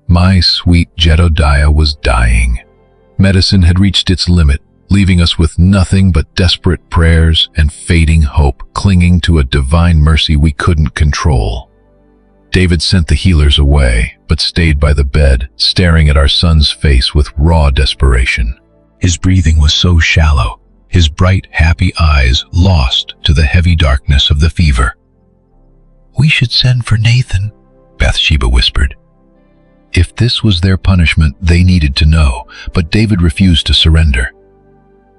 S1: My sweet Jedidiah was dying. Medicine had reached its limit, leaving us with nothing but desperate prayers and fading hope, clinging to a divine mercy we couldn't control. David sent the healers away, but stayed by the bed, staring at our son's face with raw desperation. His breathing was so shallow, his bright, happy eyes lost to the heavy darkness of the fever. "We should send for Nathan," Bathsheba whispered. If this was their punishment, they needed to know, but David refused to surrender.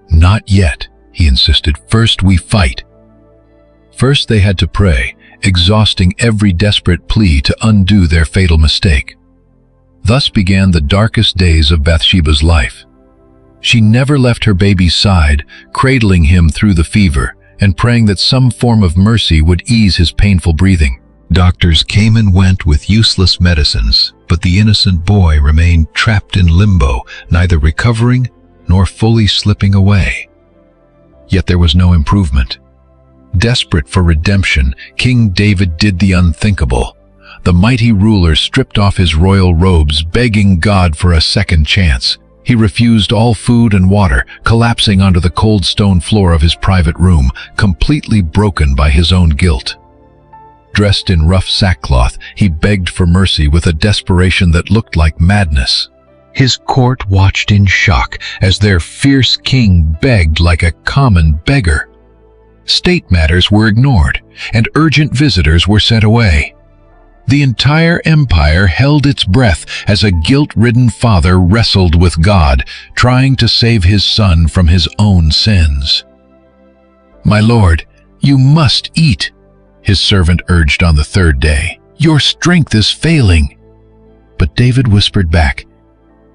S1: "Not yet," he insisted. "First we fight." First they had to pray, exhausting every desperate plea to undo their fatal mistake. Thus began the darkest days of Bathsheba's life. She never left her baby's side, cradling him through the fever and praying that some form of mercy would ease his painful breathing. Doctors came and went with useless medicines, but the innocent boy remained trapped in limbo, neither recovering nor fully slipping away. Yet there was no improvement. Desperate for redemption, King David did the unthinkable. The mighty ruler stripped off his royal robes, begging God for a second chance. He refused all food and water, collapsing onto the cold stone floor of his private room, completely broken by his own guilt. Dressed in rough sackcloth, he begged for mercy with a desperation that looked like madness. His court watched in shock as their fierce king begged like a common beggar. State matters were ignored, and urgent visitors were sent away. The entire empire held its breath as a guilt-ridden father wrestled with God, trying to save his son from his own sins. "My lord, you must eat," his servant urged on the third day. "Your strength is failing." But David whispered back,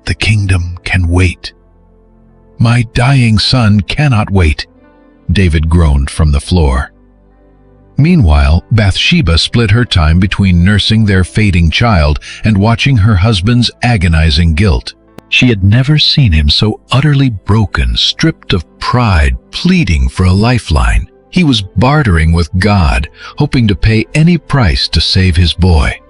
S1: "The kingdom can wait." "My dying son cannot wait," David groaned from the floor. Meanwhile, Bathsheba split her time between nursing their fading child and watching her husband's agonizing guilt. She had never seen him so utterly broken, stripped of pride, pleading for a lifeline. He was bartering with God, hoping to pay any price to save his boy.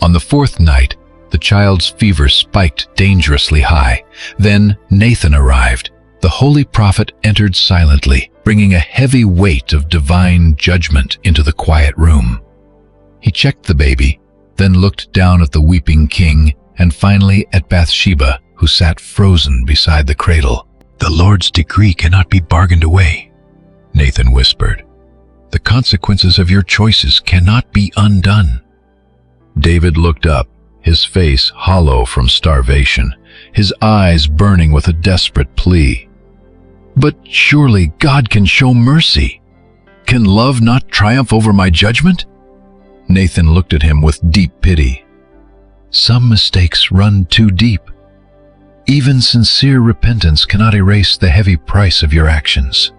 S1: On the fourth night, the child's fever spiked dangerously high. Then Nathan arrived. The holy prophet entered silently, bringing a heavy weight of divine judgment into the quiet room. He checked the baby, then looked down at the weeping king, and finally at Bathsheba, who sat frozen beside the cradle. "The Lord's decree cannot be bargained away," Nathan whispered. "The consequences of your choices cannot be undone." David looked up, his face hollow from starvation, his eyes burning with a desperate plea. "But surely God can show mercy. Can love not triumph over my judgment?" Nathan looked at him with deep pity. "Some mistakes run too deep. Even sincere repentance cannot erase the heavy price of your actions."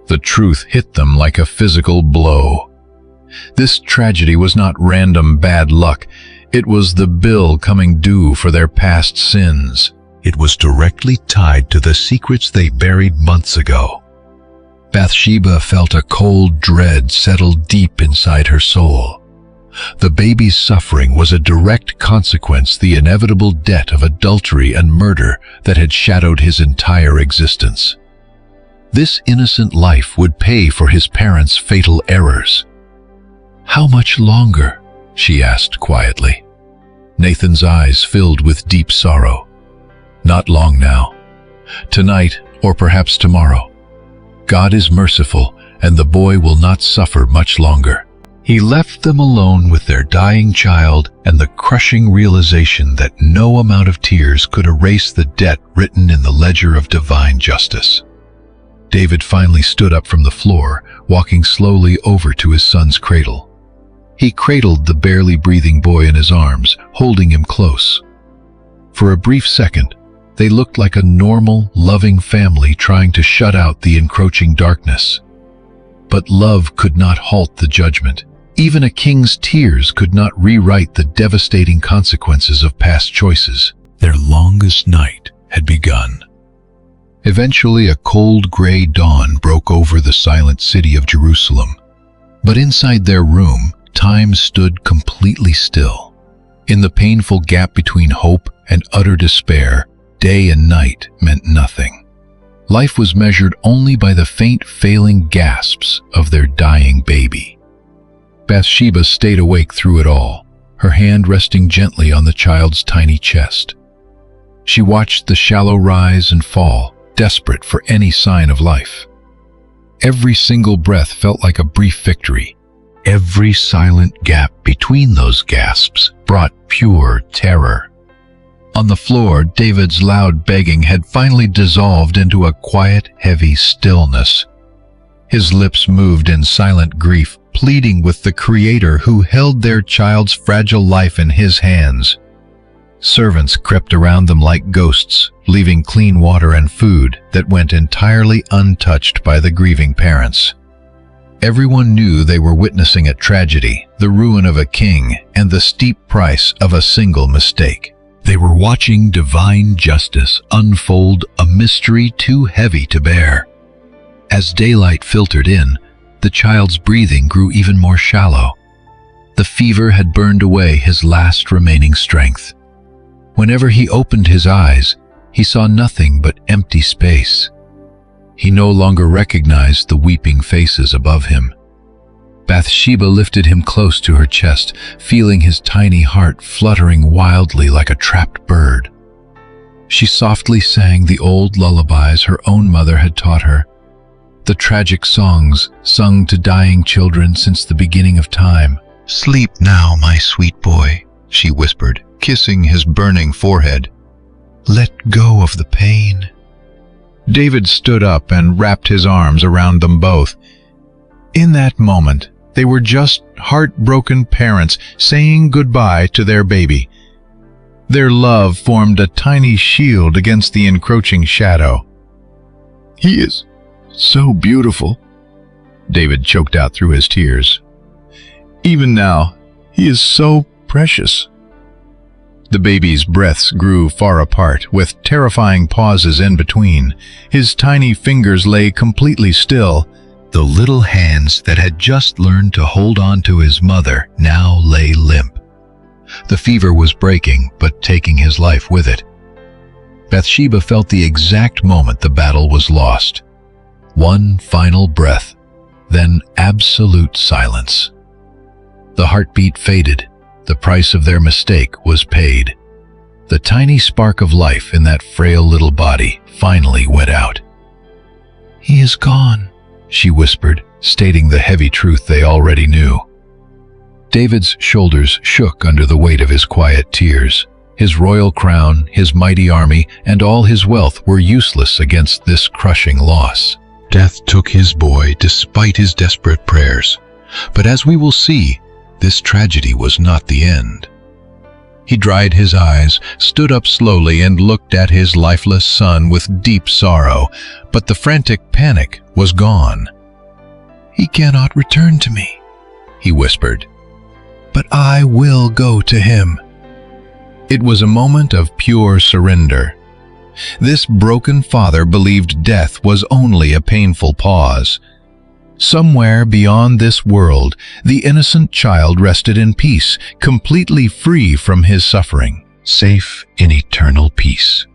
S1: The truth hit them like a physical blow. This tragedy was not random bad luck. It was the bill coming due for their past sins. It was directly tied to the secrets they buried months ago. Bathsheba felt a cold dread settle deep inside her soul. The baby's suffering was a direct consequence, the inevitable debt of adultery and murder that had shadowed his entire existence. This innocent life would pay for his parents' fatal errors. "How much longer?" she asked quietly. Nathan's eyes filled with deep sorrow. "Not long now. Tonight, or perhaps tomorrow. God is merciful, and the boy will not suffer much longer." He left them alone with their dying child and the crushing realization that no amount of tears could erase the debt written in the ledger of divine justice. David finally stood up from the floor, walking slowly over to his son's cradle. He cradled the barely breathing boy in his arms, holding him close. For a brief second, they looked like a normal, loving family trying to shut out the encroaching darkness. But love could not halt the judgment. Even a king's tears could not rewrite the devastating consequences of past choices. Their longest night had begun. Eventually, a cold gray dawn broke over the silent city of Jerusalem. But inside their room, time stood completely still. In the painful gap between hope and utter despair, day and night meant nothing. Life was measured only by the faint, failing gasps of their dying baby. Bathsheba stayed awake through it all, her hand resting gently on the child's tiny chest. She watched the shallow rise and fall, desperate for any sign of life. Every single breath felt like a brief victory. Every silent gap between those gasps brought pure terror. On the floor, David's loud begging had finally dissolved into a quiet, heavy stillness. His lips moved in silent grief, pleading with the Creator who held their child's fragile life in his hands. Servants crept around them like ghosts, leaving clean water and food that went entirely untouched by the grieving parents. Everyone knew they were witnessing a tragedy, the ruin of a king, and the steep price of a single mistake. They were watching divine justice unfold, a mystery too heavy to bear. As daylight filtered in, the child's breathing grew even more shallow. The fever had burned away his last remaining strength. Whenever he opened his eyes, he saw nothing but empty space. He no longer recognized the weeping faces above him. Bathsheba lifted him close to her chest, feeling his tiny heart fluttering wildly like a trapped bird. She softly sang the old lullabies her own mother had taught her, the tragic songs sung to dying children since the beginning of time.
S3: "Sleep now, my sweet boy," she whispered, kissing his burning forehead. "Let go of the pain." David stood up and wrapped his arms around them both. In that moment, they were just heartbroken parents saying goodbye to their baby. Their love formed a tiny shield against the encroaching shadow. "He is so beautiful," David choked out through his tears. "Even now, he is so precious." The baby's breaths grew far apart, with terrifying pauses in between. His tiny fingers lay completely still. The little hands that had just learned to hold on to his mother now lay limp. The fever was breaking, but taking his life with it. Bathsheba felt the exact moment the battle was lost. One final breath, then absolute silence. The heartbeat faded. The price of their mistake was paid. The tiny spark of life in that frail little body finally went out. "He is gone," she whispered, stating the heavy truth they already knew. David's shoulders shook under the weight of his quiet tears. His royal crown, his mighty army, and all his wealth were useless against this crushing loss. Death took his boy despite his desperate prayers. But as we will see, this tragedy was not the end. He dried his eyes, stood up slowly, and looked at his lifeless son with deep sorrow, but the frantic panic was gone. "He cannot return to me," he whispered, "but I will go to him." It was a moment of pure surrender. This broken father believed death was only a painful pause. Somewhere beyond this world, the innocent child rested in peace, completely free from his suffering, safe in eternal peace.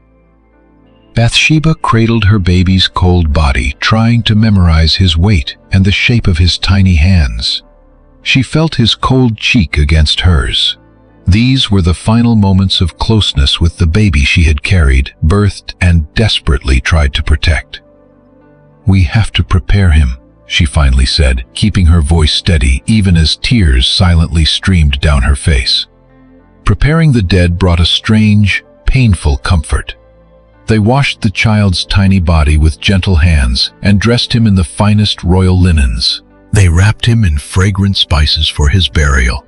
S3: Bathsheba cradled her baby's cold body, trying to memorize his weight and the shape of his tiny hands. She felt his cold cheek against hers. These were the final moments of closeness with the baby she had carried, birthed, and desperately tried to protect. "We have to prepare him," she finally said, keeping her voice steady even as tears silently streamed down her face. Preparing the dead brought a strange, painful comfort. They washed the child's tiny body with gentle hands and dressed him in the finest royal linens. They wrapped him in fragrant spices for his burial.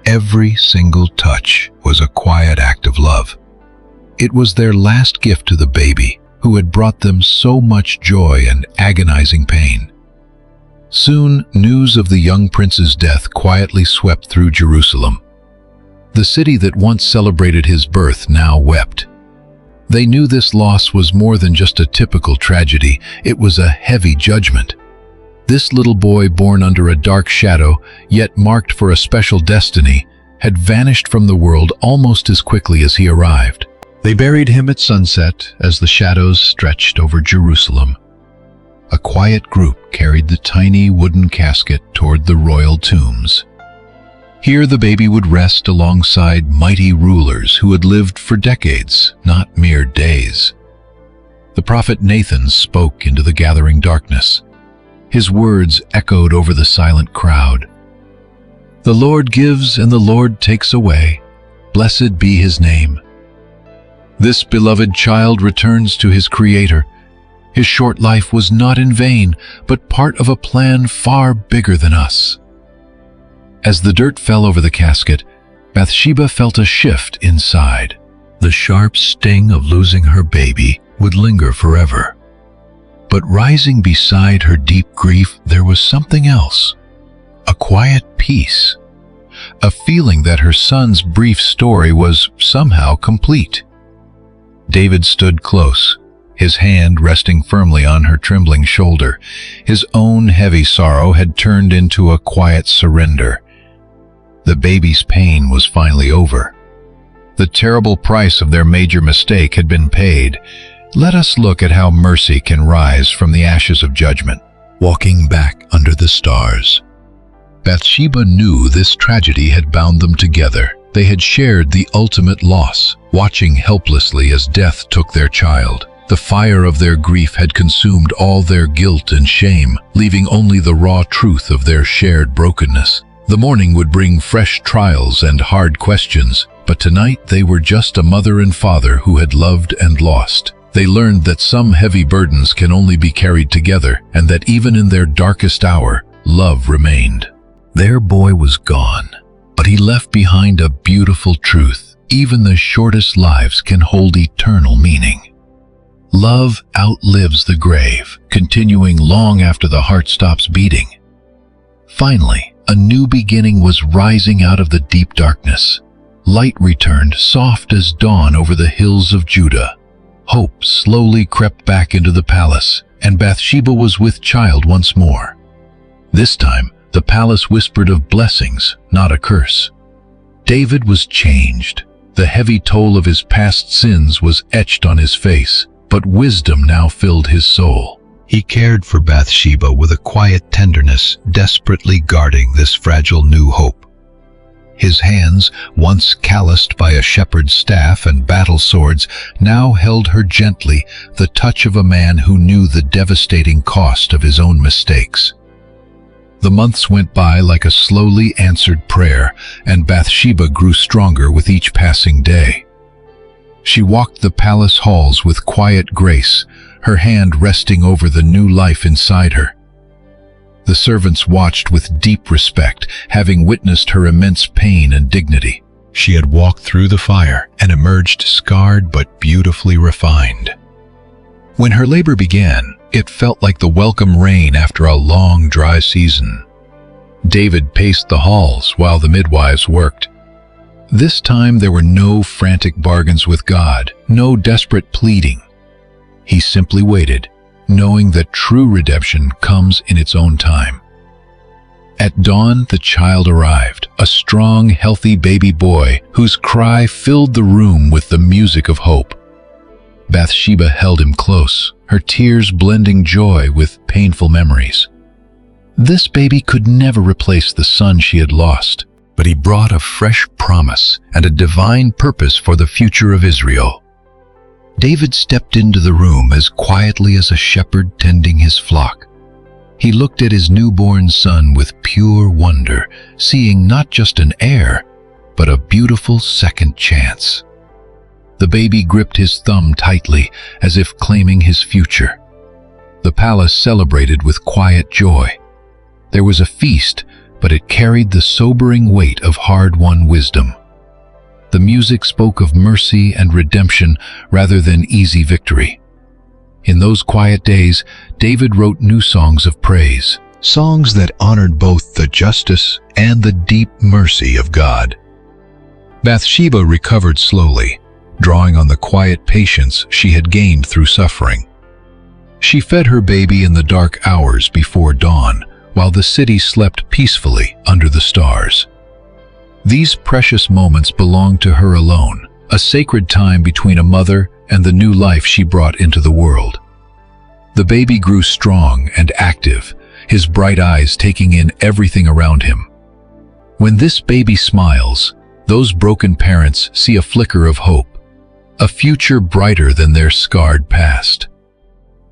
S3: Every single touch was a quiet act of love. It was their last gift to the baby, who had brought them so much joy and agonizing pain. Soon, news of the young prince's death quietly swept through Jerusalem. The city that once celebrated his birth now wept. They knew this loss was more than just a typical tragedy, it was a heavy judgment. This little boy, born under a dark shadow, yet marked for a special destiny, had vanished from the world almost as quickly as he arrived. They buried him at sunset as the shadows stretched over Jerusalem. A quiet group carried the tiny wooden casket toward the royal tombs. Here the baby would rest alongside mighty rulers who had lived for decades, not mere days. The prophet Nathan spoke into the gathering darkness. His words echoed over the silent crowd. "The Lord gives and the Lord takes away. Blessed be his name. This beloved child returns to his Creator. His short life was not in vain, but part of a plan far bigger than us." As the dirt fell over the casket, Bathsheba felt a shift inside. The sharp sting of losing her baby would linger forever. But rising beside her deep grief, there was something else. A quiet peace. A feeling that her son's brief story was somehow complete. David stood close, his hand resting firmly on her trembling shoulder. His own heavy sorrow had turned into a quiet surrender. The baby's pain was finally over.
S1: The terrible price of their major mistake had been paid. Let us look at how mercy can rise from the ashes of judgment. Walking back under the stars. Bathsheba knew this tragedy had bound them together. They had shared the ultimate loss, watching helplessly as death took their child. The fire of their grief had consumed all their guilt and shame, leaving only the raw truth of their shared brokenness. The morning would bring fresh trials and hard questions, but tonight they were just a mother and father who had loved and lost. They learned that some heavy burdens can only be carried together, and that even in their darkest hour, love remained. Their boy was gone, but he left behind a beautiful truth. Even the shortest lives can hold eternal meaning. Love outlives the grave, continuing long after the heart stops beating. Finally, a new beginning was rising out of the deep darkness. Light returned, soft as dawn, over the hills of Judah. Hope slowly crept back into the palace, and Bathsheba was with child once more. This time, the palace whispered of blessings, not a curse. David was changed. The heavy toll of his past sins was etched on his face, but wisdom now filled his soul.
S3: He cared for Bathsheba with a quiet tenderness, desperately guarding this fragile new hope. His hands, once calloused by a shepherd's staff and battle swords, now held her gently, the touch of a man who knew the devastating cost of his own mistakes. The months went by like a slowly answered prayer, and Bathsheba grew stronger with each passing day. She walked the palace halls with quiet grace, her hand resting over the new life inside her. The servants watched with deep respect, having witnessed her immense pain and dignity. She had walked through the fire and emerged scarred but beautifully refined. When her labor began, it felt like the welcome rain after a long, dry season. David paced the halls while the midwives worked. This time there were no frantic bargains with God, no desperate pleading. He simply waited, knowing that true redemption comes in its own time. At dawn, the child arrived, a strong, healthy baby boy whose cry filled the room with the music of hope. Bathsheba held him close, her tears blending joy with painful memories. This baby could never replace the son she had lost, but he brought a fresh promise and a divine purpose for the future of Israel. David stepped into the room as quietly as a shepherd tending his flock. He looked at his newborn son with pure wonder, seeing not just an heir, but a beautiful second chance. The baby gripped his thumb tightly, as if claiming his future. The palace celebrated with quiet joy. There was a feast, but it carried the sobering weight of hard-won wisdom. The music spoke of mercy and redemption rather than easy victory. In those quiet days, David wrote new songs of praise, songs that honored both the justice and the deep mercy of God. Bathsheba recovered slowly, drawing on the quiet patience she had gained through suffering. She fed her baby in the dark hours before dawn, while the city slept peacefully under the stars. These precious moments belonged to her alone, a sacred time between a mother and the new life she brought into the world. The baby grew strong and active, his bright eyes taking in everything around him. When this baby smiles, those broken parents see a flicker of hope, a future brighter than their scarred past.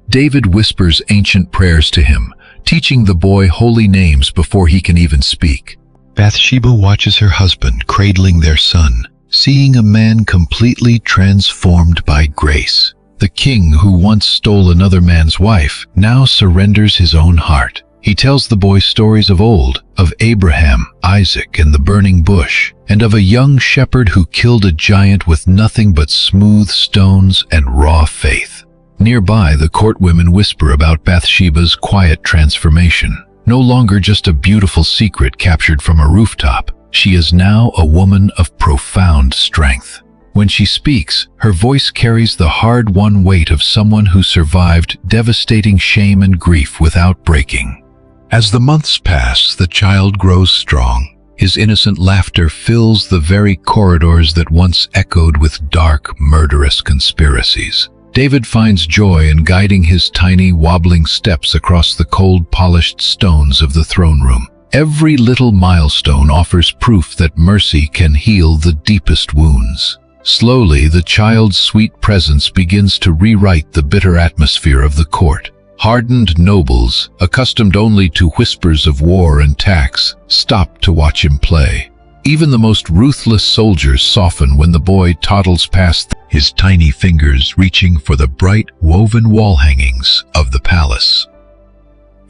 S3: David whispers ancient prayers to him, teaching the boy holy names before he can even speak. Bathsheba watches her husband cradling their son, seeing a man completely transformed by grace. The king who once stole another man's wife now surrenders his own heart. He tells the boy stories of old, of Abraham, Isaac, and the burning bush, and of a young shepherd who killed a giant with nothing but smooth stones and raw faith. Nearby, the court women whisper about Bathsheba's quiet transformation. No longer just a beautiful secret captured from a rooftop, she is now a woman of profound strength. When she speaks, her voice carries the hard-won weight of someone who survived devastating shame and grief without breaking. As the months pass, the child grows strong.
S1: His innocent laughter fills the very corridors that once echoed with dark, murderous conspiracies. David finds joy in guiding his tiny, wobbling steps across the cold, polished stones of the throne room. Every little milestone offers proof that mercy can heal the deepest wounds. Slowly, the child's sweet presence begins to rewrite the bitter atmosphere of the court. Hardened nobles, accustomed only to whispers of war and tax, stop to watch him play. Even the most ruthless soldiers soften when the boy toddles past, his tiny fingers reaching for the bright, woven wall hangings of the palace.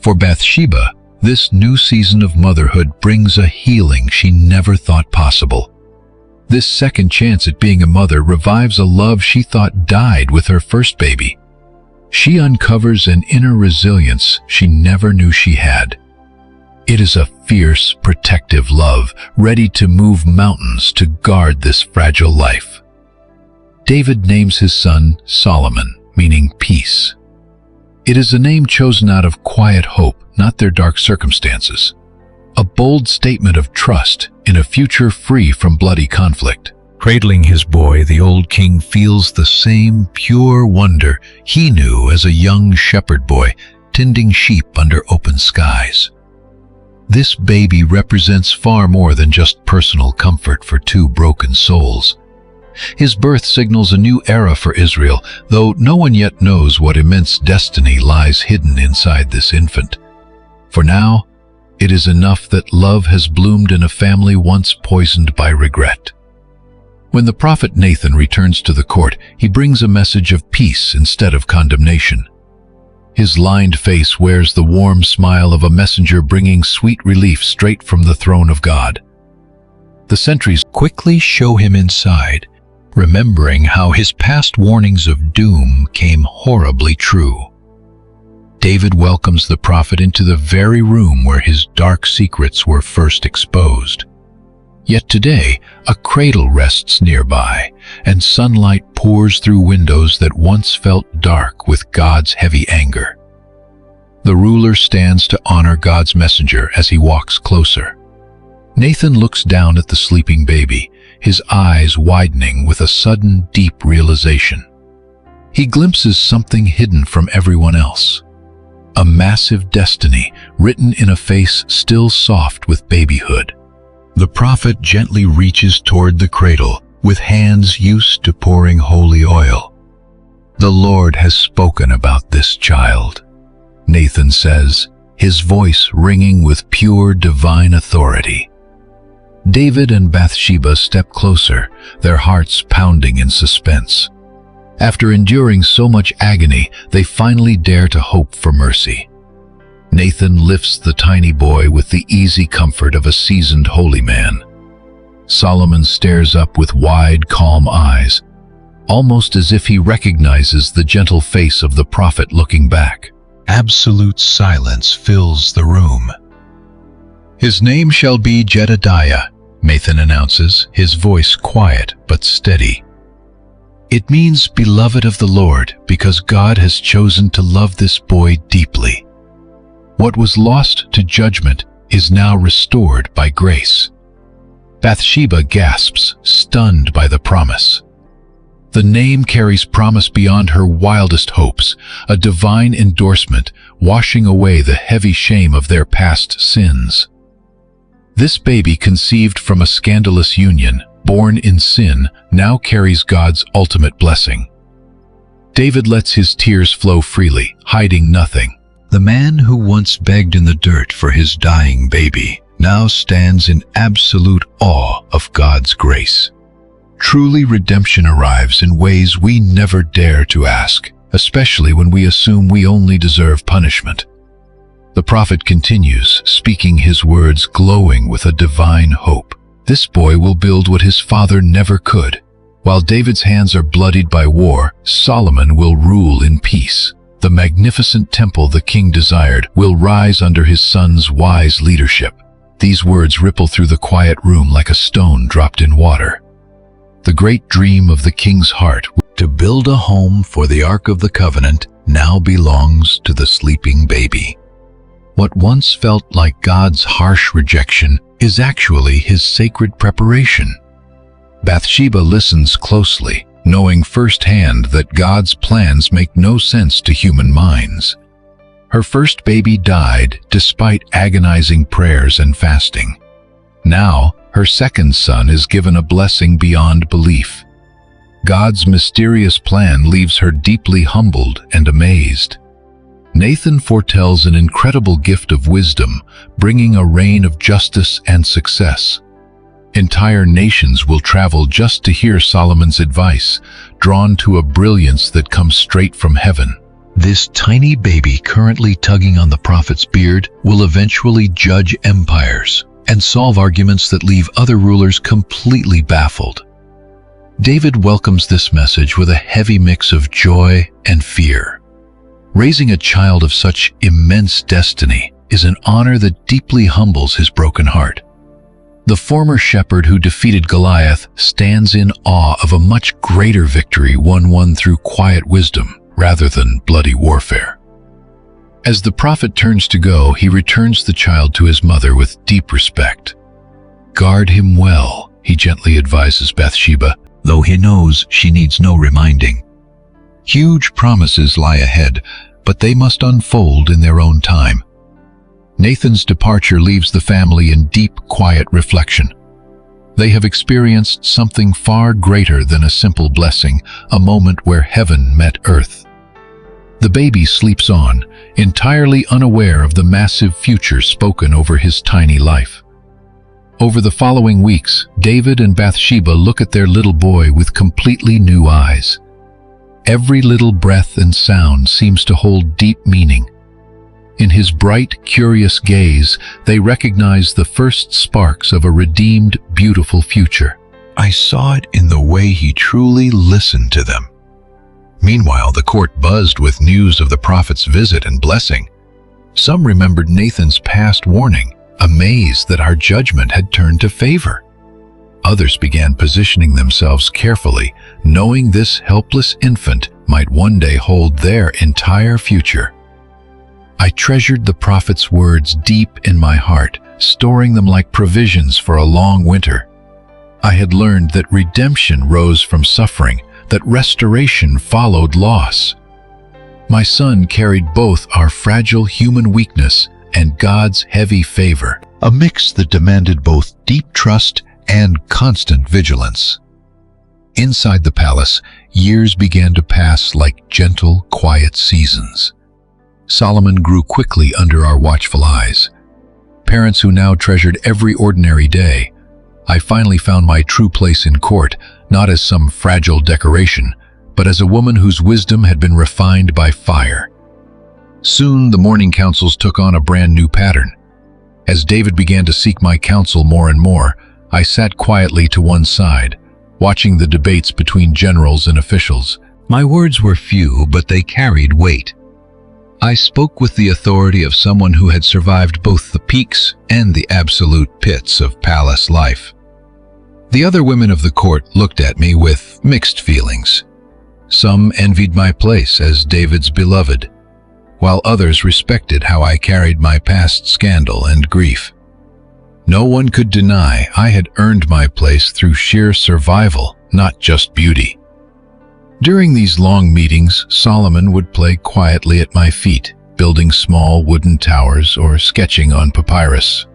S1: For Bathsheba, this new season of motherhood brings a healing she never thought possible. This second chance at being a mother revives a love she thought died with her first baby. She uncovers an inner resilience she never knew she had. It is a fierce, protective love, ready to move mountains to guard this fragile life. David names his son Solomon, meaning peace. It is a name chosen out of quiet hope, not their dark circumstances. A bold statement of trust in a future free from bloody conflict. Cradling his boy, the old king feels the same pure wonder he knew as a young shepherd boy tending sheep under open skies. This baby represents far more than just personal comfort for two broken souls. His birth signals a new era for Israel, though no one yet knows what immense destiny lies hidden inside this infant. For now, it is enough that love has bloomed in a family once poisoned by regret. When the prophet Nathan returns to the court, he brings a message of peace instead of condemnation. His lined face wears the warm smile of a messenger bringing sweet relief straight from the throne of God. The sentries quickly show him inside, remembering how his past warnings of doom came horribly true. David welcomes the prophet into the very room where his dark secrets were first exposed. Yet today, a cradle rests nearby, and sunlight pours through windows that once felt dark with God's heavy anger. The ruler stands to honor God's messenger as he walks closer. Nathan looks down at the sleeping baby, his eyes widening with a sudden, deep realization. He glimpses something hidden from everyone else. A massive destiny written in a face still soft with babyhood. The prophet gently reaches toward the cradle with hands used to pouring holy oil. "The Lord has spoken about this child," Nathan says, his voice ringing with pure divine authority. David and Bathsheba step closer, their hearts pounding in suspense. After enduring so much agony, they finally dare to hope for mercy. Nathan lifts the tiny boy with the easy comfort of a seasoned holy man. Solomon stares up with wide, calm eyes, almost as if he recognizes the gentle face of the prophet looking back. Absolute silence fills the room. "His name shall be Jedidiah," Nathan announces, his voice quiet but steady. "It means beloved of the Lord, because God has chosen to love this boy deeply. What was lost to judgment is now restored by grace." Bathsheba gasps, stunned by the promise. The name carries promise beyond her wildest hopes, a divine endorsement washing away the heavy shame of their past sins. This baby, conceived from a scandalous union, born in sin, now carries God's ultimate blessing. David lets his tears flow freely, hiding nothing. The man who once begged in the dirt for his dying baby now stands in absolute awe of God's grace. Truly, redemption arrives in ways we never dare to ask, especially when we assume we only deserve punishment. The prophet continues, speaking his words glowing with a divine hope. This boy will build what his father never could. While David's hands are bloodied by war, Solomon will rule in peace. The magnificent temple the king desired will rise under his son's wise leadership. These words ripple through the quiet room like a stone dropped in water. The great dream of the king's heart to build a home for the Ark of the Covenant now belongs to the sleeping baby. What once felt like God's harsh rejection is actually his sacred preparation. Bathsheba listens closely, knowing firsthand that God's plans make no sense to human minds. Her first baby died despite agonizing prayers and fasting. Now, her second son is given a blessing beyond belief. God's mysterious plan leaves her deeply humbled and amazed. Nathan foretells an incredible gift of wisdom, bringing a reign of justice and success. Entire nations will travel just to hear Solomon's advice, drawn to a brilliance that comes straight from heaven. This tiny baby currently tugging on the prophet's beard will eventually judge empires and solve arguments that leave other rulers completely baffled. David welcomes this message with a heavy mix of joy and fear. Raising a child of such immense destiny is an honor that deeply humbles his broken heart. The former shepherd who defeated Goliath stands in awe of a much greater victory won through quiet wisdom rather than bloody warfare. As the prophet turns to go, he returns the child to his mother with deep respect. "Guard him well," he gently advises Bathsheba, though he knows she needs no reminding. Huge promises lie ahead, but they must unfold in their own time. Nathan's departure leaves the family in deep, quiet reflection. They have experienced something far greater than a simple blessing, a moment where heaven met earth. The baby sleeps on, entirely unaware of the massive future spoken over his tiny life. Over the following weeks, David and Bathsheba look at their little boy with completely new eyes. Every little breath and sound seems to hold deep meaning. In his bright, curious gaze, they recognize the first sparks of a redeemed, beautiful future. I saw it in the way he truly listened to them. Meanwhile, the court buzzed with news of the prophet's visit and blessing. Some remembered Nathan's past warning, amazed that our judgment had turned to favor. Others began positioning themselves carefully, knowing this helpless infant might one day hold their entire future. I treasured the prophet's words deep in my heart, storing them like provisions for a long winter. I had learned that redemption rose from suffering, that restoration followed loss. My son carried both our fragile human weakness and God's heavy favor, a mix that demanded both deep trust and constant vigilance. Inside the palace, years began to pass like gentle, quiet seasons. Solomon grew quickly under our watchful eyes. Parents who now treasured every ordinary day, I finally found my true place in court, not as some fragile decoration, but as a woman whose wisdom had been refined by fire. Soon the morning councils took on a brand new pattern. As David began to seek my counsel more and more, I sat quietly to one side, watching the debates between generals and officials. My words were few, but they carried weight. I spoke with the authority of someone who had survived both the peaks and the absolute pits of palace life. The other women of the court looked at me with mixed feelings. Some envied my place as David's beloved, while others respected how I carried my past scandal and grief. No one could deny I had earned my place through sheer survival, not just beauty. During these long meetings, Solomon would play quietly at my feet, building small wooden towers or sketching on papyrus.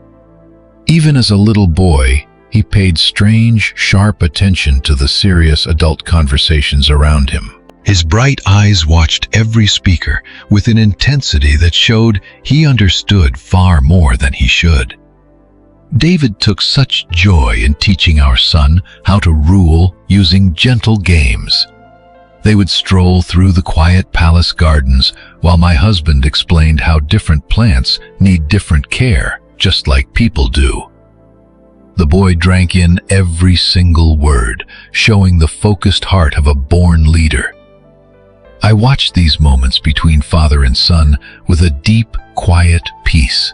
S1: Even as a little boy, he paid strange, sharp attention to the serious adult conversations around him. His bright eyes watched every speaker with an intensity that showed he understood far more than he should. David took such joy in teaching our son how to rule using gentle games. They would stroll through the quiet palace gardens while my husband explained how different plants need different care, just like people do. The boy drank in every single word, showing the focused heart of a born leader. I watched these moments between father and son with a deep, quiet peace.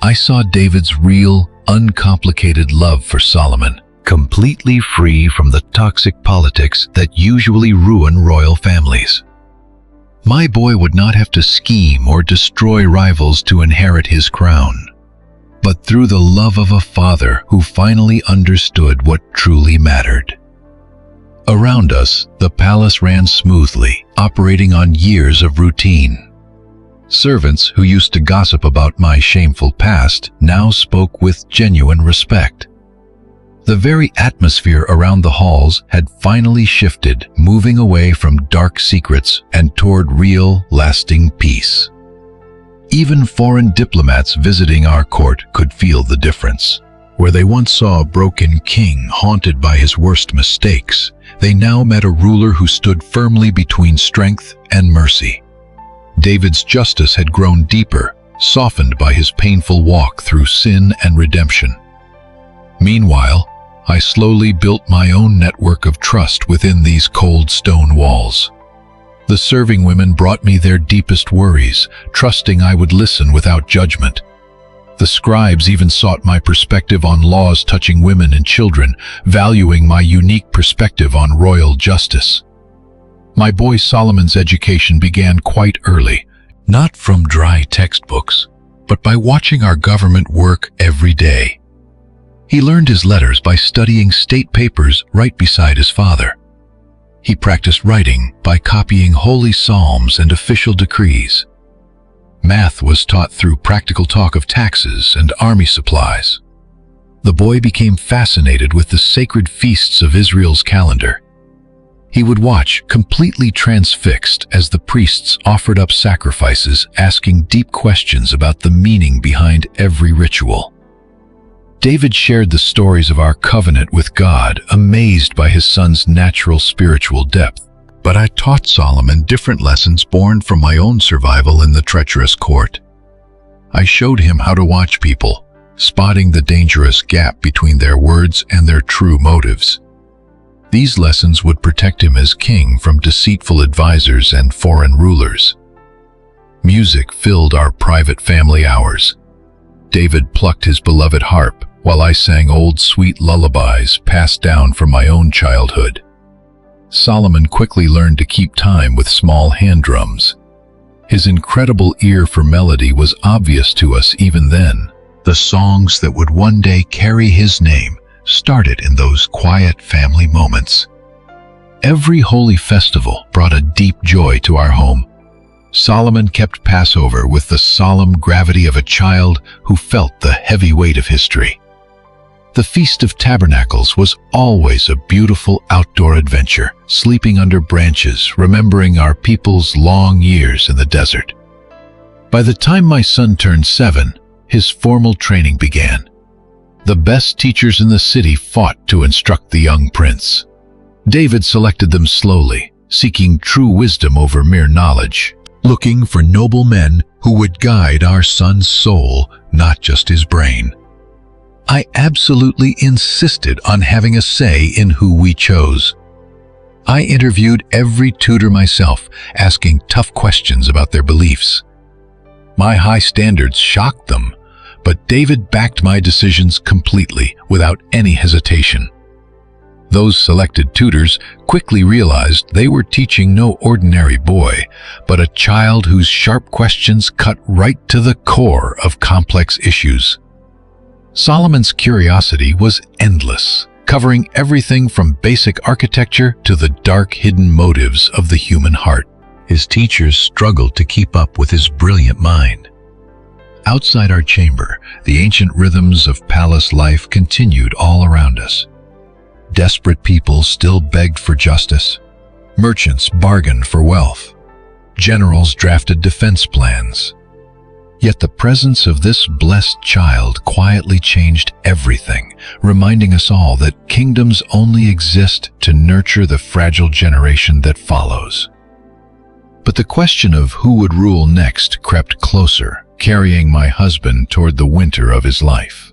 S1: I saw David's real, uncomplicated love for Solomon, completely free from the toxic politics that usually ruin royal families. My boy would not have to scheme or destroy rivals to inherit his crown. but through the love of a father who finally understood what truly mattered. Around us, the palace ran smoothly, operating on years of routine. Servants who used to gossip about my shameful past now spoke with genuine respect. The very atmosphere around the halls had finally shifted, moving away from dark secrets and toward real, lasting peace. Even foreign diplomats visiting our court could feel the difference. Where they once saw a broken king haunted by his worst mistakes, they now met a ruler who stood firmly between strength and mercy. David's justice had grown deeper, softened by his painful walk through sin and redemption. Meanwhile, I slowly built my own network of trust within these cold stone walls. The serving women brought me their deepest worries, trusting I would listen without judgment. The scribes even sought my perspective on laws touching women and children, valuing my unique perspective on royal justice. My boy Solomon's education began quite early, not from dry textbooks, but by watching our government work every day. He learned his letters by studying state papers right beside his father. He practiced writing by copying holy psalms and official decrees. Math was taught through practical talk of taxes and army supplies. The boy became fascinated with the sacred feasts of Israel's calendar. He would watch, completely transfixed, as the priests offered up sacrifices, asking deep questions about the meaning behind every ritual. David shared the stories of our covenant with God, amazed by his son's natural spiritual depth. But I taught Solomon different lessons born from my own survival in the treacherous court. I showed him how to watch people, spotting the dangerous gap between their words and their true motives. These lessons would protect him as king from deceitful advisors and foreign rulers. Music filled our private family hours. David plucked his beloved harp, while I sang old sweet lullabies passed down from my own childhood. Solomon quickly learned to keep time with small hand drums. His incredible ear for melody was obvious to us even then. The songs that would one day carry his name started in those quiet family moments. Every holy festival brought a deep joy to our home. Solomon kept Passover with the solemn gravity of a child who felt the heavy weight of history. The Feast of Tabernacles was always a beautiful outdoor adventure, sleeping under branches, remembering our people's long years in the desert. By the time my son turned 7, his formal training began. The best teachers in the city fought to instruct the young prince. David selected them slowly, seeking true wisdom over mere knowledge, looking for noble men who would guide our son's soul, not just his brain. I absolutely insisted on having a say in who we chose. I interviewed every tutor myself, asking tough questions about their beliefs. My high standards shocked them, but David backed my decisions completely, without any hesitation. Those selected tutors quickly realized they were teaching no ordinary boy, but a child whose sharp questions cut right to the core of complex issues. Solomon's curiosity was endless, covering everything from basic architecture to the dark hidden motives of the human heart. His teachers struggled to keep up with his brilliant mind. Outside our chamber, the ancient rhythms of palace life continued all around us. Desperate people still begged for justice. Merchants bargained for wealth. Generals drafted defense plans. Yet the presence of this blessed child quietly changed everything, reminding us all that kingdoms only exist to nurture the fragile generation that follows. But the question of who would rule next crept closer, carrying my husband toward the winter of his life.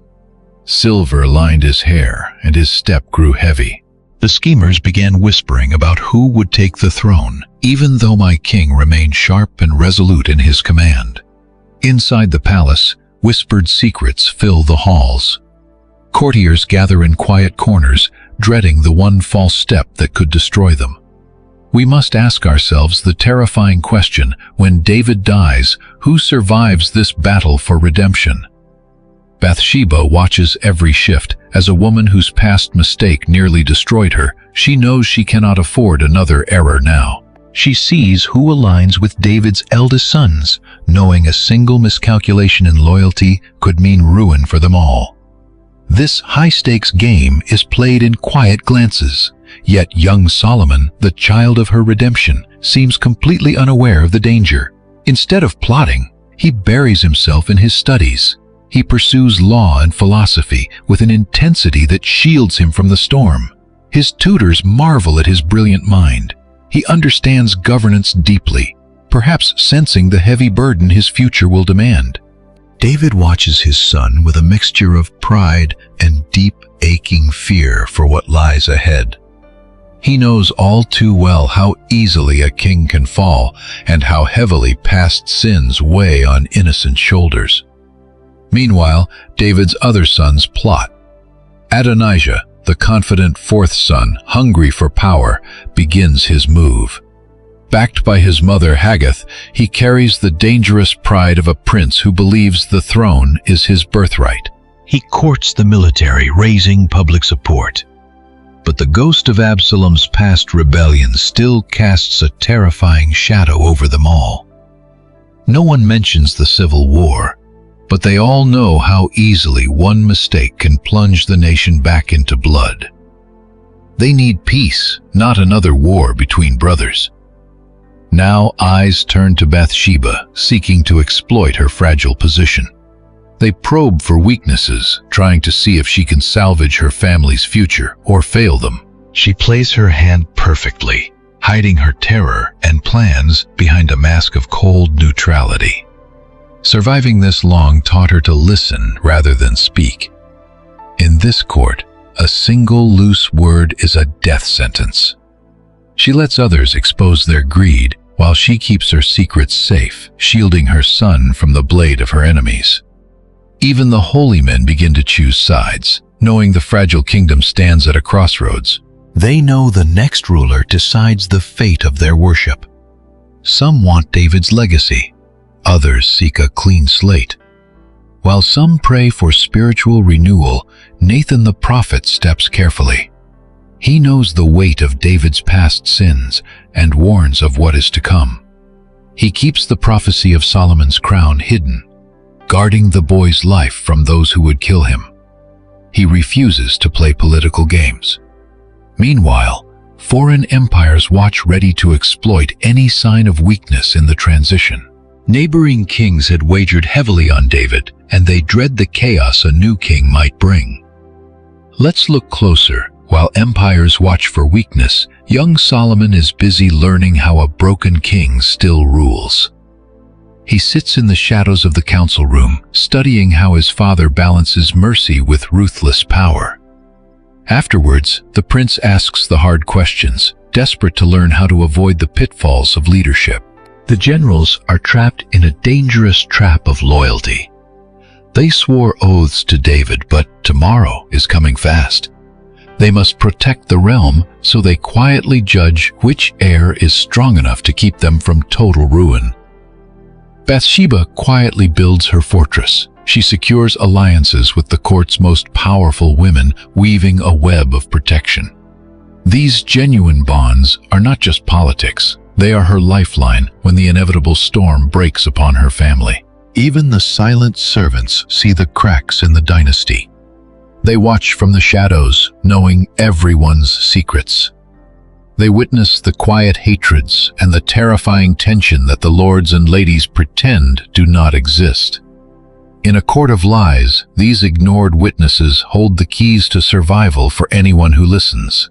S1: Silver lined his hair, and his step grew heavy. The schemers began whispering about who would take the throne, even though my king remained sharp and resolute in his command. Inside the palace, whispered secrets fill the halls. Courtiers gather in quiet corners, dreading the one false step that could destroy them. We must ask ourselves the terrifying question, when David dies, who survives this battle for redemption? Bathsheba watches every shift. As a woman whose past mistake nearly destroyed her, she knows she cannot afford another error now. She sees who aligns with David's eldest sons, knowing a single miscalculation in loyalty could mean ruin for them all. This high-stakes game is played in quiet glances, yet young Solomon, the child of her redemption, seems completely unaware of the danger. Instead of plotting, he buries himself in his studies. He pursues law and philosophy with an intensity that shields him from the storm. His tutors marvel at his brilliant mind. He understands governance deeply, perhaps sensing the heavy burden his future will demand. David watches his son with a mixture of pride and deep, aching fear for what lies ahead. He knows all too well how easily a king can fall and how heavily past sins weigh on innocent shoulders. Meanwhile, David's other sons plot. Adonijah, the confident fourth son, hungry for power, begins his move. Backed by his mother Haggith, he carries the dangerous pride of a prince who believes the throne is his birthright. He courts the military, raising public support. But the ghost of Absalom's past rebellion still casts a terrifying shadow over them all. No one mentions the civil war, but they all know how easily one mistake can plunge the nation back into blood. They need peace, not another war between brothers. Now eyes turn to Bathsheba, seeking to exploit her fragile position. They probe for weaknesses, trying to see if she can salvage her family's future or fail them. She plays her hand perfectly, hiding her terror and plans behind a mask of cold neutrality. Surviving this long taught her to listen rather than speak. In this court, a single loose word is a death sentence. She lets others expose their greed, while she keeps her secrets safe, shielding her son from the blade of her enemies. Even the holy men begin to choose sides, knowing the fragile kingdom stands at a crossroads. They know the next ruler decides the fate of their worship. Some want David's legacy. Others seek a clean slate. While some pray for spiritual renewal, Nathan the prophet steps carefully. He knows the weight of David's past sins and warns of what is to come. He keeps the prophecy of Solomon's crown hidden, guarding the boy's life from those who would kill him. He refuses to play political games. Meanwhile, foreign empires watch, ready to exploit any sign of weakness in the transition. Neighboring kings had wagered heavily on David, and they dread the chaos a new king might bring. Let's look closer. While empires watch for weakness, young Solomon is busy learning how a broken king still rules. He sits in the shadows of the council room, studying how his father balances mercy with ruthless power. Afterwards, the prince asks the hard questions, desperate to learn how to avoid the pitfalls of leadership. The generals are trapped in a dangerous trap of loyalty. They swore oaths to David, but tomorrow is coming fast. They must protect the realm, so they quietly judge which heir is strong enough to keep them from total ruin. Bathsheba quietly builds her fortress. She secures alliances with the court's most powerful women, weaving a web of protection. These genuine bonds are not just politics. They are her lifeline when the inevitable storm breaks upon her family. Even the silent servants see the cracks in the dynasty. They watch from the shadows, knowing everyone's secrets. They witness the quiet hatreds and the terrifying tension that the lords and ladies pretend do not exist. In a court of lies, these ignored witnesses hold the keys to survival for anyone who listens.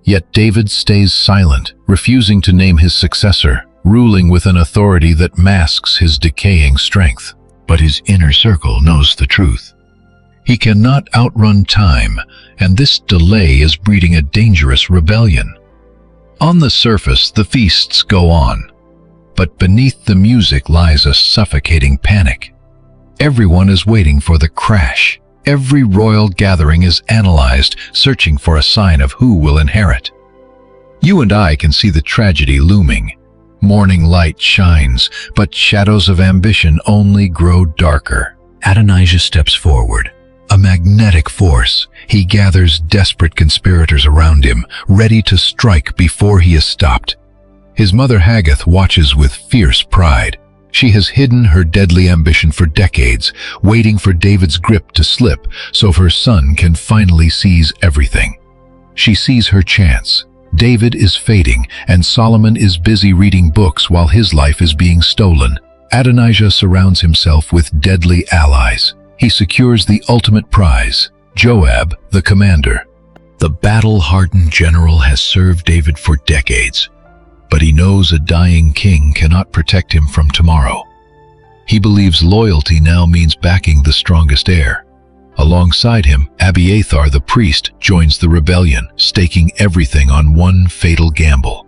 S1: Yet David stays silent, refusing to name his successor, ruling with an authority that masks his decaying strength. But his inner circle knows the truth. He cannot outrun time, and this delay is breeding a dangerous rebellion. On the surface, the feasts go on, but beneath the music lies a suffocating panic. Everyone is waiting for the crash. Every royal gathering is analyzed, searching for a sign of who will inherit. You and I can see the tragedy looming. Morning light shines, but shadows of ambition only grow darker. Adonijah steps forward. A magnetic force. He gathers desperate conspirators around him, ready to strike before he is stopped. His mother Haggith watches with fierce pride. She has hidden her deadly ambition for decades, waiting for David's grip to slip so her son can finally seize everything. She sees her chance. David is fading, and Solomon is busy reading books while his life is being stolen. Adonijah surrounds himself with deadly allies. He secures the ultimate prize, Joab, the commander. The battle-hardened general has served David for decades, but he knows a dying king cannot protect him from tomorrow. He believes loyalty now means backing the strongest heir. Alongside him, Abiathar the priest joins the rebellion, staking everything on one fatal gamble.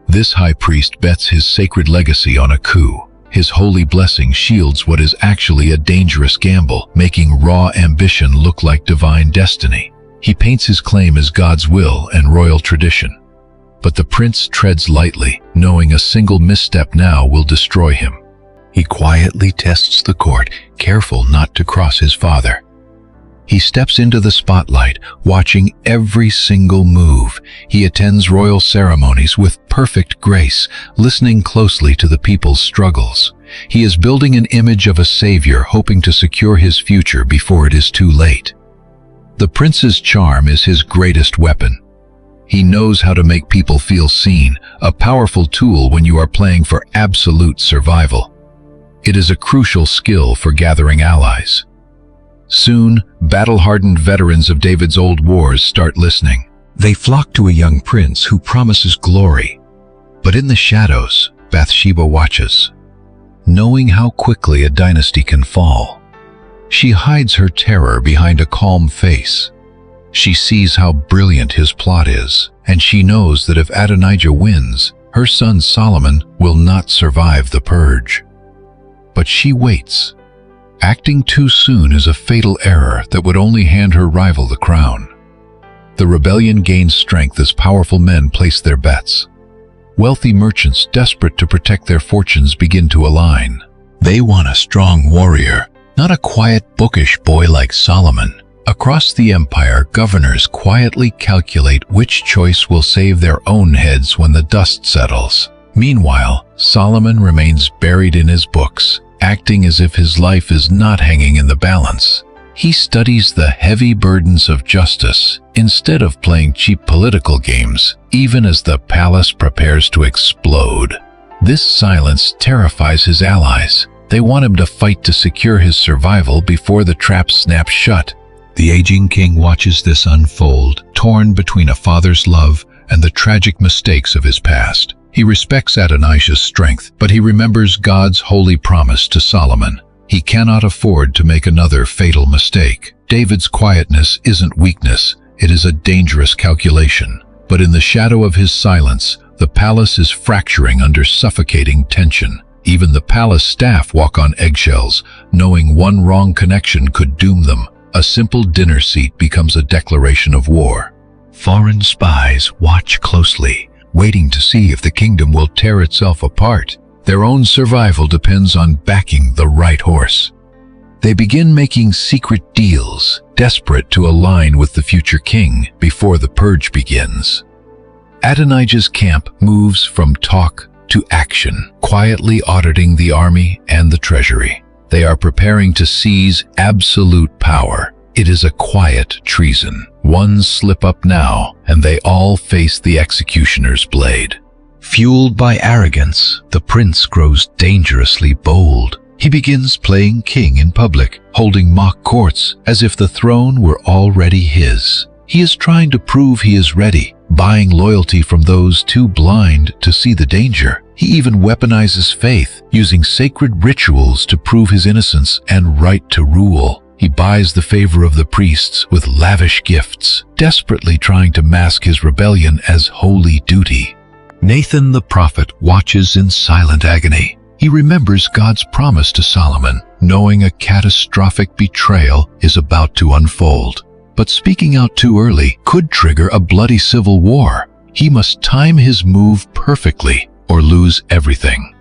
S1: This high priest bets his sacred legacy on a coup. His holy blessing shields what is actually a dangerous gamble, making raw ambition look like divine destiny. He paints his claim as God's will and royal tradition. But the prince treads lightly, knowing a single misstep now will destroy him. He quietly tests the court, careful not to cross his father. He steps into the spotlight, watching every single move. He attends royal ceremonies with perfect grace, listening closely to the people's struggles. He is building an image of a savior, hoping to secure his future before it is too late. The prince's charm is his greatest weapon. He knows how to make people feel seen, a powerful tool when you are playing for absolute survival. It is a crucial skill for gathering allies. Soon, battle-hardened veterans of David's old wars start listening. They flock to a young prince who promises glory. But in the shadows, Bathsheba watches, knowing how quickly a dynasty can fall. She hides her terror behind a calm face. She sees how brilliant his plot is, and she knows that if Adonijah wins, her son Solomon will not survive the purge. But she waits. Acting too soon is a fatal error that would only hand her rival the crown. The rebellion gains strength as powerful men place their bets. Wealthy merchants desperate to protect their fortunes begin to align. They want a strong warrior, not a quiet, bookish boy like Solomon. Across the empire, governors quietly calculate which choice will save their own heads when the dust settles. Meanwhile, Solomon remains buried in his books, acting as if his life is not hanging in the balance. He studies the heavy burdens of justice instead of playing cheap political games, even as the palace prepares to explode. This silence terrifies his allies. They want him to fight to secure his survival before the trap snaps shut. The aging king watches this unfold, torn between a father's love and the tragic mistakes of his past. He respects Adonijah's strength, but he remembers God's holy promise to Solomon. He cannot afford to make another fatal mistake. David's quietness isn't weakness, it is a dangerous calculation. But in the shadow of his silence, the palace is fracturing under suffocating tension. Even the palace staff walk on eggshells, knowing one wrong connection could doom them. A simple dinner seat becomes a declaration of war. Foreign spies watch closely, waiting to see if the kingdom will tear itself apart. Their own survival depends on backing the right horse. They begin making secret deals, desperate to align with the future king before the purge begins. Adonijah's camp moves from talk to action, quietly auditing the army and the treasury. They are preparing to seize absolute power. It is a quiet treason. One slip up now, and they all face the executioner's blade. Fueled by arrogance, the prince grows dangerously bold. He begins playing king in public, holding mock courts as if the throne were already his. He is trying to prove he is ready, buying loyalty from those too blind to see the danger. He even weaponizes faith, using sacred rituals to prove his innocence and right to rule. He buys the favor of the priests with lavish gifts, desperately trying to mask his rebellion as holy duty. Nathan the prophet watches in silent agony. He remembers God's promise to Solomon, knowing a catastrophic betrayal is about to unfold. But speaking out too early could trigger a bloody civil war. He must time his move perfectly or lose everything.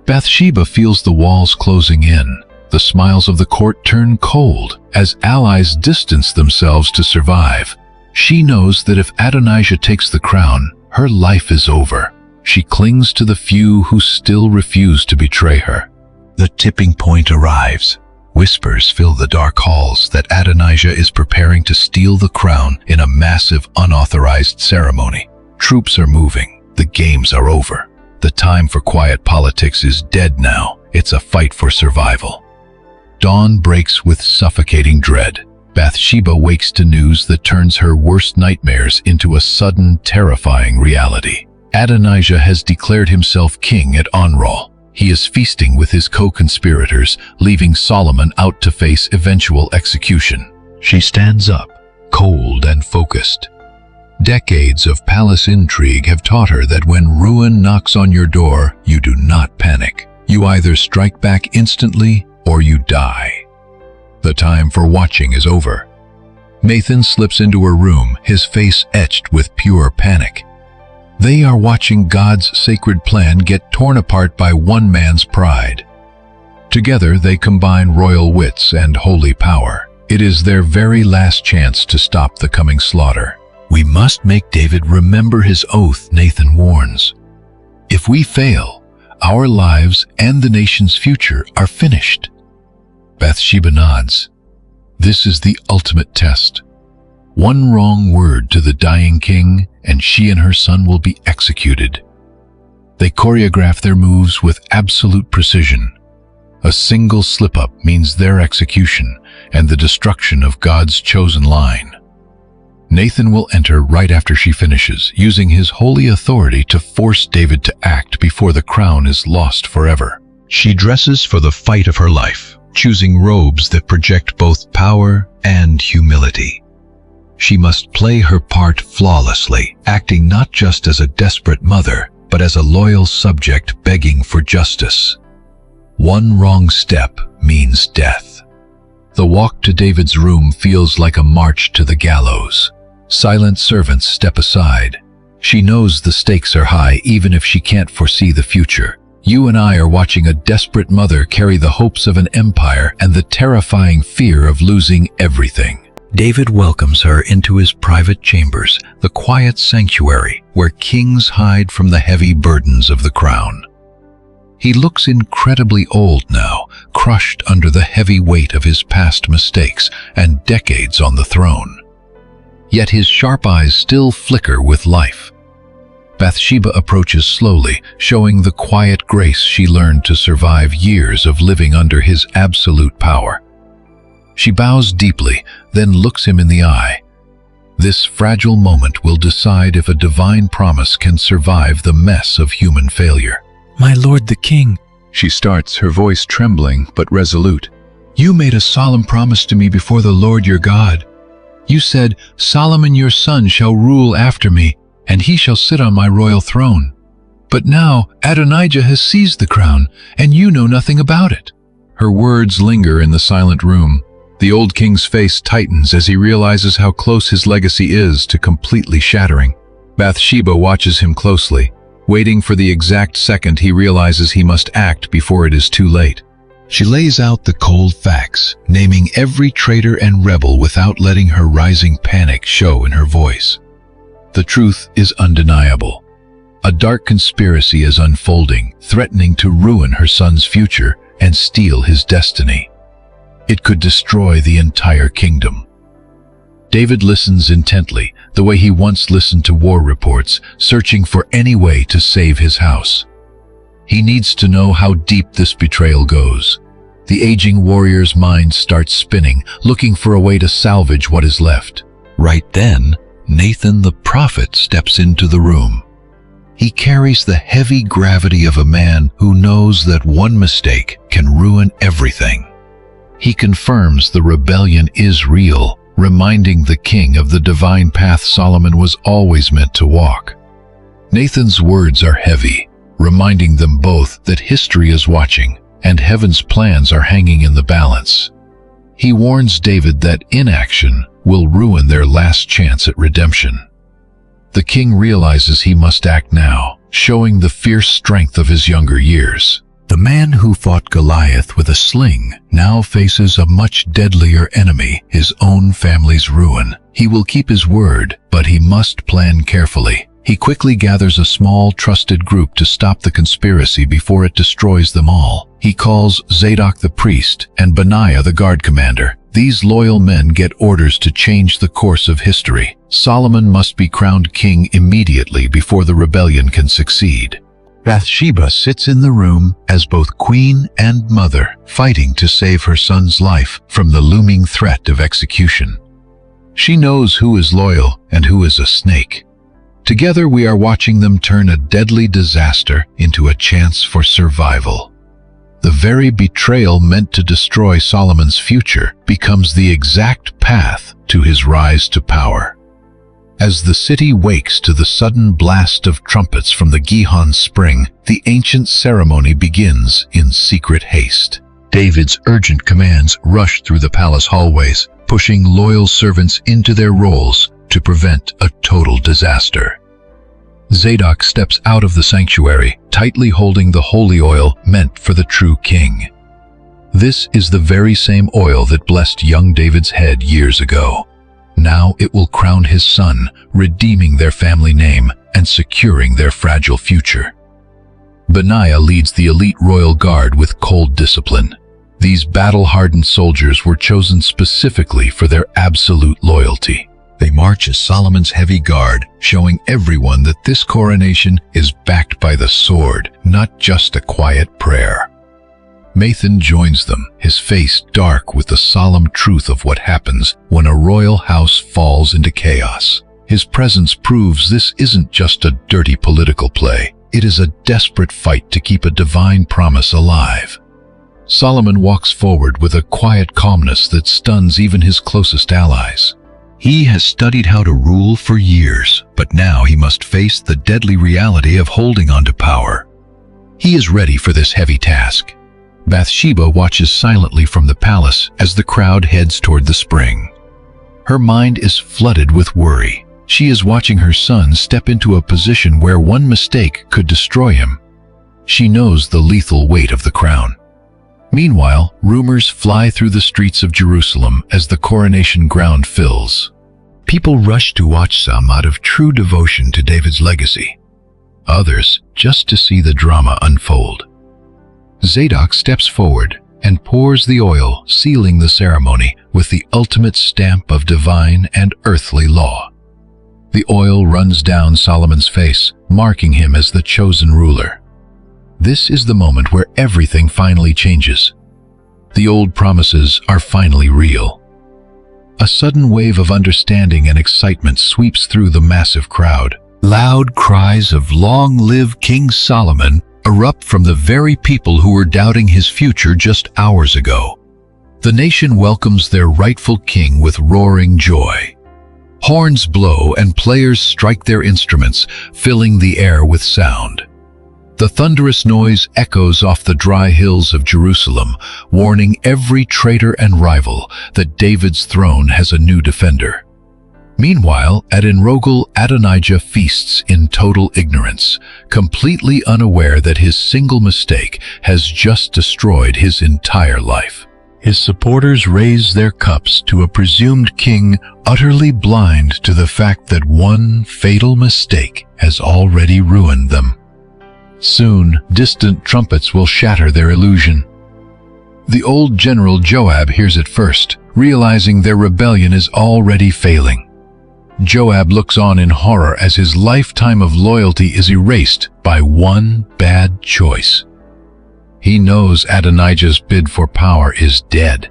S1: Bathsheba feels the walls closing in. The smiles of the court turn cold as allies distance themselves to survive. She knows that if Adonijah takes the crown, her life is over. She clings to the few who still refuse to betray her. The tipping point arrives. Whispers fill the dark halls that Adonijah is preparing to steal the crown in a massive, unauthorized ceremony. Troops are moving. The games are over. The time for quiet politics is dead now. It's a fight for survival. Dawn breaks with suffocating dread. Bathsheba wakes to news that turns her worst nightmares into a sudden, terrifying reality. Adonijah has declared himself king at Onral. He is feasting with his co-conspirators, leaving Solomon out to face eventual execution. She stands up, cold and focused. Decades of palace intrigue have taught her that when ruin knocks on your door, you do not panic. You either strike back instantly or you die. The time for watching is over. Nathan slips into her room, his face etched with pure panic. They are watching God's sacred plan get torn apart by one man's pride. Together they combine royal wits and holy power. It is their very last chance to stop the coming slaughter. We must make David remember his oath, Nathan warns. If we fail, our lives and the nation's future are finished. Bathsheba nods. This is the ultimate test. One wrong word to the dying king, and she and her son will be executed. They choreograph their moves with absolute precision. A single slip-up means their execution and the destruction of God's chosen line. Nathan will enter right after she finishes, using his holy authority to force David to act before the crown is lost forever. She dresses for the fight of her life, choosing robes that project both power and humility. She must play her part flawlessly, acting not just as a desperate mother, but as a loyal subject begging for justice. One wrong step means death. The walk to David's room feels like a march to the gallows. Silent servants step aside. She knows the stakes are high even if she can't foresee the future. You and I are watching a desperate mother carry the hopes of an empire and the terrifying fear of losing everything. David welcomes her into his private chambers, the quiet sanctuary where kings hide from the heavy burdens of the crown. He looks incredibly old now, crushed under the heavy weight of his past mistakes and decades on the throne. Yet his sharp eyes still flicker with life. Bathsheba approaches slowly, showing the quiet grace she learned to survive years of living under his absolute power. She bows deeply, then looks him in the eye. This fragile moment will decide if a divine promise can survive the mess of human failure.
S2: My lord the king,
S1: She starts, her voice trembling but resolute. You made a solemn promise to me before the Lord your God. You said, Solomon your son shall rule after me, and he shall sit on my royal throne. But now Adonijah has seized the crown, and you know nothing about it. Her words linger in the silent room. The old king's face tightens as he realizes how close his legacy is to completely shattering. Bathsheba watches him closely, waiting for the exact second he realizes he must act before it is too late. She lays out the cold facts, naming every traitor and rebel without letting her rising panic show in her voice. The truth is undeniable. A dark conspiracy is unfolding, threatening to ruin her son's future and steal his destiny. It could destroy the entire kingdom. David listens intently, the way he once listened to war reports, searching for any way to save his house. He needs to know how deep this betrayal goes. The aging warrior's mind starts spinning, looking for a way to salvage what is left. Right then, Nathan the prophet steps into the room. He carries the heavy gravity of a man who knows that one mistake can ruin everything. He confirms the rebellion is real, reminding the king of the divine path Solomon was always meant to walk. Nathan's words are heavy, reminding them both that history is watching and heaven's plans are hanging in the balance. He warns David that inaction will ruin their last chance at redemption. The king realizes he must act now, showing the fierce strength of his younger years. The man who fought Goliath with a sling now faces a much deadlier enemy, his own family's ruin. He will keep his word, but he must plan carefully. He quickly gathers a small, trusted group to stop the conspiracy before it destroys them all. He calls Zadok the priest and Benaiah the guard commander. These loyal men get orders to change the course of history. Solomon must be crowned king immediately before the rebellion can succeed. Bathsheba sits in the room as both queen and mother, fighting to save her son's life from the looming threat of execution. She knows who is loyal and who is a snake. Together we are watching them turn a deadly disaster into a chance for survival. The very betrayal meant to destroy Solomon's future becomes the exact path to his rise to power. As the city wakes to the sudden blast of trumpets from the Gihon spring, the ancient ceremony begins in secret haste. David's urgent commands rush through the palace hallways, pushing loyal servants into their roles to prevent a total disaster. Zadok steps out of the sanctuary, tightly holding the holy oil meant for the true king. This is the very same oil that blessed young David's head years ago. Now it will crown his son, redeeming their family name and securing their fragile future. Benaiah leads the elite royal guard with cold discipline. These battle-hardened soldiers were chosen specifically for their absolute loyalty. They march as Solomon's heavy guard, showing everyone that this coronation is backed by the sword, not just a quiet prayer. Nathan joins them, his face dark with the solemn truth of what happens when a royal house falls into chaos. His presence proves this isn't just a dirty political play. It is a desperate fight to keep a divine promise alive. Solomon walks forward with a quiet calmness that stuns even his closest allies. He has studied how to rule for years, but now he must face the deadly reality of holding on to power. He is ready for this heavy task. Bathsheba watches silently from the palace as the crowd heads toward the spring. Her mind is flooded with worry. She is watching her son step into a position where one mistake could destroy him. She knows the lethal weight of the crown. Meanwhile, rumors fly through the streets of Jerusalem as the coronation ground fills. People rush to watch, some out of true devotion to David's legacy, others just to see the drama unfold. Zadok steps forward and pours the oil, sealing the ceremony with the ultimate stamp of divine and earthly law. The oil runs down Solomon's face, marking him as the chosen ruler. This is the moment where everything finally changes. The old promises are finally real. A sudden wave of understanding and excitement sweeps through the massive crowd. Loud cries of "Long live King Solomon" erupt from the very people who were doubting his future just hours ago. The nation welcomes their rightful king with roaring joy. Horns blow and players strike their instruments, filling the air with sound. The thunderous noise echoes off the dry hills of Jerusalem, warning every traitor and rival that David's throne has a new defender. Meanwhile, at Enrogel, Adonijah feasts in total ignorance, completely unaware that his single mistake has just destroyed his entire life. His supporters raise their cups to a presumed king utterly blind to the fact that one fatal mistake has already ruined them. Soon, distant trumpets will shatter their illusion. The old general Joab hears it first, realizing their rebellion is already failing. Joab looks on in horror as his lifetime of loyalty is erased by one bad choice. He knows Adonijah's bid for power is dead.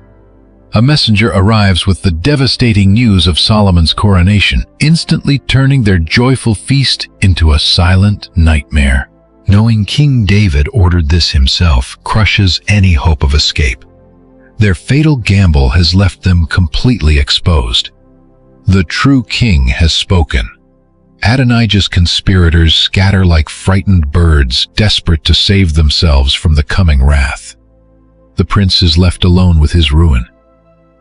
S1: A messenger arrives with the devastating news of Solomon's coronation, instantly turning their joyful feast into a silent nightmare. Knowing King David ordered this himself crushes any hope of escape. Their fatal gamble has left them completely exposed. The true king has spoken. Adonijah's conspirators scatter like frightened birds, desperate to save themselves from the coming wrath. The prince is left alone with his ruin.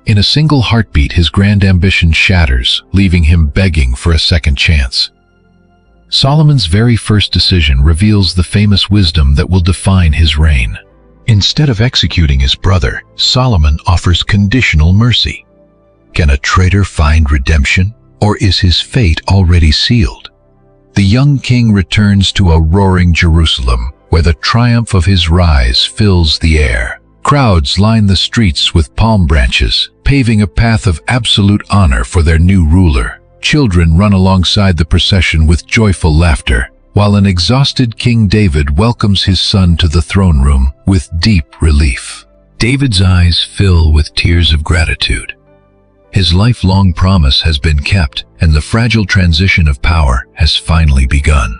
S1: In a single heartbeat, his grand ambition shatters, leaving him begging for a second chance. Solomon's very first decision reveals the famous wisdom that will define his reign.
S3: Instead of executing his brother, Solomon offers conditional mercy. Can a traitor find redemption, or is his fate already sealed? The young king returns to a roaring Jerusalem, where the triumph of his rise fills the air. Crowds line the streets with palm branches, paving a path of absolute honor for their new ruler. Children run alongside the procession with joyful laughter, while an exhausted King David welcomes his son to the throne room with deep relief. David's eyes fill with tears of gratitude. His lifelong promise has been kept, and the fragile transition of power has finally begun.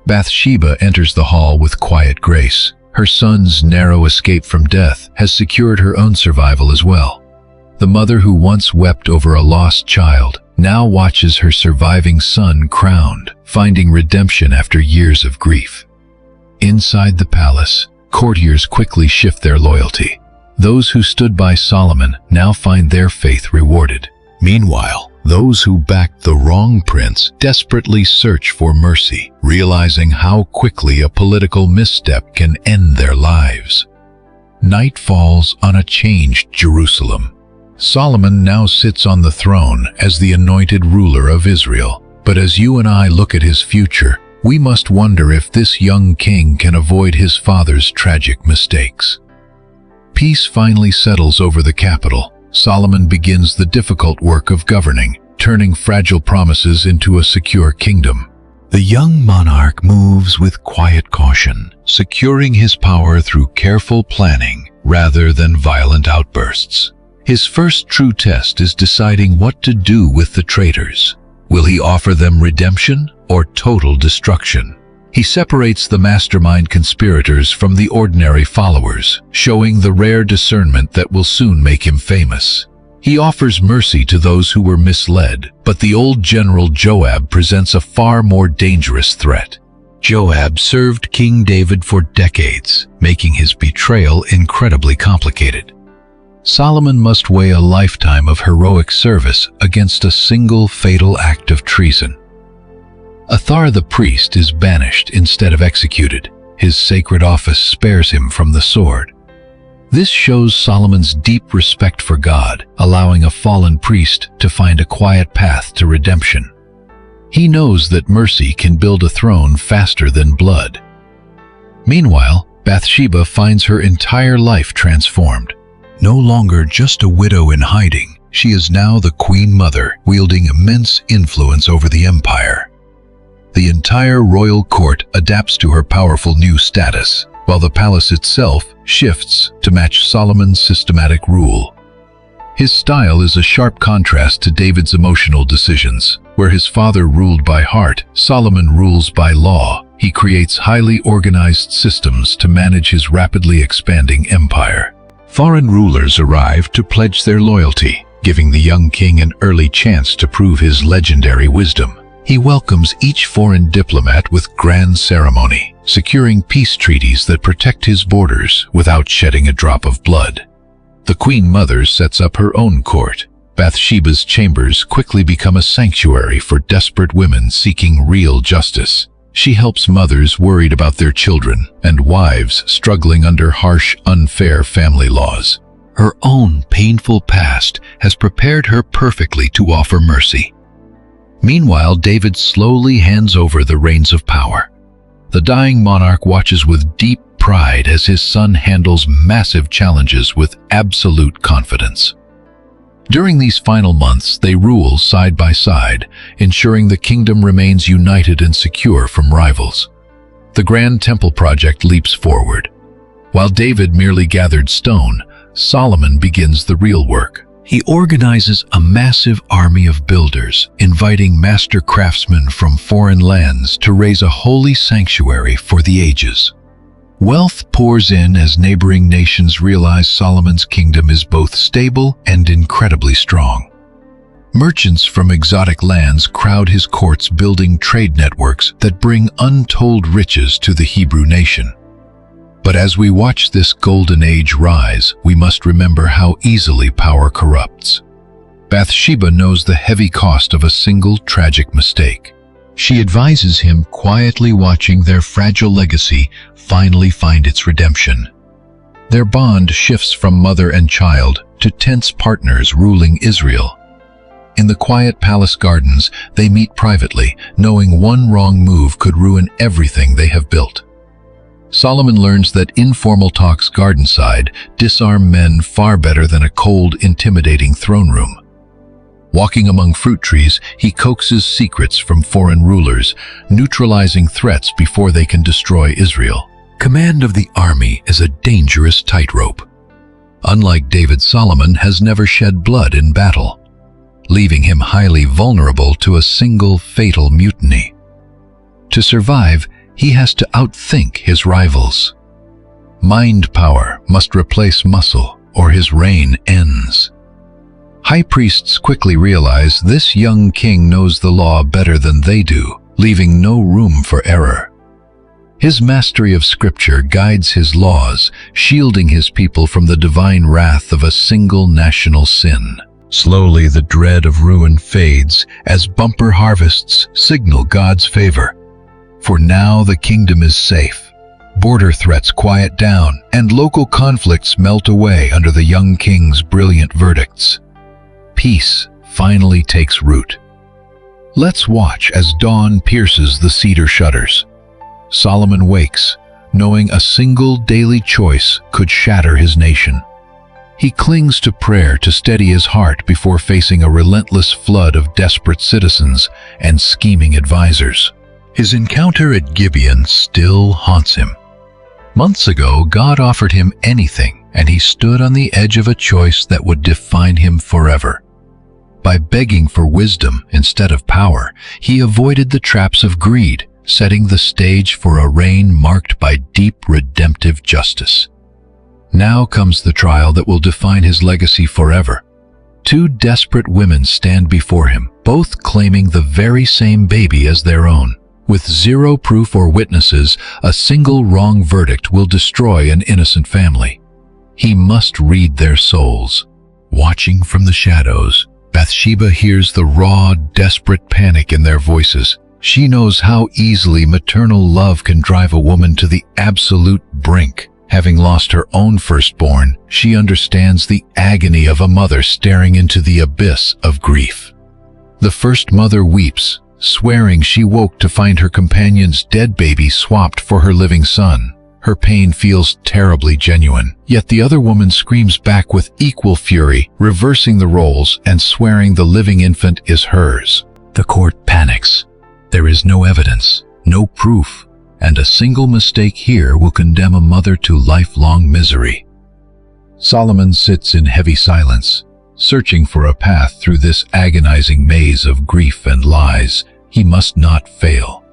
S3: Bathsheba enters the hall with quiet grace. Her son's narrow escape from death has secured her own survival as well. The mother who once wept over a lost child now watches her surviving son crowned, finding redemption after years of grief. Inside the palace, courtiers quickly shift their loyalty. Those who stood by Solomon now find their faith rewarded. Meanwhile, those who backed the wrong prince desperately search for mercy, realizing how quickly a political misstep can end their lives. Night falls on a changed Jerusalem. Solomon now sits on the throne as the anointed ruler of Israel. But as you and I look at his future, we must wonder if this young king can avoid his father's tragic mistakes. Peace finally settles over the capital. Solomon begins the difficult work of governing, turning fragile promises into a secure kingdom. The young monarch moves with quiet caution, securing his power through careful planning rather than violent outbursts. His first true test is deciding what to do with the traitors. Will he offer them redemption or total destruction? He separates the mastermind conspirators from the ordinary followers, showing the rare discernment that will soon make him famous. He offers mercy to those who were misled, but the old general Joab presents a far more dangerous threat. Joab served King David for decades, making his betrayal incredibly complicated. Solomon must weigh a lifetime of heroic service against a single fatal act of treason. Athar the priest is banished instead of executed. His sacred office spares him from the sword. This shows Solomon's deep respect for God, allowing a fallen priest to find a quiet path to redemption. He knows that mercy can build a throne faster than blood. Meanwhile, Bathsheba finds her entire life transformed. No longer just a widow in hiding, she is now the queen mother, wielding immense influence over the empire. The entire royal court adapts to her powerful new status, while the palace itself shifts to match Solomon's systematic rule. His style is a sharp contrast to David's emotional decisions. Where his father ruled by heart, Solomon rules by law. He creates highly organized systems to manage his rapidly expanding empire. Foreign rulers arrive to pledge their loyalty, giving the young king an early chance to prove his legendary wisdom. He welcomes each foreign diplomat with grand ceremony, securing peace treaties that protect his borders without shedding a drop of blood. The Queen Mother sets up her own court. Bathsheba's chambers quickly become a sanctuary for desperate women seeking real justice. She helps mothers worried about their children and wives struggling under harsh, unfair family laws. Her own painful past has prepared her perfectly to offer mercy. Meanwhile, David slowly hands over the reins of power. The dying monarch watches with deep pride as his son handles massive challenges with absolute confidence. During these final months, they rule side by side, ensuring the kingdom remains united and secure from rivals. The Grand Temple project leaps forward. While David merely gathered stone, Solomon begins the real work. He organizes a massive army of builders, inviting master craftsmen from foreign lands to raise a holy sanctuary for the ages. Wealth pours in as neighboring nations realize Solomon's kingdom is both stable and incredibly strong. Merchants from exotic lands crowd his courts, building trade networks that bring untold riches to the Hebrew nation. But as we watch this golden age rise, we must remember how easily power corrupts. Bathsheba knows the heavy cost of a single tragic mistake. She advises him, quietly watching their fragile legacy finally find its redemption.
S1: Their bond shifts from mother and child to tense partners ruling Israel. In the quiet palace gardens, they meet privately, knowing one wrong move could ruin everything they have built. Solomon learns that informal talks gardenside disarm men far better than a cold, intimidating throne room. Walking among fruit trees, he coaxes secrets from foreign rulers, neutralizing threats before they can destroy Israel. Command of the army is a dangerous tightrope. Unlike David, Solomon has never shed blood in battle, leaving him highly vulnerable to a single fatal mutiny. To survive, he has to outthink his rivals. Mind power must replace muscle, or his reign ends. High priests quickly realize this young king knows the law better than they do, leaving no room for error. His mastery of scripture guides his laws, shielding his people from the divine wrath of a single national sin. Slowly, the dread of ruin fades as bumper harvests signal God's favor. For now the kingdom is safe. Border threats quiet down, and local conflicts melt away under the young king's brilliant verdicts. Peace finally takes root. Let's watch as dawn pierces the cedar shutters. Solomon wakes, knowing a single daily choice could shatter his nation. He clings to prayer to steady his heart before facing a relentless flood of desperate citizens and scheming advisors. His encounter at Gibeon still haunts him. Months ago, God offered him anything, and he stood on the edge of a choice that would define him forever. By begging for wisdom instead of power, he avoided the traps of greed, setting the stage for a reign marked by deep redemptive justice. Now comes the trial that will define his legacy forever. Two desperate women stand before him, both claiming the very same baby as their own. With zero proof or witnesses, a single wrong verdict will destroy an innocent family. He must read their souls. Watching from the shadows, Bathsheba hears the raw, desperate panic in their voices. She knows how easily maternal love can drive a woman to the absolute brink. Having lost her own firstborn, she understands the agony of a mother staring into the abyss of grief. The first mother weeps, swearing she woke to find her companion's dead baby swapped for her living son. Her pain feels terribly genuine, yet the other woman screams back with equal fury, reversing the roles and swearing the living infant is hers. The court panics. There is no evidence, no proof, and a single mistake here will condemn a mother to lifelong misery. Solomon sits in heavy silence, searching for a path through this agonizing maze of grief and lies. He must not fail.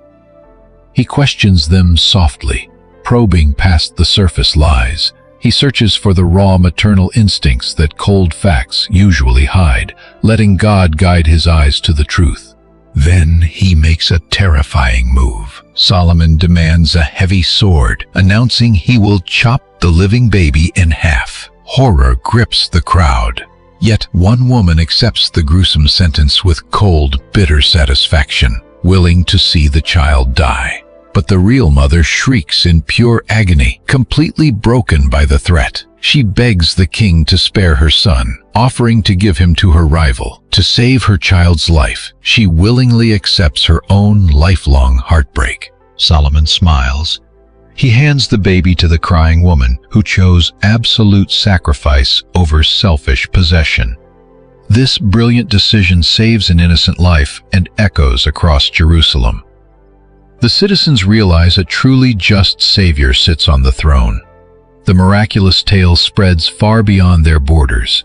S1: He questions them softly, probing past the surface lies. He searches for the raw maternal instincts that cold facts usually hide, letting God guide his eyes to the truth. Then he makes a terrifying move. Solomon demands a heavy sword, announcing he will chop the living baby in half. Horror grips the crowd. Yet one woman accepts the gruesome sentence with cold, bitter satisfaction, willing to see the child die. But the real mother shrieks in pure agony, completely broken by the threat. She begs the king to spare her son, offering to give him to her rival. To save her child's life, she willingly accepts her own lifelong heartbreak. Solomon smiles. He hands the baby to the crying woman, who chose absolute sacrifice over selfish possession. This brilliant decision saves an innocent life and echoes across Jerusalem. The citizens realize a truly just Savior sits on the throne. The miraculous tale spreads far beyond their borders.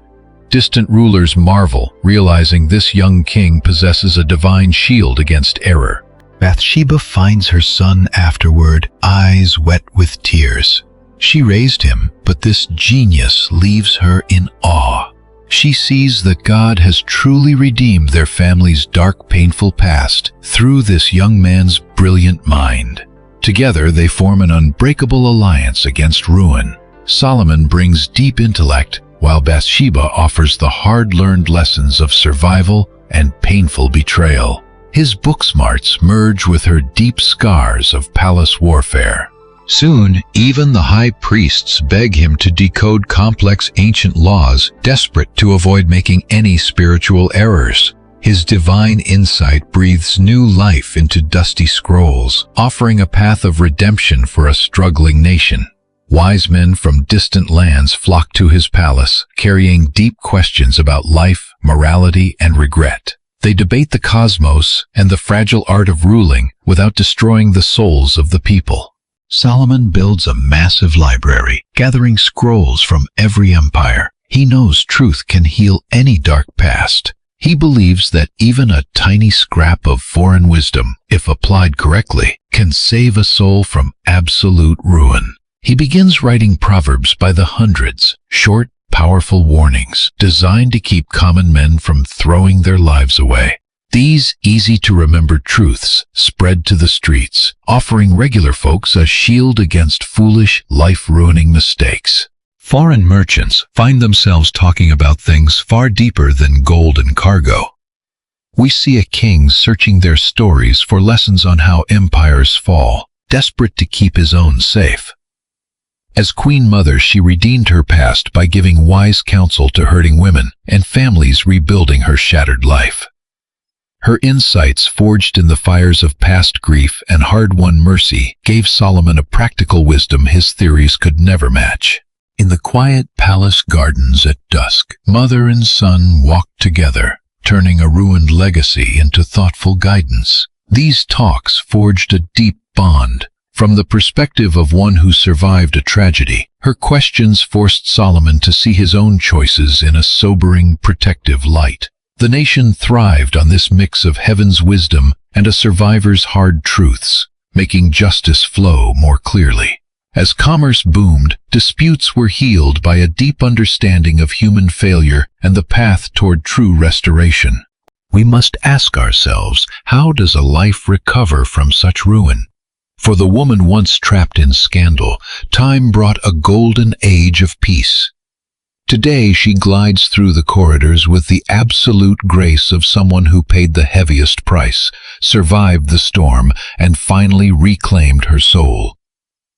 S1: Distant rulers marvel, realizing this young king possesses a divine shield against error. Bathsheba finds her son afterward, eyes wet with tears. She raised him, but this genius leaves her in awe. She sees that God has truly redeemed their family's dark, painful past through this young man's brilliant mind. Together they form an unbreakable alliance against ruin. Solomon brings deep intellect, while Bathsheba offers the hard-learned lessons of survival and painful betrayal. His book smarts merge with her deep scars of palace warfare.
S3: Soon, even the high priests beg him to decode complex ancient laws, desperate to avoid making any spiritual errors. His divine insight breathes new life into dusty scrolls, offering a path of redemption for a struggling nation. Wise men from distant lands flock to his palace, carrying deep questions about life, morality, and regret. They debate the cosmos and the fragile art of ruling without destroying the souls of the people. Solomon builds a massive library, gathering scrolls from every empire. He knows truth can heal any dark past. He believes that even a tiny scrap of foreign wisdom, if applied correctly, can save a soul from absolute ruin. He begins writing proverbs by the hundreds, short, powerful warnings designed to keep common men from throwing their lives away. These easy-to-remember truths spread to the streets, offering regular folks a shield against foolish, life-ruining mistakes. Foreign merchants find themselves talking about things far deeper than gold and cargo. We see a king searching their stories for lessons on how empires fall, desperate to keep his own safe. As Queen Mother, she redeemed her past by giving wise counsel to hurting women and families rebuilding her shattered life. Her insights, forged in the fires of past grief and hard-won mercy, gave Solomon a practical wisdom his theories could never match. In the quiet palace gardens at dusk, mother and son walked together, turning a ruined legacy into thoughtful guidance. These talks forged a deep bond. From the perspective of one who survived a tragedy, her questions forced Solomon to see his own choices in a sobering, protective light. The nation thrived on this mix of heaven's wisdom and a survivor's hard truths, making justice flow more clearly. As commerce boomed, disputes were healed by a deep understanding of human failure and the path toward true restoration. We must ask ourselves, how does a life recover from such ruin? For the woman once trapped in scandal, time brought a golden age of peace. Today she glides through the corridors with the absolute grace of someone who paid the heaviest price, survived the storm, and finally reclaimed her soul.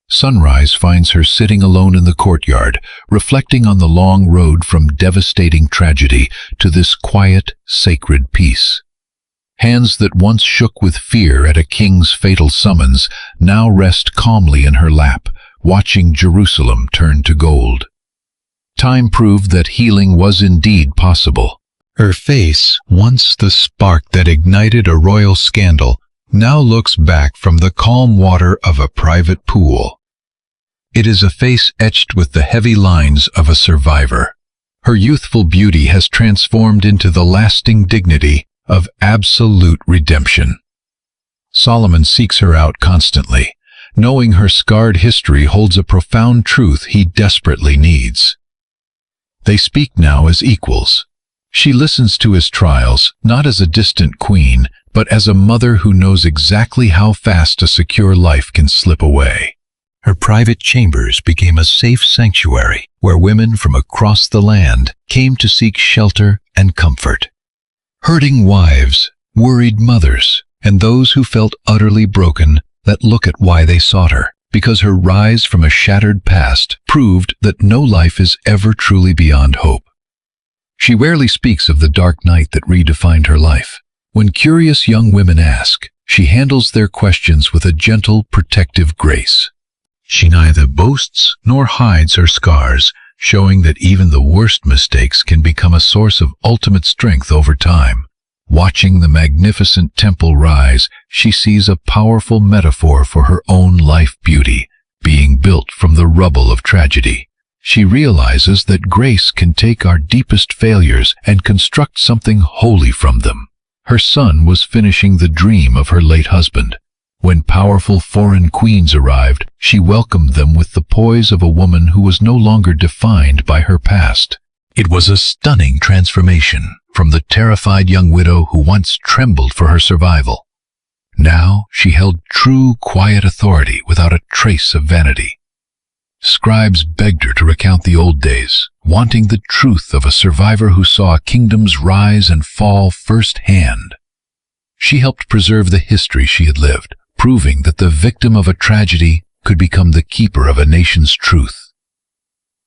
S3: Sunrise finds her sitting alone in the courtyard, reflecting on the long road from devastating tragedy to this quiet, sacred peace. Hands that once shook with fear at a king's fatal summons now rest calmly in her lap, watching Jerusalem turn to gold. Time proved that healing was indeed possible. Her face, once the spark that ignited a royal scandal, now looks back from the calm water of a private pool. It is a face etched with the heavy lines of a survivor. Her youthful beauty has transformed into the lasting dignity of absolute redemption. Solomon seeks her out constantly, knowing her scarred history holds a profound truth he desperately needs. They speak now as equals. She listens to his trials, not as a distant queen, but as a mother who knows exactly how fast a secure life can slip away. Her private chambers became a safe sanctuary where women from across the land came to seek shelter and comfort. Hurting wives, worried mothers, and those who felt utterly broken that look at why they sought her, because her rise from a shattered past proved that no life is ever truly beyond hope. She rarely speaks of the dark night that redefined her life. When curious young women ask, she handles their questions with a gentle, protective grace. She neither boasts nor hides her scars, showing that even the worst mistakes can become a source of ultimate strength over time. Watching the magnificent temple rise, she sees a powerful metaphor for her own life beauty, being built from the rubble of tragedy. She realizes that grace can take our deepest failures and construct something holy from them. Her son was finishing the dream of her late husband. When powerful foreign queens arrived, she welcomed them with the poise of a woman who was no longer defined by her past. It was a stunning transformation from the terrified young widow who once trembled for her survival. Now she held true, quiet authority without a trace of vanity. Scribes begged her to recount the old days, wanting the truth of a survivor who saw kingdoms rise and fall firsthand. She helped preserve the history she had lived, proving that the victim of a tragedy
S1: could become the keeper of a nation's truth.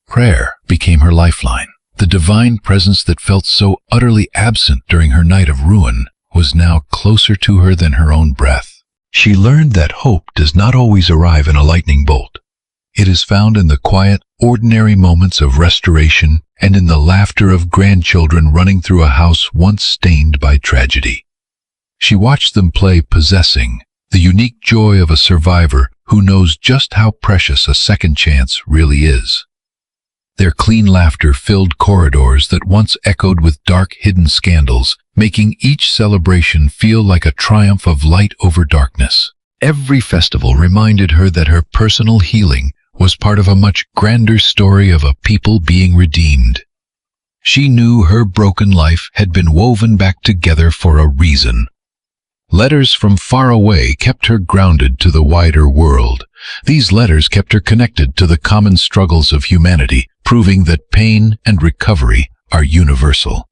S1: Prayer became her lifeline. The divine presence that felt so utterly absent during her night of ruin was now closer to her than her own breath. She learned that hope does not always arrive in a lightning bolt. It is found in the quiet, ordinary moments of restoration and in the laughter of grandchildren running through a house once stained by tragedy. She watched them play possessing, the unique joy of a survivor who knows just how precious a second chance really is. Their clean laughter filled corridors that once echoed with dark hidden scandals, making each celebration feel like a triumph of light over darkness. Every festival reminded her that her personal healing was part of a much grander story of a people being redeemed. She knew her broken life had been woven back together for a reason. Letters from far away kept her grounded to the wider world. These letters kept her connected to the common struggles of humanity, proving that pain and recovery are universal.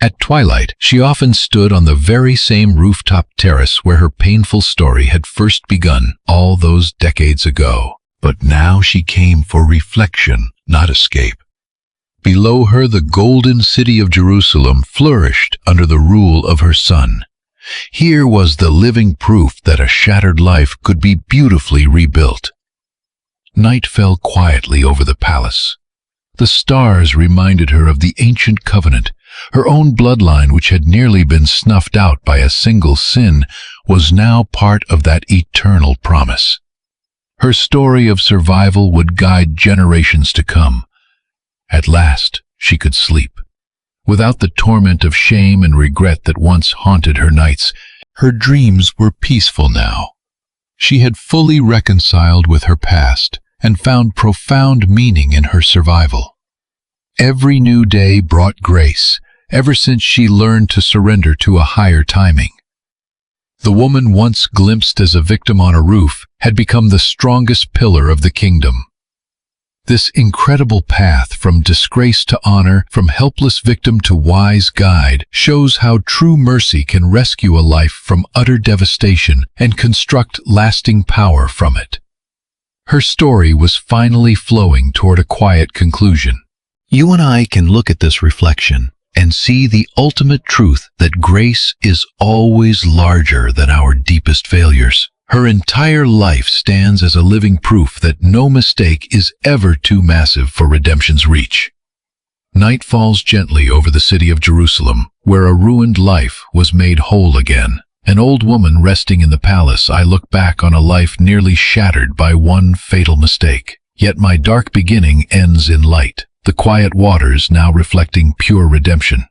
S1: At twilight, she often stood on the very same rooftop terrace where her painful story had first begun all those decades ago. But now she came for reflection, not escape. Below her, the golden city of Jerusalem flourished under the rule of her son. Here was the living proof that a shattered life could be beautifully rebuilt. Night fell quietly over the palace. The stars reminded her of the ancient covenant. Her own bloodline, which had nearly been snuffed out by a single sin, was now part of that eternal promise. Her story of survival would guide generations to come. At last, she could sleep. Without the torment of shame and regret that once haunted her nights, her dreams were peaceful now. She had fully reconciled with her past and found profound meaning in her survival. Every new day brought grace, ever since she learned to surrender to a higher timing. The woman once glimpsed as a victim on a roof had become the strongest pillar of the kingdom. This incredible path from disgrace to honor, from helpless victim to wise guide, shows how true mercy can rescue a life from utter devastation and construct lasting power from it. Her story was finally flowing toward a quiet conclusion. You and I can look at this reflection and see the ultimate truth that grace is always larger than our deepest failures. Her entire life stands as a living proof that no mistake is ever too massive for redemption's reach. Night falls gently over the city of Jerusalem, where a ruined life was made whole again. An old woman resting in the palace, I look back on a life nearly shattered by one fatal mistake. Yet my dark beginning ends in light, the quiet waters now reflecting pure redemption.